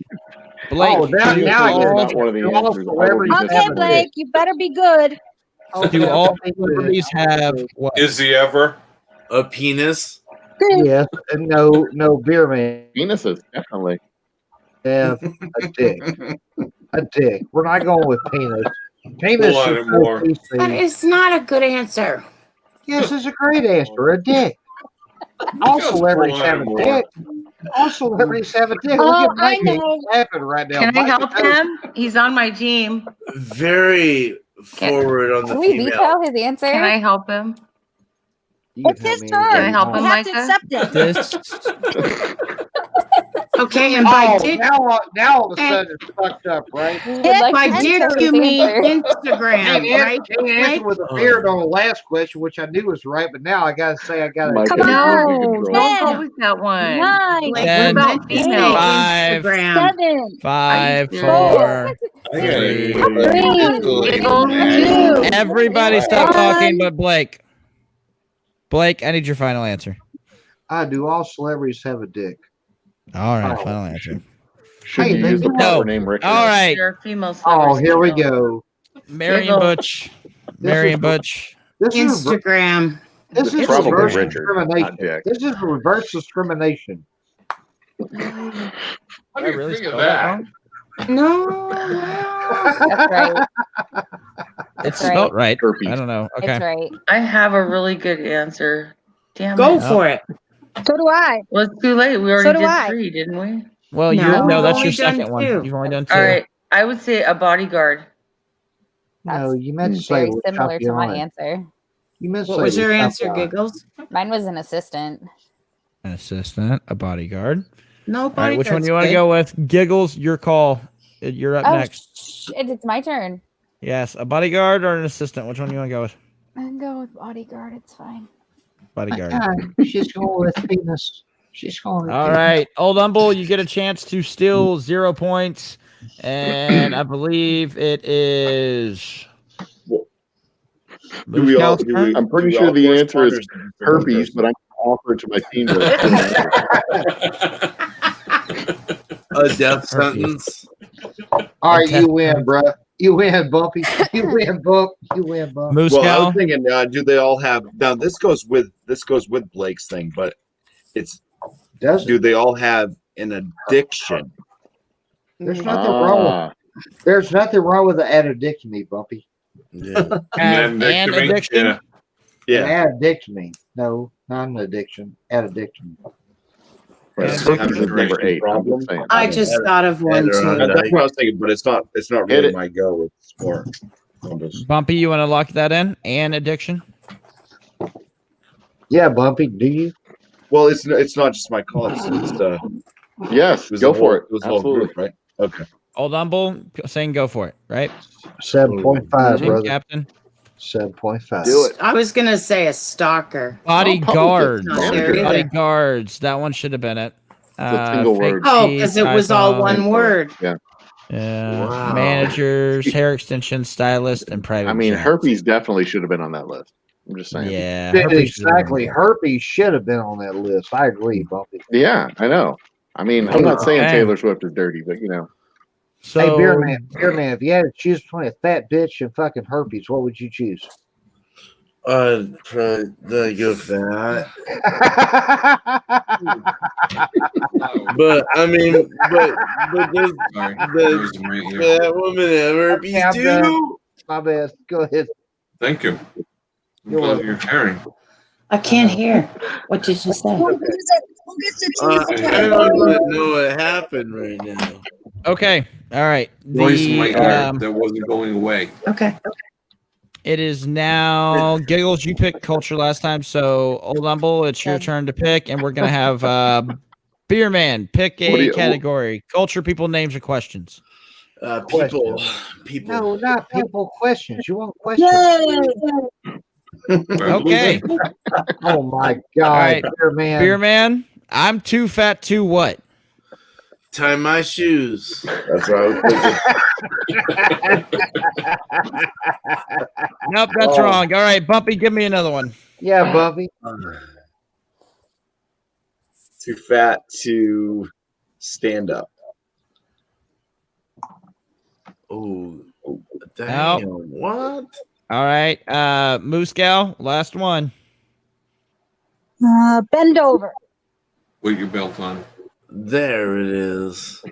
Blake, Oh, now- do now I get it. all, Not one of the Do all answers. I will be celebrities Okay, have a Blake, you better be good. do all celebrities have what? Is he ever? A penis. Yes, and no beer man. Penises, definitely. Yeah, a dick. A dick. We're not going with penis. Penis Pull on is it so more. That PC. is not a good answer. Yes, it's a great answer. A dick. All Just celebrities pull on have it a more. dick. All celebrities have a dick. Look Oh, at I Mikey know. laughing right now. Can I Mikey help knows. him? He's on my team. Very forward on the Can we female. veto his answer? Can I help him? You It's can his help me Can I turn. anytime help you him, You want. have to Micah? accept it. This Okay, and by Oh, dick, now all of a sudden it's fucked up, right? We would Dick like by to and dick veto turn. his you mean answer. Can't, Instagram, right? can't answer with a beard on the last question, which I knew was right, but now I gotta say I gotta. Mike Come has on. losing No, control. don't go 10, with that one. 9, Like, Ten, what about Meant to say females? 5, Instagram. 7, 5, serious? 4, I gotta 3. Giggles. 2, Everybody stop talking 1. but Blake. Blake, I need your final answer. Do all celebrities have a dick? All right, Oh. final answer. Should Hey, you they use the do proper No. name, Richard? All right, There are female Oh, celebrities. here we too. go. Marion Giggle. Butch. Marion Butch. This is Instagram. this is Probably reverse Richard, not discrimination. Jack. This is reverse discrimination. How I do you really think of spell that that? wrong? No. That's right. It's right. spelled right. Herpes. I don't know. Okay. It's right. I have a really good answer. Damn Go it. for it. So do I. Well, it's too late. We So already do did I. 3, didn't we? Well, No, you're no, we've that's only your done second one. 2. You've only done 2. All right. I would say a bodyguard. No, you meant to That's say very Le similar to my Champion. answer. You meant to What say was Le your answer, Champion. Giggles? Mine was an assistant. An assistant, a bodyguard. No, All right, which one bodyguard's do you want to good. go with? Giggles, your call. You're up Oh, next. shit, it's my turn. Yes, a bodyguard or an assistant? Which one do you want to go with? I can go with bodyguard. It's fine. Bodyguard. She's going with penis. She's going with All penis. right, Old Humble, you get a chance to steal 0 points, and I believe it is. Do we all? Moose Do Cow's we, turn? I'm pretty do we sure all the answer is correspond or herpes, but I'm going to offer it to my team. A death Herpes. sentence. All right, you win, bro. You win, Bumpy. You win, Bump. You win, Bump. Moose Well, I Cow. was thinking, do they all have? Now this goes with Blake's thing, but it's Does do it? they all have an addiction? There's nothing wrong. There's nothing wrong with the addictomy, Bumpy. Yeah. Have an addiction. Yeah. Yeah. Addictomy. No, not an addiction. Addiction. Herpes is number 8. I'm Problem? just saying. I just thought of one Better on too. That's what I was thinking, but it's not Hit really it. my go. It's more. I'm just- Bumpy, you want to lock that in? And addiction? Yeah, Bumpy. Do you? Well, it's not just my call. It's Yes, it was go the for whole- it. was the whole Absolutely. group, right? Okay. Old Humble saying go for it, right? 7.5, Team brother. captain. 7.5. Do it. I was gonna say a stalker. Bodyguards. Not there either. Bodyguards. That one should have been it. a single fake word. Oh, teeth, because it was all iPhone, one word. Yeah. Wow. Managers, hair extension, stylist, and private. I mean, jets. herpes definitely should have been on that list. I'm just saying. Yeah, Exactly. should have been. Herpes should have been on that list. I agree, Bumpy. Yeah, I know. I mean, I'm not saying Okay. Taylor Swift is dirty, but you know. So, Hey, beer man, if you had to choose between a fat bitch and fucking herpes, what would you choose? Probably go for that. But I mean, but does Sorry. the, Noise in my ear. that woman have herpes Okay, I'm done. too? My bad. Go ahead. Thank you. I'm You're glad welcome. you're sharing. I can't hear. What did you say? Who gets to choose I between don't herpes? know what happened right now. okay, all right. Noise in my The, ear that wasn't going away. Okay. it is now Giggles. You picked culture last time, so Old Humble, it's your turn to pick, and we're gonna have Beer Man pick What do a you- category: culture, people, names, or questions. People. No, not people questions. You want questions? Yay! Okay, Oh my God, All right. beer man. Beer Man. I'm too fat to what? Tie my shoes. That's what I was thinking. Nope, that's Oh. wrong. All right, Bumpy, give me another one. Yeah, Bumpy. Too fat to stand up. Oh, damn. What? All right, Moose Gal, last one. Bend over. Put your belt on. There it is.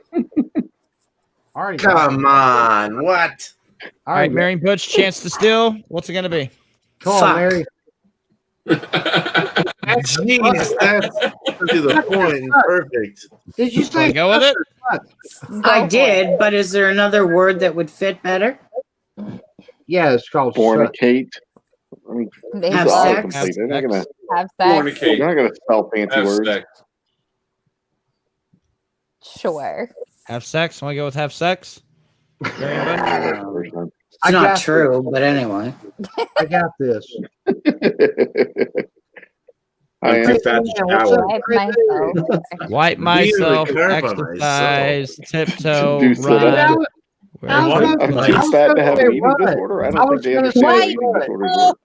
All right. Come on. What? All right, Mary Butch, chance to steal. What's it gonna be? Come on, Fuck. Mary. Jeez, that's to the point and perfect. Did you Wanna say go with it? I Go for did, it. but is there another word that would fit better? Yeah, it's called suck. Fornicate. I mean, They Have it's have, sex. autocomplete. They're not gonna. have sex. Fornicate. They're not gonna spell fancy Have words. sex. Sure. Have sex. Want to go with have sex? Mary Butch? That's the first time. It's I not got true, but anyway. I got this. I I'm too am. fat to Yeah, what's shower. up? Wipe myself. Wipe Be myself, the curve on exercise, tiptoe, Do sit run. up. I was Wherever- gonna- I'm too fat to have an eating run. disorder. I I don't was think they gonna understand how say eating run. disorders work.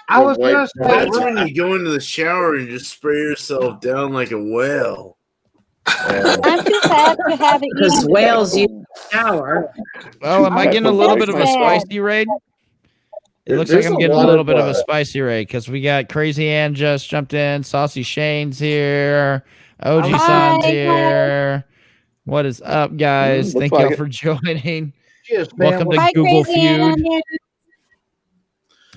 I was gonna say That's run. when you go into the shower and just spray yourself down like a whale. I'm too fat to have an Because eating whales disorder. use shower. Oh, am I That's getting a what little Blake bit of a said. spicy raid? It looks There's like I'm a getting a lot little of, bit of a spicy raid because we got Crazy Ann just jumped in, Saucy Shane's here, OG Hi. Son's here. What is up, guys? Looks Thank like y'all it. for joining. Cheers, Welcome family. to Hi, Google Crazy Feud. Ann.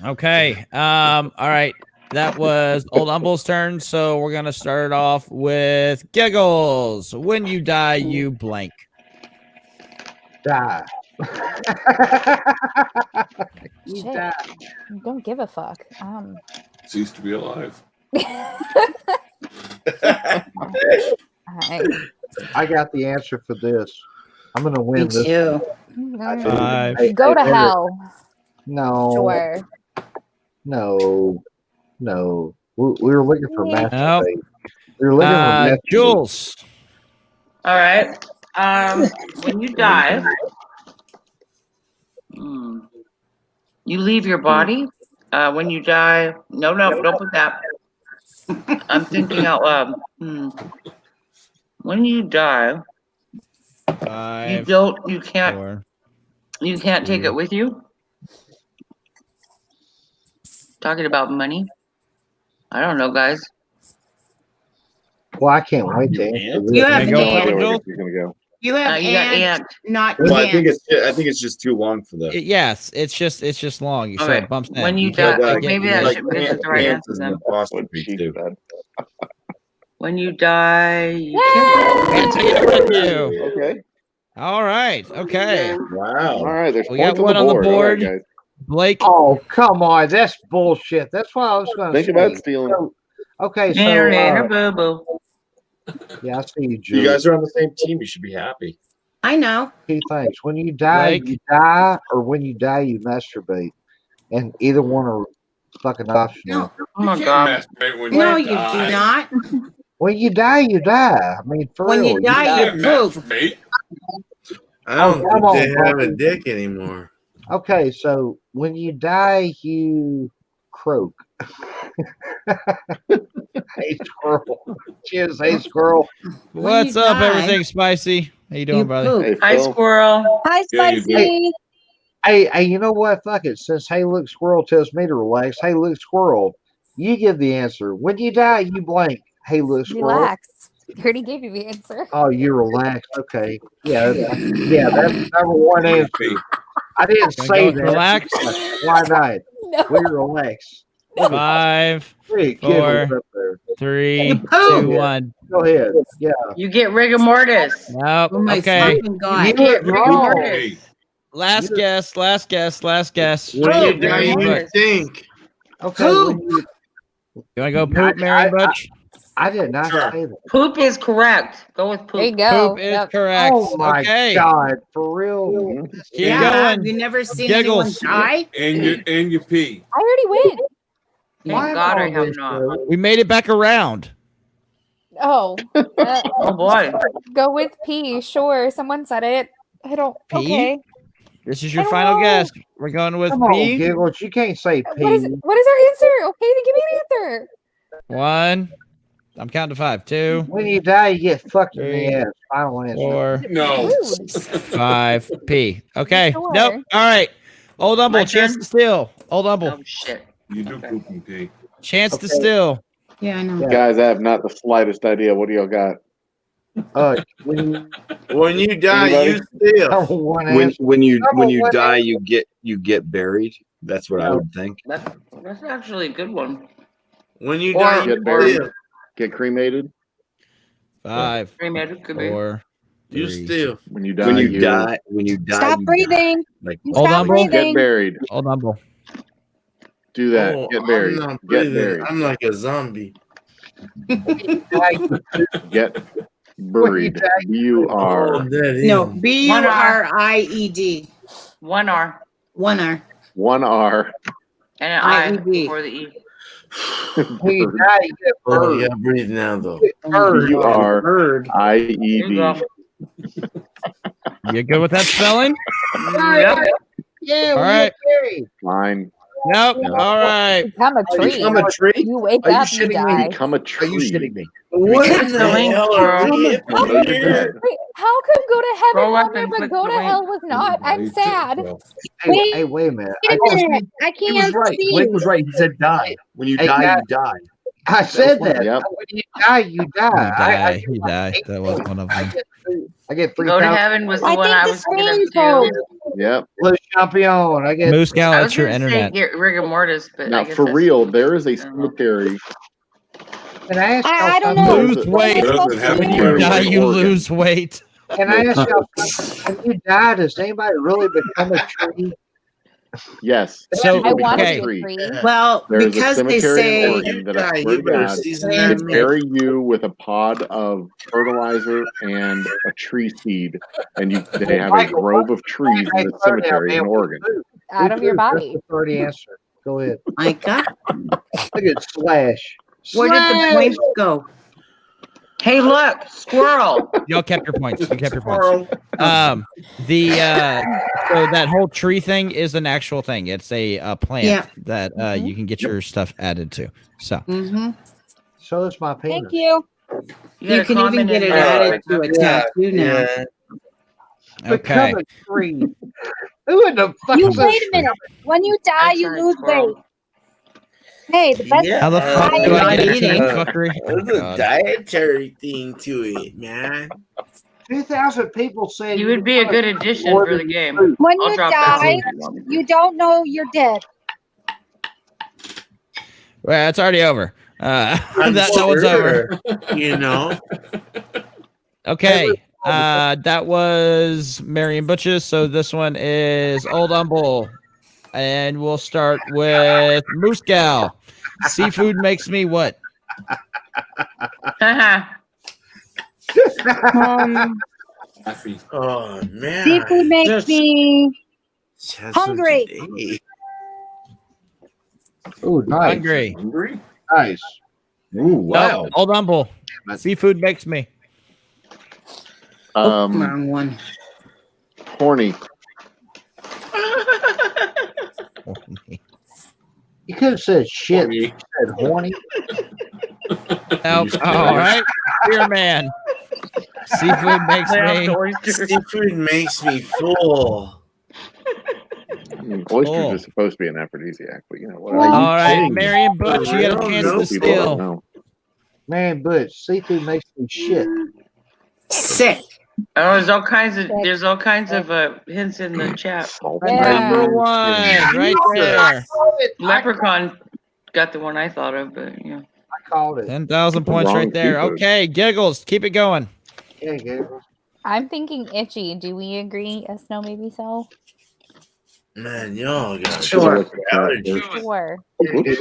Okay. All right. That was Old Umble's turn. So we're gonna start off with Giggles. When you die, you blank. Die. You Shit. die. Don't give a fuck. Cease to be alive. Alright. I got the answer for this. I'm gonna Me win this. too. Five. Go to Mary. hell. No. Sure. No. No. We were looking for Yeah. masturbate. We were looking for masturbate. Jules. All right. When you die, you leave your body. When you die, no, don't put that. I'm thinking out loud. When you die, Five. you can't Four. take it with you. Talking about money. I don't know, guys. Well, I can't wait to answer You this. have Can I go with ant. that one, Joel? You're gonna go. You have You got ant, ant. not Well, I ant. think it's just too long for that. Yes, it's just long. So Okay. it bumps in. When you can't die, get- maybe that like should this is the right ants answer is then. an apostrophe What she too. said. When you die, you Can't take it with you. Okay. All right. Okay. Wow. All right. There's We got points one on the on the board. All right, board. guys. Blake. Oh, come on. That's bullshit. That's what I was going to Think say. about stealing. So, okay, so, can't. Boo boo. yeah, I see you, You Julie. guys are on the same team. You should be happy. I know. Key things. When you die, Blake? you die, or when you die, you masturbate. And either one are fucking optional. No, Oh my You god. can't masturbate when no, you you do die. not. When you die, you die. I mean, for When real. you die, You you can't poop. masturbate. I don't come think they on, have a buddy. dick anymore. Okay, so when you die, you croak. Hey, squirrel. Cheers, hey, squirrel. What's you up, die, everything spicy? How you doing, You brother? poop. Hey, Hi, Phil. squirrel. Hi, Yeah, you Spicy. Hey, you know what? Fuck it. Since Hey Look Squirrel tells me to relax, Hey Look Squirrel, you give the answer. When you die, you blank. Hey Look Squirrel. Relax. He already gave you the answer. Oh, you relax. Okay. Yeah, that's number one answer. I didn't Gonna say go with that. relax. Why not? No. We relax. 5, Three Four. giggles up there. 3, You 2, poop. 1. Go ahead. Yeah. You get rigor mortis. Nope. Oh my Okay. fucking god. You Get was rigor wrong. mortis. Last guess. Last guess. Last guess. When you Poop, die, rigor you mortis. think. Okay. Poop. You wanna go poop, Mary Butch? I did not Sure. say that. Poop is correct. Go with There you poop. go. Poop is Yep. correct. Oh my Okay. God. For real? Mhm. Keep Yeah, going. you never seen Giggles. anyone die? And you pee. I already went. Why Thank am God I on have this not. show? We made it back around. Oh. Oh boy. Go with P. Sure. Someone said it. I don't. P? Okay. This is I your don't final know. guess. We're going with Come on, B. Giggles. You can't say P. What is our answer? Okay, then give me an answer. 1. I'm counting to 5. 2, When you die, you get fucked in Three. the ass. Final answer. 4, No. Rude. 5. P. Okay. Sure. Nope. All right. Old Humble, My chance turn? to steal. Old Humble, Oh shit. You do poop and pee. chance to Okay. steal. Yeah, I know. Yeah. Guys, I have not the slightest idea. What do y'all got? When When you die, Anybody? you number still. one When answer. when you Number when you one die, answer. you get buried. That's what I would think. That's actually a good one. When you Or die, you Get buried, still. get cremated. 5, Cremated could be. 4, You 3. still. When you die, When you die, you Stop die. breathing. Like You Hold stop on, Bull. get breathing. buried. Hold on, Bull. Do that. Oh, Get I'm buried. not Get breathing. buried. I'm like a zombie. Get When you buried. die, B-U-R. Oh, that is. No, BURIED. 1 R 1 R. 1 R. and an I IED. before the E. when you die, you get Oh, bird. you gotta breathe now, though. Bird. B-U-R. Bird. There you I-E-D. go. You good with that spelling? Yep. Yeah, All we right. get buried. Fine. Nope. All right. Become a tree. Become a tree? You wake Are you up, you shitting me? die. Become a Are you tree. shitting me? What in the Link, hell are bro. we No, you're dead. Wait, how come go to heaven Scroll on up there, and but click go the to link. hell was not? I'm sad. Hey, hey, wait a minute. Wait a minute. I He was can't right. see. Blake was right. He said die. When you Hey, die, guys. you die. I said that. Yep. When you die, you die. You die. get You like die. 8 That was points. one of I them. get Go to 3,000. heaven was the I one think I the was gonna screen's do. closed. Yep. Le Champion. I get Moose Gal, I it's was your gonna say internet. get rigor mortis, but I Now, guess for that's- real, there is a I don't know. cemetery. Can I ask y'all I don't something? know. Lose What am I weight. supposed Doesn't to have do? When you Very die, well. you Oregon. lose weight. Can I ask y'all something? When you die, does anybody really become a tree? Yes. So, I People want to okay. be a tree. tree. Well, There's a because they cemetery in say Oregon that I swear You to better God, season they that meat. bury you with a pod of fertilizer and a tree seed, and they have a Michael, grove of trees in the cemetery in Oregon. Out of your body. That's the already answered. Go ahead. Micah, Look at Slash. where did the Slash! points go? Hey, look, squirrel. Y'all kept your points. You kept your points. Squirrel. So that whole tree thing is an actual thing. It's a plant Yeah. that you can get your stuff added to. So Mm-hmm. So is my penis. Thank you. You got a can even comment get in it there. added to a tattoo now. Yeah. okay. Become a tree. Who in the fuck You is wait a minute. When you die, you tried lose squirrel. weight. Hey, the best Yeah. How the fuck diet do I not get into eating. that fuckery? Oh, There's a God. dietary thing to it, man. 2,000 people said You would be a become good addition more for than the game. food. when I'll you drop die, down. you don't know you're dead. Well, it's already over. I'm that one's over. sure, you know. Okay. That was Marion Butch's. So this one is Old Humble. And we'll start with Moose Gal. Seafood makes me what? Haha. Happy. Oh man. Seafood makes Just- me Just some hungry. today. Ooh, nice. Hungry. Hungry? Nice. Ooh, wow. Nope, Old Humble. Seafood makes me. Wrong one. Horny. You could have said shit. Horny. You said horny. Nope. All right. Beer man. Seafood makes Lay off me. the oysters. Seafood makes me full. Oysters Oh. are supposed to be an aphrodisiac, but you know what? Well, All right, kidding me? Marion Butch, you got a chance to People don't steal. know. Man, Butch, seafood makes me shit. Sick. Oh, there's all kinds of hints in the chat. Salt Number and one, right there. Leprechaun got the one I thought of, but yeah. I called it. 10,000 points right there. Seafood. Okay, Giggles, keep it going. Yeah, yeah. I'm thinking itchy. Do we agree? Yes, no, maybe so. Man, y'all got Sure. allergy. Sure. Oops.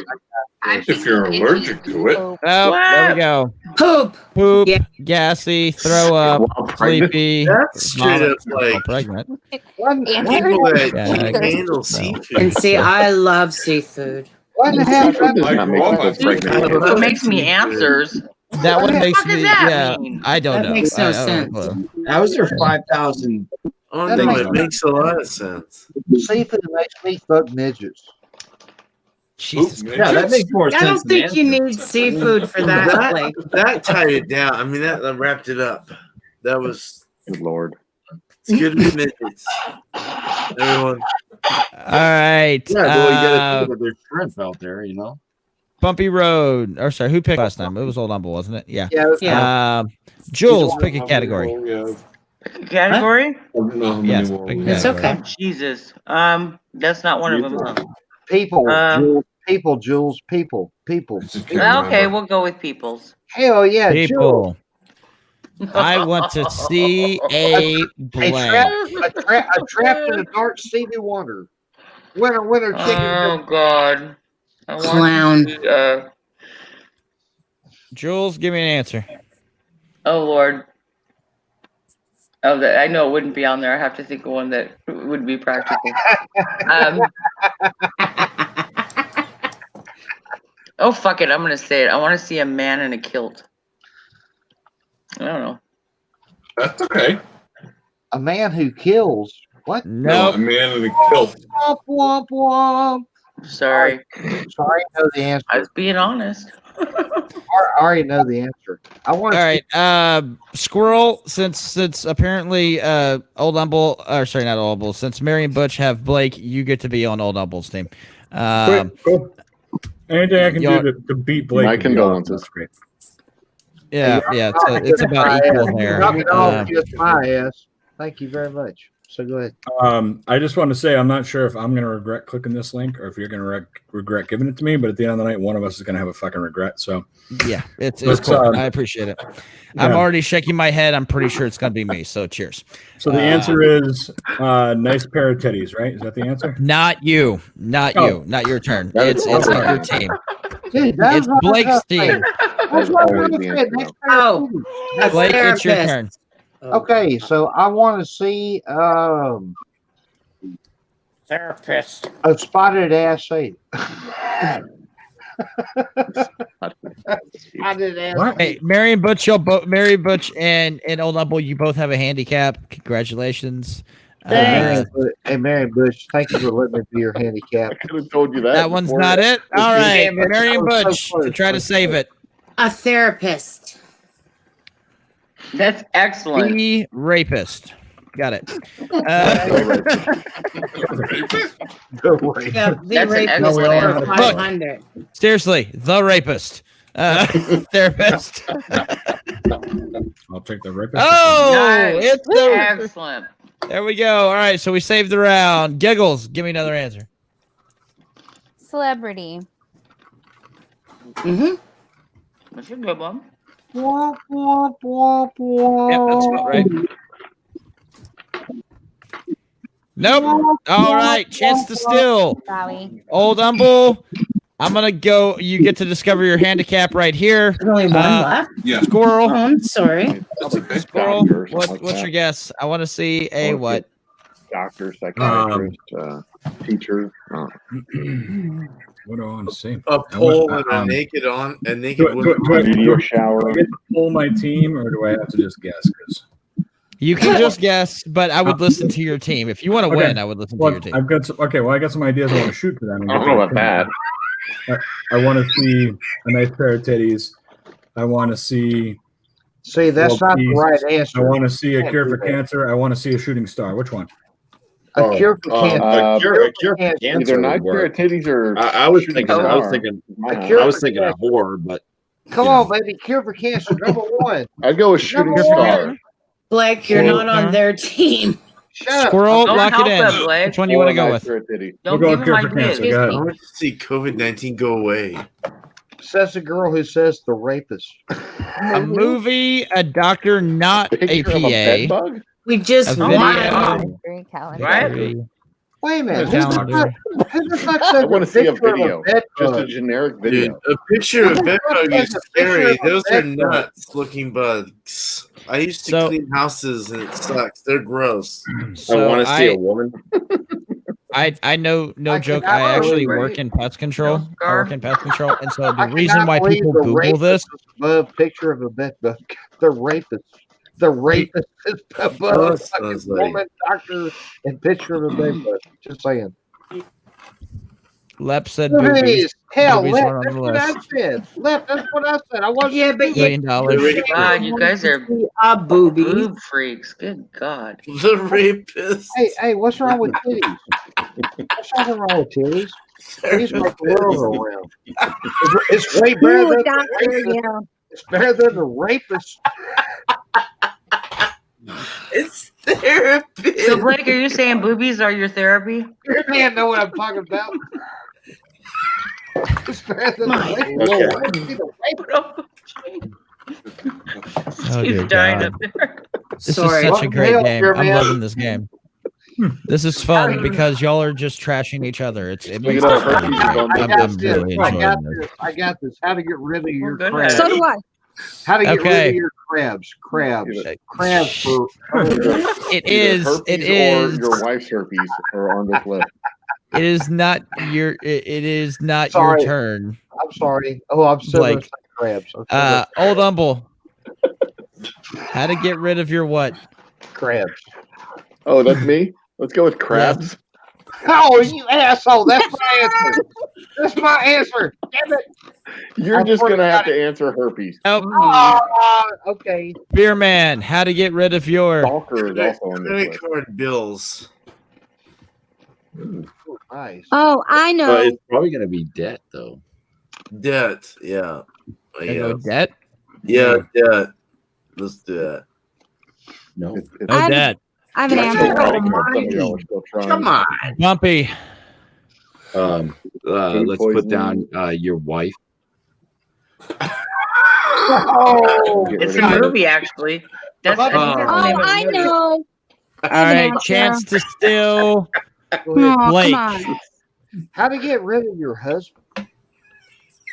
If you're allergic to it. Oh, there we go. Poop. Poop, Yeah. gassy, throw up, While pregnant. sleepy. That's straight vomit, up like while pregnant. What, Answer. people that Yeah, can't I- handle no. seafood. And see, I love seafood. what the hell? Seafood does Like not make what? people pregnant. What makes me answers? That one the makes fuck does me. that Yeah, mean? I don't That know. makes no I don't have a sense. clue. How is there 5,000? Oh That no, makes it makes a lot of sense. Seafood makes me fuck midgets. Jesus Oop, Christ. Yeah, that makes more I sense. don't than think you answers. need seafood for that. Like, That tied it down. I mean, that wrapped it up. That was Good Lord. it's good to be midgets. Everyone. All right. Yeah, well, you got to think that there's shrimp out there, you know. Bumpy Road. Or sorry, who picked last time? It was Old Humble, wasn't it? Yeah. Yeah. Jules, pick a category. Category? I don't know how many Yes, more big we It's have. okay. Oh, Jesus. That's not one of them. Huh? People, Um, Jules, people. I just can't Well, okay, remember. we'll go with Peoples. Hell yeah, Jules. People, I want to see a blank. A trapped in the dark Stevie Wonder. Winner, chicken. Oh God. I want Clown. to see, Jules, give me an answer. oh Lord. Oh, I know it wouldn't be on there. I have to think of one that would be practical. Oh fuck it, I'm gonna say it. I want to see a man in a kilt. I don't know. That's okay. A man who kills. What? No, No. a man in a kilt. Womp, womp, womp. Sorry. Sorry, I know the answer. I was being honest. I already know the answer. I want All to right. Squirrel, since apparently Old Humble, or sorry, not Old Humble, since Mary and Butch have Blake, you get to be on Old Humble's team. Cool. Anything I can do to beat Blake. My would be awesome. condolences. That's great. Yeah, it's about equal there. knock it off just my ass. Thank you very much. So go ahead. I just want to say I'm not sure if I'm going to regret clicking this link or if you're going to regret giving it to me. But at the end of the night, one of us is going to have a fucking regret. So Yeah, it's cool. I appreciate it. I'm yeah. already shaking my head. I'm pretty sure it's going to be me. So cheers. So the answer is nice pair of titties, right? Is that the answer? Not you. Not you. Not your turn. It's not your team. Dude, It's Blake's team. That's what I'm gonna say. Next Oh, a Blake, it's your therapist. turn. Okay, so I want to see Therapist. a spotted ass ape. Spotted ass. What? Hey, Mary and Butch, Mary Butch and Old Humble, you both have a handicap. Congratulations. Thanks. Hey, Mary Bush, thank you for letting me be your handicap. I could have told you that. That one's before. not it. All right, Damn it. Mary and I was so Butch, close. to try to save it. A therapist. That's excellent. The rapist. Got it. Don't worry. Yeah, the That's an rapist excellent for answer. 500. Seriously, the rapist. Therapist. I'll take the rapist. Oh, Nice. it's the. Excellent. There we go. All right, so we saved the round. Giggles, give me another answer. Celebrity. Mm-hmm. That's a good one. Womp, womp, womp, womp. Yep, that's about right. Nope. All right, chance to steal. Bowie. Old Humble, I'm gonna go. You get to discover your handicap right here. There's only one left. Yeah. Squirrel. Oh, I'm sorry. That's okay. Squirrel. Doctor or something like What's that. your guess? I want to see a Or what? Doctor, psychiatrist, teacher. What do I want to see? A pole and a naked woman. Meteor shower. Do I get to pull my team, or do I have to just guess? 'Cause You can just guess, but I would listen to your team. If you want to Okay. win, I would listen to well, your team. I've got some, okay. Well, I got some ideas. I want to shoot for them. I don't know about that. I want to see a nice pair of titties. I want to see. See, that's Well, not the geez. right I answer. want to see a Can't cure do for that. cancer. I want to see a shooting star. Which one? A cure for cancer. A cure for cancer. cancer Either would nice pair work. of titties or I was thinking. shooting I was star. thinking. My A house. cure I was for thinking a cancer. whore, but Come you on, know. baby. Cure for cancer. Number one. I'd go with shooting Number star. one. Blake, you're Well, not on their team. Shut up. Squirrel, Don't lock help it them, in. Blake. Which one do you want to go with? Pair of titties. Don't We'll give go him cure for ideas. cancer. Go ahead. I want to see COVID-19 go away. Says the girl who says the rapist. A movie, a doctor, not a Picture of a bed PA. bug? We just A won. video. Mystery calendar. Right? Wait a minute. Yeah, Who's the calendar. fuck- who the fuck I said want the to see a picture of video. bed Just a bug? generic Dude, video. a picture of bed bug That's is a picture scary. of a Those bed are bug. nuts looking bugs. I used to So- clean houses and it sucks. They're gross. So I want to see a woman. I know, no I joke. cannot I actually believe work in pest control. No I scar. work in pest control, and so the I reason cannot why believe people the Google rapist this, is above picture of a bed bug. The rapist. The rapist is above That fucking sounds like- woman, doctor, and picture of a bed bug. Just saying. Lep said boobies. Boobies. Hell, Boobies left. are on That's the what I list. said. Left. That's what I said. I wasn't. Yeah, but $1 billion. God, you guys are a booby. boob freaks. Good God. The rapist. Hey, what's wrong with titties? What's wrong with titties? Please make the world go round. It's way better Ooh, than the doctor, rapist. yeah. It's better than the rapist. It's therapy. So Blake, are you saying boobies are your therapy? Your man know what I'm talking about. It's better than My the rapist. Oh, He's dear dying God. up there. This Sorry. is such What a the great hell, game. your I'm man? loving this game. This is fun because y'all are just trashing each other. It You makes know, it fun. herpes is on I this got list. this. really I got enjoying this. I got this. How to get rid of your good crabs. at So do I. How to get rid Okay. of your crabs. Crabs. Either- Crabs for It either is. herpes It or is. your wife's herpes are on this list. It is not your. It is not Sorry. your turn. I'm sorry. Oh, I'm so Blake. much like crabs. I'm so much Old Humble. How to get rid of your what? crabs. Oh, that's me. Let's go with crabs. Oh, you asshole! That's my answer. That's my answer. Damn it! You're I just swear to gonna have God. to answer herpes. Nope. Okay. Beer Man. How to get rid of your? Stalker is also on this Credit list. card bills. Ooh, nice. Oh, I know. It's probably gonna be debt though. Debt. Yeah. Gotta Yeah. go debt. Yeah. Debt. Let's do that. No. It's No I'm- debt. I have an actually answer. credit card. Some of y'all are still trying. Come on. Bumpy. Food Let's put down poisoning. your wife. Oh, Get It's rid a of it. movie, actually. That's, I think that's the Oh, name of the I movie. know. All I have an right. answer. Chance to steal. Oh, Blake. come on. how to get rid of your husband?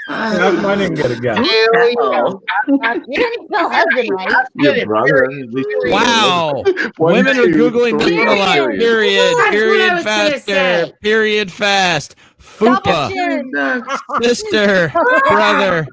I didn't get a guess. Hell yeah. Oh. You didn't spell husband right. Your brother. At least you know. Wow. 1, Women are 2, Googling this 3, one a lot. period. Period. That's what I Period. was gonna Faster. say. Period. Fast. Double Fupa. chin. Sister. Brother.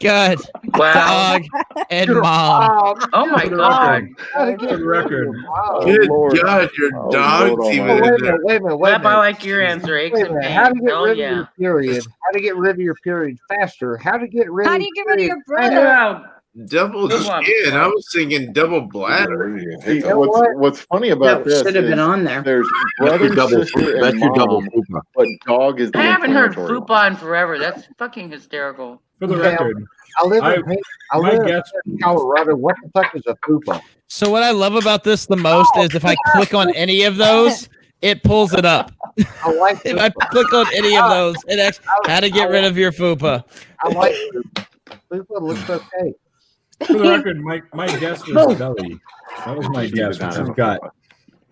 Gut. Wow. Dog. And mom. Oh my God. How to get Good record. Oh, Good Lord. God, your Oh, dog's Lord even Oh, in wait a there. minute, wait a minute, wait a Web, I minute. like your answer. Aches Wait a and minute. How to pains. get Hell rid of yeah. your period? How to get rid of your period faster? How to get rid How of do you get rid of your brother? Yeah. Double Good one. chin. I was thinking double bladder. See, know what? what's funny about That this should have been is on there. there's That's brother, your double. sister, That's and your double mom, fupa. but dog is the I haven't heard inflammatory one. fupa in forever. That's fucking hysterical. For the Okay, record, I live I- in I my live guess- in Colorado. What the fuck is a fupa? So what I love about this the most is if I click on any of those, it pulls it up. I like If I fupa. click on any of those, it actually how to get rid of your fupa. I like fupa. Fupa looks okay. for the record, my guess was belly. That was my guess, which is gut.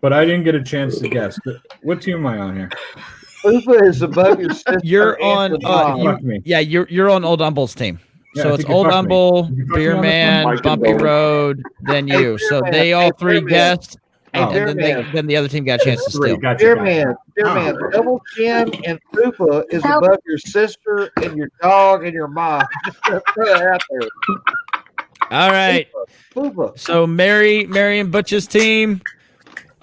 But I didn't get a chance to guess. What team am I on here? Fupa is above your sister. You're and on your mom. Fuck me. yeah, you're on Old Humble's team. Yeah, So if it's you could Old fuck me. Humble, If you fuck Beer me on this Man, one, Bumpy Mike, Road, then Hey, you. Beer So Man, they all hey, three Beer Man. guessed, Hey, and Beer then Man. then the other team got a chance to Three. steal. Gotcha. Beer gotcha. Man, Beer Man, double chin and fupa is Help. above your sister and your dog and your mom. Just gonna throw it out there. All right. Fupa. So Mary and Butch's team.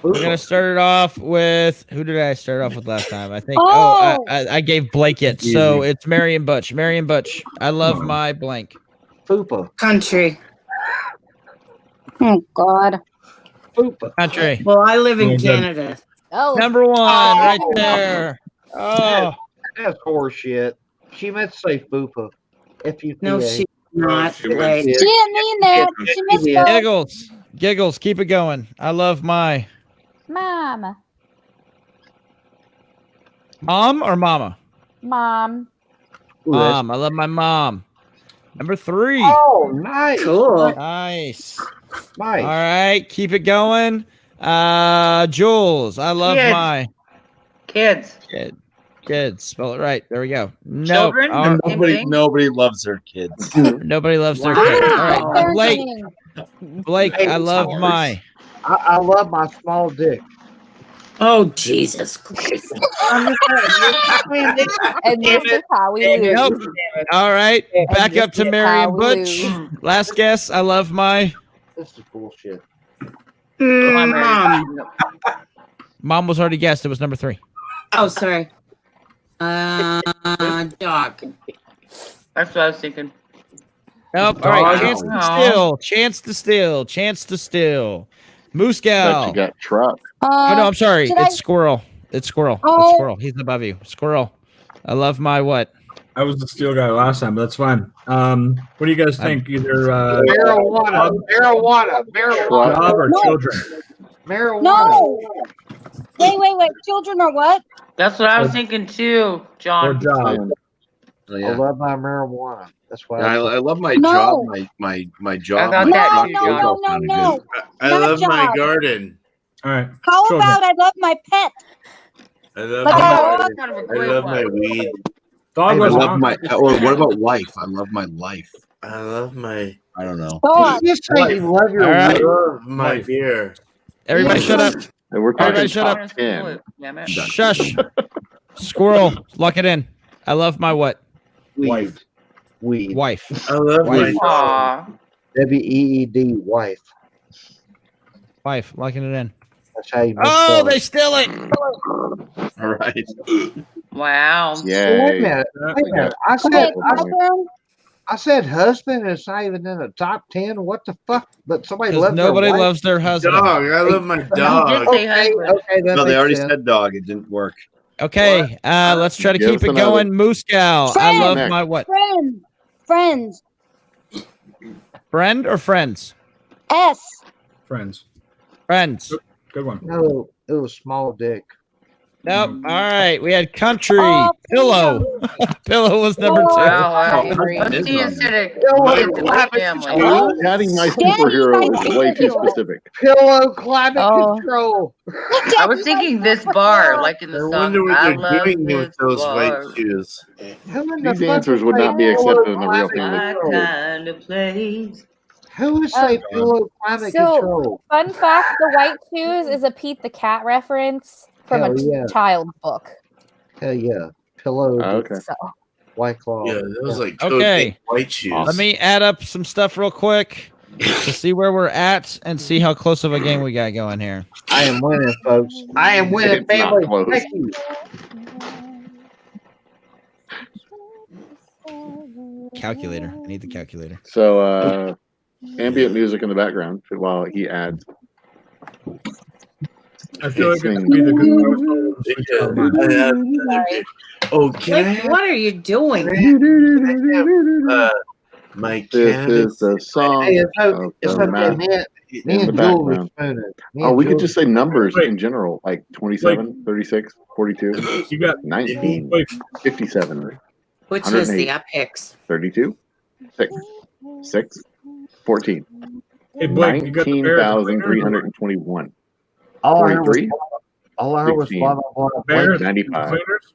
We're gonna Fupa. start it off with who did I start off with last time? I think Oh. I gave Blake it. So it's Mary and Butch. Mary and Butch. I love my blank. Fupa. Country. Oh, God. Fupa. Country. Well, I live in Yeah, good. Canada. Oh, Number one, right there. Oh, That's horseshit. She meant to say fupa. F-U-P-A. No, she's not. She meant- Blake. She didn't mean that. She misspoke. giggles. Keep it going. I love my mom. mom or mama. Mom. Ooh, that's- Mom. I love my mom. Number three. Oh, nice. Cool. Nice. Nice. All right, keep it going. Jules. I love Kids. my Kids. kid. Spell it right. There we go. No, Children? Same Nobody, thing? nobody loves their kids. nobody loves their Wow. kids. All right, Third Blake. thing. Blake. I love Hey, my. I love my small dick. Oh, Jesus Christ. And this is how we lose. Nope. All right, back this up to is Mary how and we Butch. lose. Last guess. I love my. This is bullshit. Mom. Mom was already guessed. It was number three. Oh, sorry. Dog. That's what I was thinking. Nope. All right. Dog. Chance to steal. Chance to steal. Chance to steal. Moose Bet gal. you got truck. Oh no, I'm sorry. should It's I- squirrel. It's squirrel. Oh. It's squirrel. He's above you. Squirrel. I love my what? I was the steel guy last time, but that's fine. What do you guys think? Either Marijuana. job or No. children? Marijuana. No. Wait. Children are what? That's what I was thinking too, Or John. job? Oh, I yeah. love my marijuana. That's why. I love my No. job. My job. thought my that truck, too, those John. all sounded No. I Not love my job. garden. All right. How Children. about I love my pet? I love Like my a garden. Kind of a I great love my one. weed. Dog I was love wrong. my. Or what about life? I love my life. I love my. I don't know. dog. You just say you love your All right. I weed. love my Life. beer. Everybody shut up. And we're talking Everybody shut top up. 10. Damn it. Shush. Squirrel, lock it in. I love my what? Wife. Weed. Wife. I love my Wife. dog. Aw. WEED. Wife. Wife, locking it in. That's how you. Oh, they steal it. All right. Wow. Wait a Yay. minute. Wait a minute. Okay, husband. I said husband is not even in the top 10. What the fuck? But somebody Because loves their nobody wife? loves their husband. Dog. I love my You did dog. say Okay, husband. okay, that No, they makes already sense. said dog. It didn't work. Okay, let's try to Give keep us it another. going. Moose Gal, I Friend. love Next. my what? Friends. Friend or friends? S. Friends. Friends. Good one. No, it was small dick. Nope. All right. We had country. Oh, Pillow. Pillow was number two. Wow, I Oh, agree. husband Let's is see on instead of Pillow, kids in my climate family. control. Adding my Daddy, superhero my is way too superhero. specific. Pillow climate Oh. control. I was thinking this bar, like in the I song. wonder what I they're love doing this with those white bar. shoes. Who in the These fuck answers would say not be pillow accepted in the real climate family. My control? kind of place. Who would say pillow climate So- control? Fun fact: the white shoes is a Pete the Cat reference from Hell a yeah. child book. Hell yeah. Pillow Okay. So White Claw. Yeah, that was like Okay. white shoes. Let me add up some stuff real quick to see where we're at and see how close of a game we got going here. I am winning, folks. I am winning, It's not family. close. Thank you. Calculator. I need the calculator. So, ambient music in the background while he adds. I feel like Sing. it's be the good sorry. Oh, can I Like, have, what are you doing? my This cannabis? is the song Hey, it's of okay. the Me, map me in the and Jewel were background. spooning. Me Oh, and we could Jewel- just say numbers Wait. in general, like 27, 36, 42, You got 19, wait, 57, Which is the 108. epics? 32, 6, 14, hey Blake, you got the Bears and Raiders? 19,321, all I heard was 43, all I heard was 16. blah blah blah. Bears, 95. Cleaners?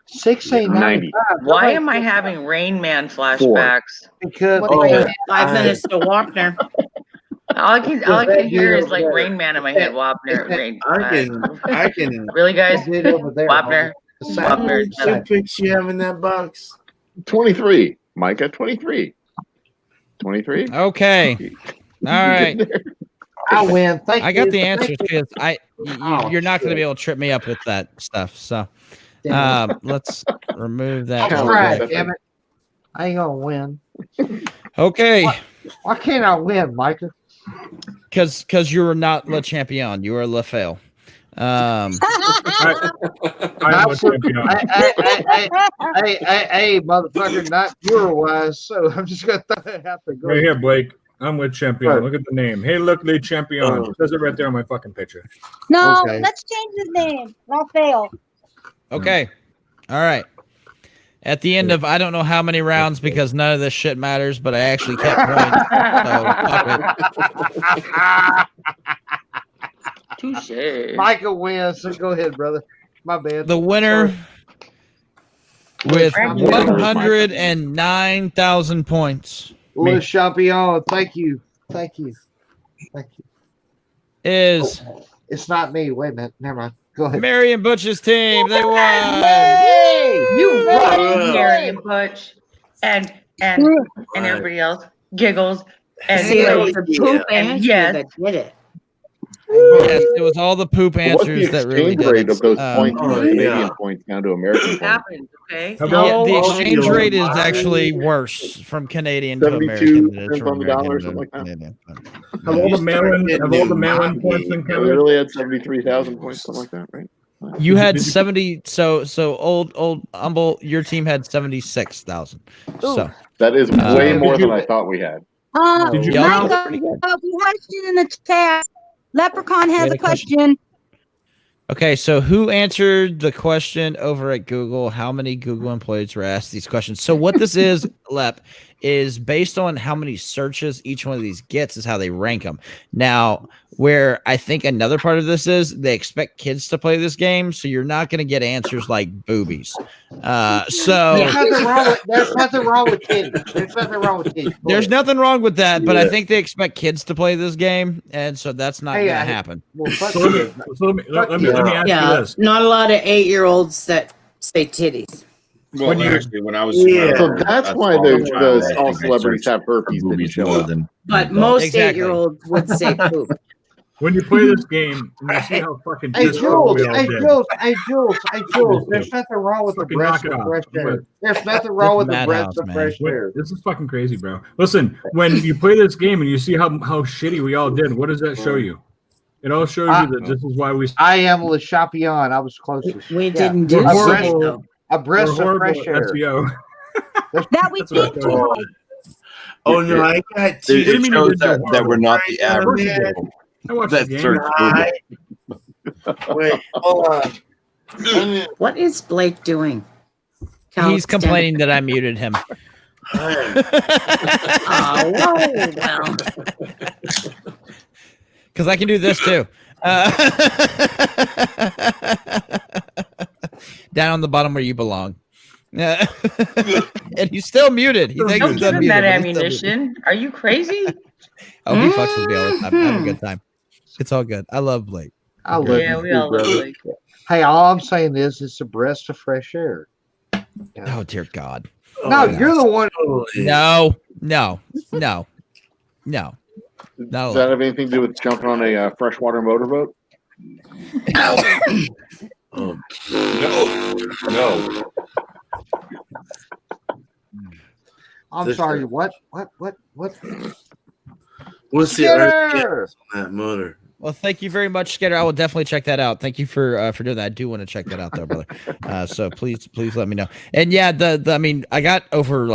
1695. Why am I having Rain Man flashbacks? Because What Oh, the- 5 minutes to Wapner. All I can hear is like Rain Man in my head. Wapner. Rain. I can. Really, guys? Dude over there, Wapner. the side- Wapner. What picks you have in that box? 23. Micah, 23. 23. Okay. All right. I win. Thank you. I got the Thank answers you. because Oh, you're not going to shit. be able to trip me up with that stuff. So Damn it. let's remove that. I'll Count real try quick. it, damn it. I ain't gonna win. Okay, Why can't I win, Micah? because you were not Le Champion, you were Le Fail. I'm Not the for- champion. Hey, motherfucker, not viewer wise. So I'm just gonna have to go. Right here, Blake. I'm with champion. Right. Look at the name. Hey, look, Le Champion. Oh. It says it right there on my fucking picture. No, Okay. let's change his name. Raphael. Okay, all right. At the end of I don't know how many rounds because none of this shit matters, but I actually kept points. So fuck it. Touche. Micah wins. So go ahead, brother. My bad. The winner with Thank you. 109,000 points Le Champion. Thank you. Thank you. Thank you. is It's not me. Wait a minute. Never mind. Go ahead. Mary and Butch's team. They won. Hey! You Hey! love Gary and Butch and everybody else giggles and See, it Blake. was a poop And answer yes. that did it. Yes, it was all the poop What's the answers that really exchange did rate it. of those points from oh, Canadian yeah. points down to American It points? happens, okay? How Yeah, about the Oh, exchange oh, rate is my. actually worse from Canadian to 72 American than it is cents from on the dollar or American something to like that? Canadian. have all the mail-in Get have all the new mail-in money. points in Yeah, they Canada? really had 73,000 points, something like that, right? You had 70. So old Humble. Your team had 76,000. So that is way more Did than you- I thought we had. Did you Y'all count? did pretty good. We have it in the chat. Leprechaun has had a a question. question. Okay, so who answered the question over at Google? How many Google employees were asked these questions? So what this is, Lep, is based on how many searches each one of these gets is how they rank them. Now, where I think another part of this is they expect kids to play this game, so you're not going to get answers like boobies. So There's nothing wrong with titties. There's nothing wrong with titties. Go there's ahead. nothing wrong with that, but I Yeah. think they expect kids to play this game, and so that's not Hey, going to I- happen. Well, fuck So let me, you. let me ask you Yeah, this. not a lot of 8-year-olds that say titties. Well, When you- actually, when I was Yeah. So that's why the all celebrities have herpes didn't movies show more up. than But adults. most Exactly. 8-year-olds would say poop. When you play this game, and you see how fucking Hey pissed Jules, we all hey did. Jules, hey Jules, hey Jules. There's nothing wrong with the Fucking breath knock it of off. fresh air. What? There's nothing wrong with the breath Madhouse, of man. fresh Wait, air. this is fucking crazy, bro. Listen, when you play this game and you see how shitty we all did, what does that show you? It all shows you that this is why we. I am Le Champion. I was closest. We Yeah. didn't do We're a shit, horrible. though. A breath We're of horrible fresh at air. SEO. That we That's what I think thought. Oh no, I got It, two. What do you it mean you shows did so that we're not the horrible? average Man. people I watched the that game. search Google. Wait, hold on. What is Blake doing? He's complaining that I muted him. Oh, well. Because I can do this too. Down on the bottom where you belong. And he's still muted. He thinks Don't he's give him unmuted, that but he's still muted. ammunition. Are you crazy? Oh, he fucks with me all the time. I have a good time. It's all good. I love Blake. I love Yeah, you we too, all love brother. Blake. Hey, all I'm saying is it's a breath of fresh air. Oh dear God. No, no. you're the one. No. Not Does allowed. that have anything to do with jumping on a freshwater motorboat? Oh, No. I'm This- sorry. What? what's the Skinner! RPMs on that motor? Well, thank you very much, Skater. I will definitely check that out. Thank you for doing that. I do want to check that out, though, brother. So please let me know. And yeah, I mean, I got over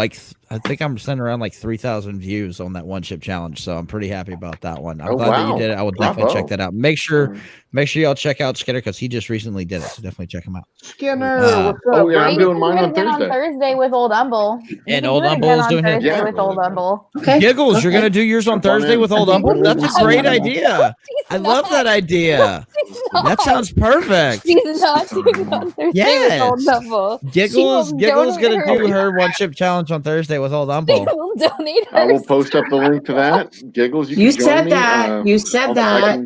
I think I'm sending around 3,000 views on that one chip challenge. So I'm pretty happy about that one. I'm glad that you did it. I will definitely check that out. Make sure y'all check out Skater because he just recently did it. So definitely check him out. Skinner, what's up? Oh yeah, I'm You doing can mine do it on again Thursday. Thursday with Old Umble. You And can Old do it Umble again is on doing his. Thursday Yeah. with Old Umble. Okay. Giggles, you're Okay. gonna do yours on Jump on Thursday in. with Old I think Umble? we're That's a moving great on. idea. I love that idea. That sounds perfect. She's not doing it on Thursday Yes. with Old Umble. Giggles She will gonna donate do her one chip challenge on Thursday with Old She Umble. will donate I will hers. post up the link to that. Giggles, you You can join said me. that. You said I'll- that.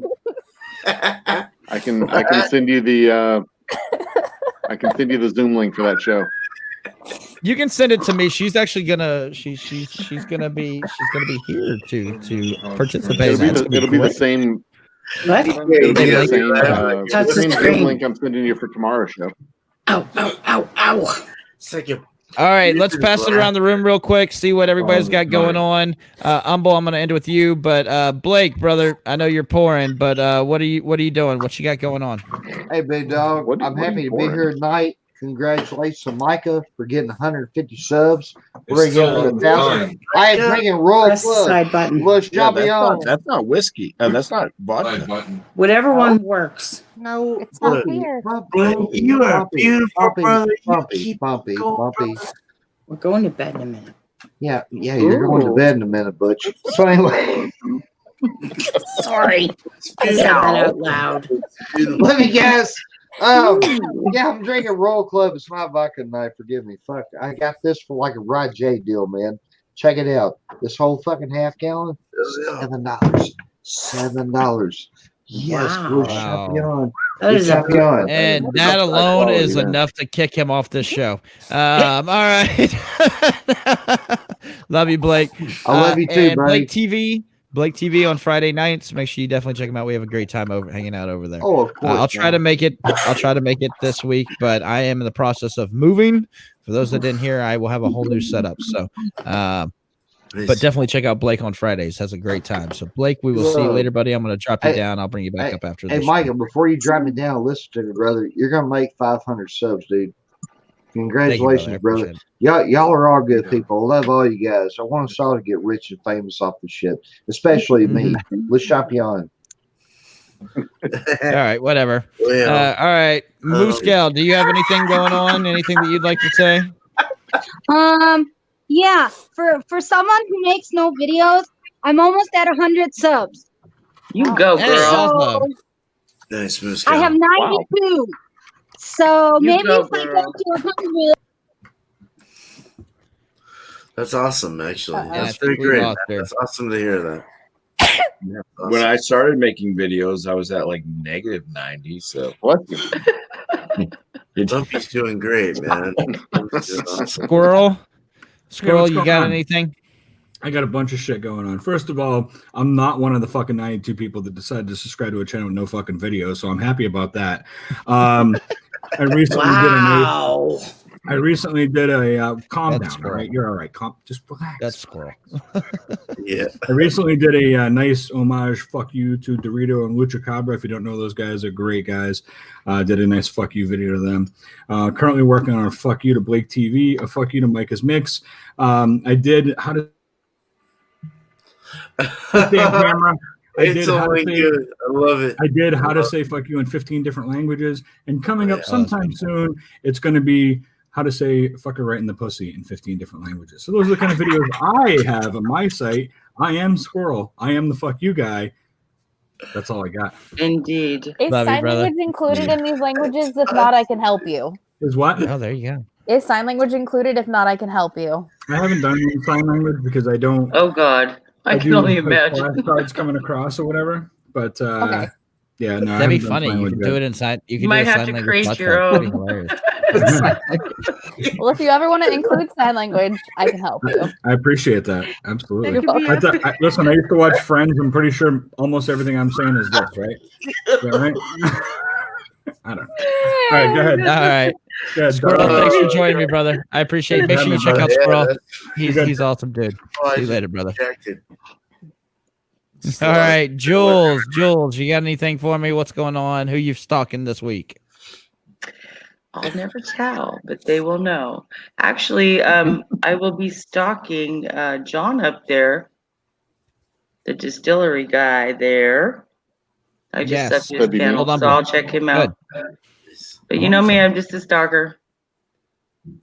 I can send you the I can send you the Zoom link for that show. You can send it to me. She's actually gonna she's gonna be here to participate. It'll be That's the, gonna be it'll be the great. same. What? It'll be the Yeah, same. Touch the Same Zoom screen. link I'm sending you for tomorrow's show. Ow, ow, ow, ow. Second. All right, let's pass it around the room real quick. See what everybody's got going on. Umble, I'm gonna end with you, but Blake, brother, I know you're pouring, but what are you doing? What you got going on? Hey, big dog. What- I'm what are happy you to be pouring? here tonight. Congratulations to Micah for getting 150 subs. We're It's gonna still get on 1,000. time. I am drinking Royal Press the Club. side button. Le Yeah, Champion. that's not whiskey. That's not Side vodka. button. Whatever one works. No, It's not bumpy, beer. bumpy, You are bumpy, beautiful, bumpy, brother. You bumpy, keep bumpy, going, bumpy. brother. We're going to bed in a minute. Yeah, you're going to bed in a minute, Butch. So anyway, Sorry. I said that out loud. let me guess. Yeah, I'm drinking Royal Club. It's not vodka tonight. Forgive me. Fuck, I got this for like a Rod J deal, man. Check it out. This whole fucking half gallon, $7. $7. Yes, Wow. Le Wow. Champion. That Le is a Champion. And that alone is enough to kick him off this show. All right. Love you, Blake. I love you too, and buddy. Blake TV on Friday nights. Make sure you definitely check him out. We have a great time hanging out over there. Oh, of course. I'll try to make it. I'll try to make it this week, but I am in the process of moving. For those that didn't hear, I will have a whole new setup. So But definitely check out Blake on Fridays. Has a great time. So Blake, we will see you later, buddy. I'm going to drop you down. I'll bring you back up after Hey, this. Michael, before you drop me down, listen to me, brother. You're gonna make 500 subs, dude. Congratulations, Thank you, brother. Y'all are all good people. I love all you guys. I want us all to get rich and famous off the shit, especially me. Le Champion. All right, whatever. All right, Moose Gal, do you have anything going on? Anything that you'd like to say? Yeah, for someone who makes no videos, I'm almost at 100 subs. You go, Hey, girl. awesome. Nice, Moose I have Gal. 92. So You maybe go, if I girl. go to 100, That's awesome, actually. I That's think pretty we great. lost her. That's awesome to hear that. Yeah, awesome. When I started making videos, I was at like -90. So What? Bumpy's doing great, man. Bumpy's doing awesome. Squirrel, what's you going got on? anything? I got a bunch of shit going on. First of all, I'm not one of the fucking 92 people that decided to subscribe to a channel with no fucking videos, so I'm happy about that. I recently did a calm That's down. squirrel. All right, you're all right. Just relax. That's Squirrel. Yeah. I recently did a nice homage, fuck you, to Dorito and Lucha Cabra. If you don't know those guys, they're great guys. Did a nice fuck you video to them. Currently working on a fuck you to Blake TV, a fuck you to Micah's Mix. I did how to damn camera. It's only good. I love it. I did how to say fuck you in 15 different languages. And coming up sometime soon, it's going to be how to say fucker right in the pussy in 15 different languages. So those are the kind of videos I have on my site. I am Squirrel. I am the fuck you guy. That's all I got. Indeed. Is Love you, sign brother. language included in these languages? If not, I can help you. Is what? Oh, there you go. Is sign language included? If not, I can help you. I haven't done any sign language because I don't. Oh God, I can do only like imagine. flashcards coming across or whatever. But Okay. yeah, no, That'd be funny. You can do it inside. You can might do a have sign to language create podcast. your Pretty own. hilarious. Well, if you ever want to include sign language, I can help you. I appreciate that. Absolutely. That could be a- Listen, I used to watch Friends. I'm pretty sure almost everything I'm saying is this, right? Is that right? I don't know. All right, go ahead. All right. Go ahead. Squirrel, thanks for joining me, brother. I appreciate it. Make sure you check out Yeah, Squirrel. that's- He's awesome, dude. Oh, I See you just later, brother. rejected. All right, Jules, you got anything for me? What's going on? Who you stalking this week? I'll never tell, but they will know. Actually, I will be stalking John up there, the distillery guy there. I just Yes. stepped his Could be me. channel, Hold on, so bro. I'll check him out. Good. But you know me, I'm just a stalker.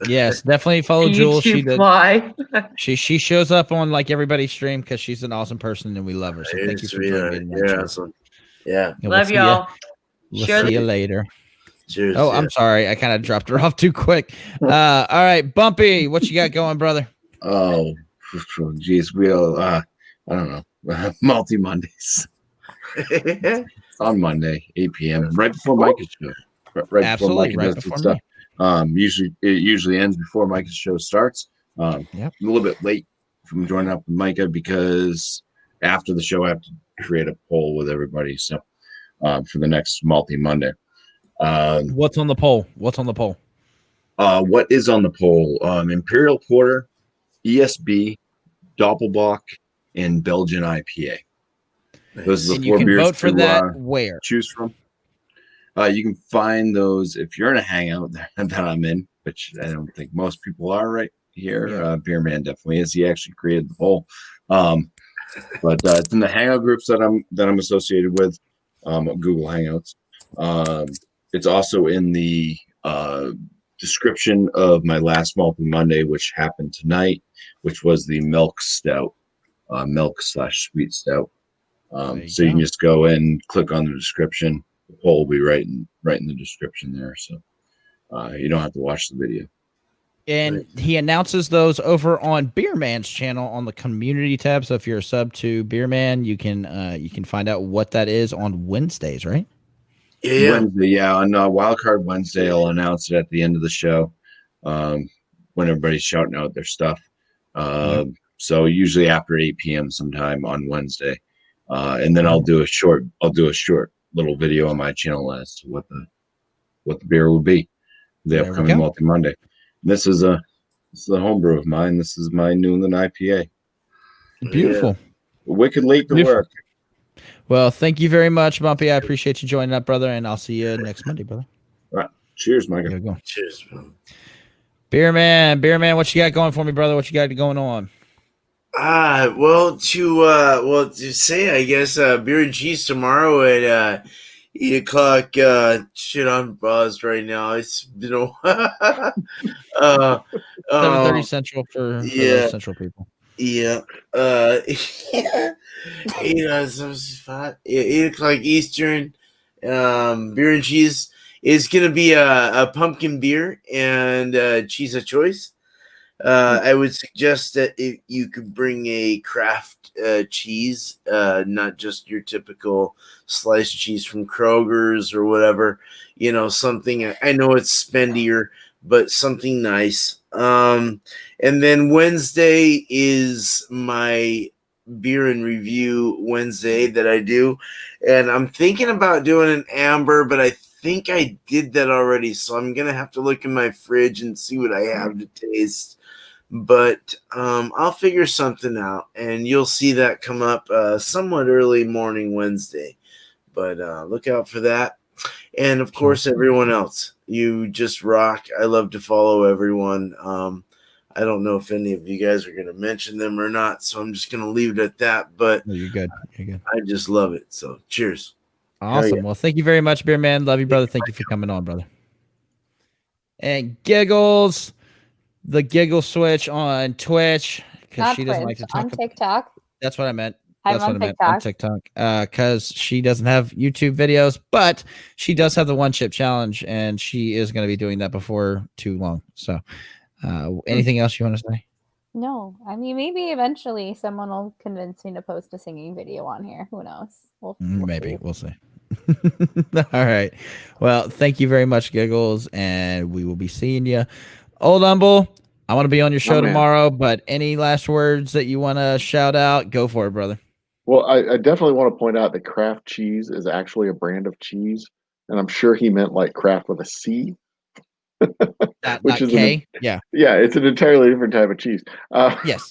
Yes, definitely follow A Jules. She YouTube did. fly. She shows up on like everybody's stream because she's an awesome person and we love her. So thank you for joining me. Yeah, awesome. Yeah. And we'll Love see ya. y'all. We'll Share see you the- later. Cheers. Oh, yeah. I'm sorry. I kind of dropped her off too quick. All right, Bumpy, what you got going, brother? Oh, geez, we'll I don't know, multi Mondays on Monday, 8 p.m. right before Micah's show. Right Absolutely, before right Micah does before his stuff. It usually ends before Micah's show starts. Yep. A little bit late from joining up with Micah because after the show I have to create a poll with everybody. So for the next multi Monday. What's on the poll? What's on the poll? What is on the poll? Imperial Porter, ESB, Doppelbock, and Belgian IPA. Those are And the you four can beers vote for to that where? choose from. You can find those if you're in a hangout that I'm in, which I don't think most people are right here. Yeah. Beer Man definitely is. He actually created the poll. But it's in the hangout groups that I'm associated with, Google Hangouts. It's also in the description of my last Multi Monday, which happened tonight, which was the milk stout, milk/sweet stout. So you can just go in, click on the description. The poll will be right in the description there. So you don't have to watch the video. And he announces those over on Beer Man's channel on the community tab. So if you're a sub to Beer Man, you can find out what that is on Wednesdays, right? Yeah. Wednesday, yeah. On Wildcard Wednesday, I'll announce it at the end of the show when everybody's shouting out their stuff. So usually after 8 p.m. sometime on Wednesday, and then I'll do a short little video on my channel as to what the beer will be the There we upcoming go. Multi Monday. This is a homebrew of mine. This is my New England IPA. Beautiful. Wicked late to Beautiful. work. Well, thank you very much, Bumpy. I appreciate you joining up, brother, and I'll see you next Monday, brother. All right. Cheers, Micah. There we go. Cheers, man. Beer man, what you got going for me, brother? What you got going on? Well, to say, I guess, beer and cheese tomorrow at 8 o'clock. Shit, I'm buzzed right now. It's been a while. 7:30 Central for those Central people. Yeah. Yeah. So it's 8 o'clock Eastern. Beer and cheese is gonna be a pumpkin beer and cheese of choice. I would suggest that if you could bring a craft cheese, not just your typical sliced cheese from Kroger's or whatever. Something, I know it's spendier, but something nice. And then Wednesday is my beer and review Wednesday that I do. And I'm thinking about doing an amber, but I think I did that already. So I'm going to have to look in my fridge and see what I have to taste. But I'll figure something out, and you'll see that come up somewhat early morning Wednesday. But look out for that. And, of course, everyone else, you just rock. I love to follow everyone. I don't know if any of you guys are going to mention them or not, so I'm just going to leave it at that. But no, you're good. You're good. I just love it. So cheers. Awesome. Yeah. Well, thank you very much, Beer Man. Love you, brother. Thank you for coming on, brother. And Giggles. The Giggle Switch on Twitch because she doesn't like to talk on TikTok. That's what I meant. I'm That's what on I meant on TikTok. Because she doesn't have YouTube videos, but she does have the one chip challenge, and she is going to be doing that before too long. So, anything else you want to say? No, I mean maybe eventually someone will convince me to post a singing video on here. Who knows? Maybe we'll see. All right. Well, thank you very much, Giggles, and we will be seeing you. Old Humble, I want to be on your show tomorrow, but any last words that you want to shout out, go for it, brother. Well, I definitely want to point out that Kraft cheese is actually a brand of cheese, and I'm sure he meant like Kraft with a C. Which is K? Yeah, it's an entirely different type of cheese. Yes.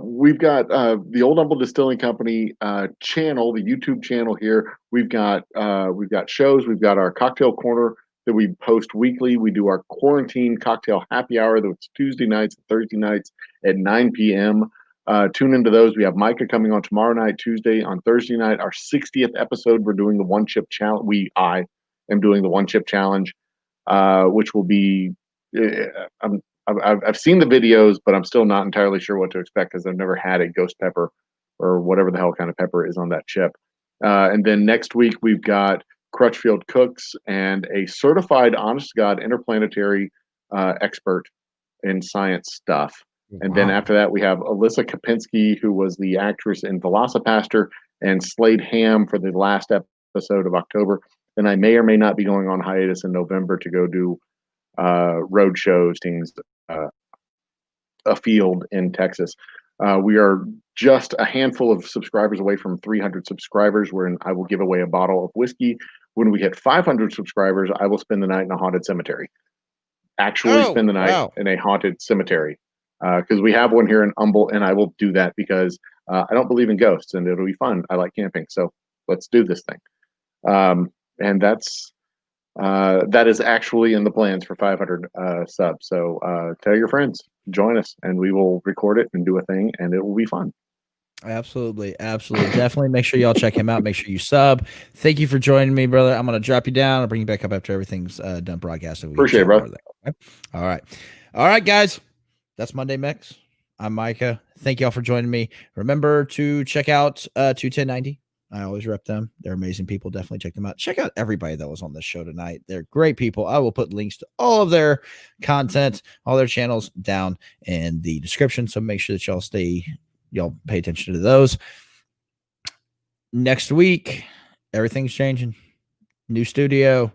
We've got the Old Humble Distilling Company channel, the YouTube channel here. We've got shows. We've got our cocktail corner that we post weekly. We do our quarantine cocktail happy hour that's Tuesday nights and Thursday nights at 9 p.m. Tune into those. We have Micah coming on tomorrow night, Tuesday. On Thursday night, our 60th episode, we're doing the one chip challenge. I am doing the one chip challenge, which will be. I've seen the videos, but I'm still not entirely sure what to expect because I've never had a ghost pepper or whatever the hell kind of pepper is on that chip. And then next week we've got Crutchfield Cooks and a certified honest to God interplanetary expert in science stuff. And then after that, we have Alyssa Kapinski, who was the actress in Velocipaster, and Slade Ham for the last episode of October. And I may or may not be going on hiatus in November to go do road shows, things afield in Texas. We are just a handful of subscribers away from 300 subscribers, wherein I will give away a bottle of whiskey. When we hit 500 subscribers, I will spend the night in a haunted cemetery. Actually spend the night in a haunted cemetery. Because we have one here in Humble, and I will do that because I don't believe in ghosts, and it'll be fun. I like camping, so let's do this thing. And that is actually in the plans for 500 subs. So tell your friends, join us, and we will record it and do a thing, and it will be fun. Absolutely. Definitely make sure y'all check him out. Make sure you sub. Thank you for joining me, brother. I'm going to drop you down. I'll bring you back up after everything's done broadcasted. Appreciate it, brother. Okay? All right, guys. That's Monday Mix. I'm Micah. Thank y'all for joining me. Remember to check out 21090. I always rep them. They're amazing people. Definitely check them out. Check out everybody that was on this show tonight. They're great people. I will put links to all of their content, all their channels down in the description. So make sure that y'all pay attention to those. Next week, everything's changing. New studio,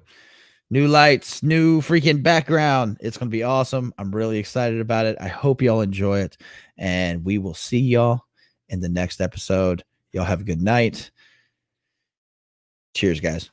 new lights, new freaking background. It's going to be awesome. I'm really excited about it. I hope y'all enjoy it. And we will see y'all in the next episode. Y'all have a good night. Cheers, guys.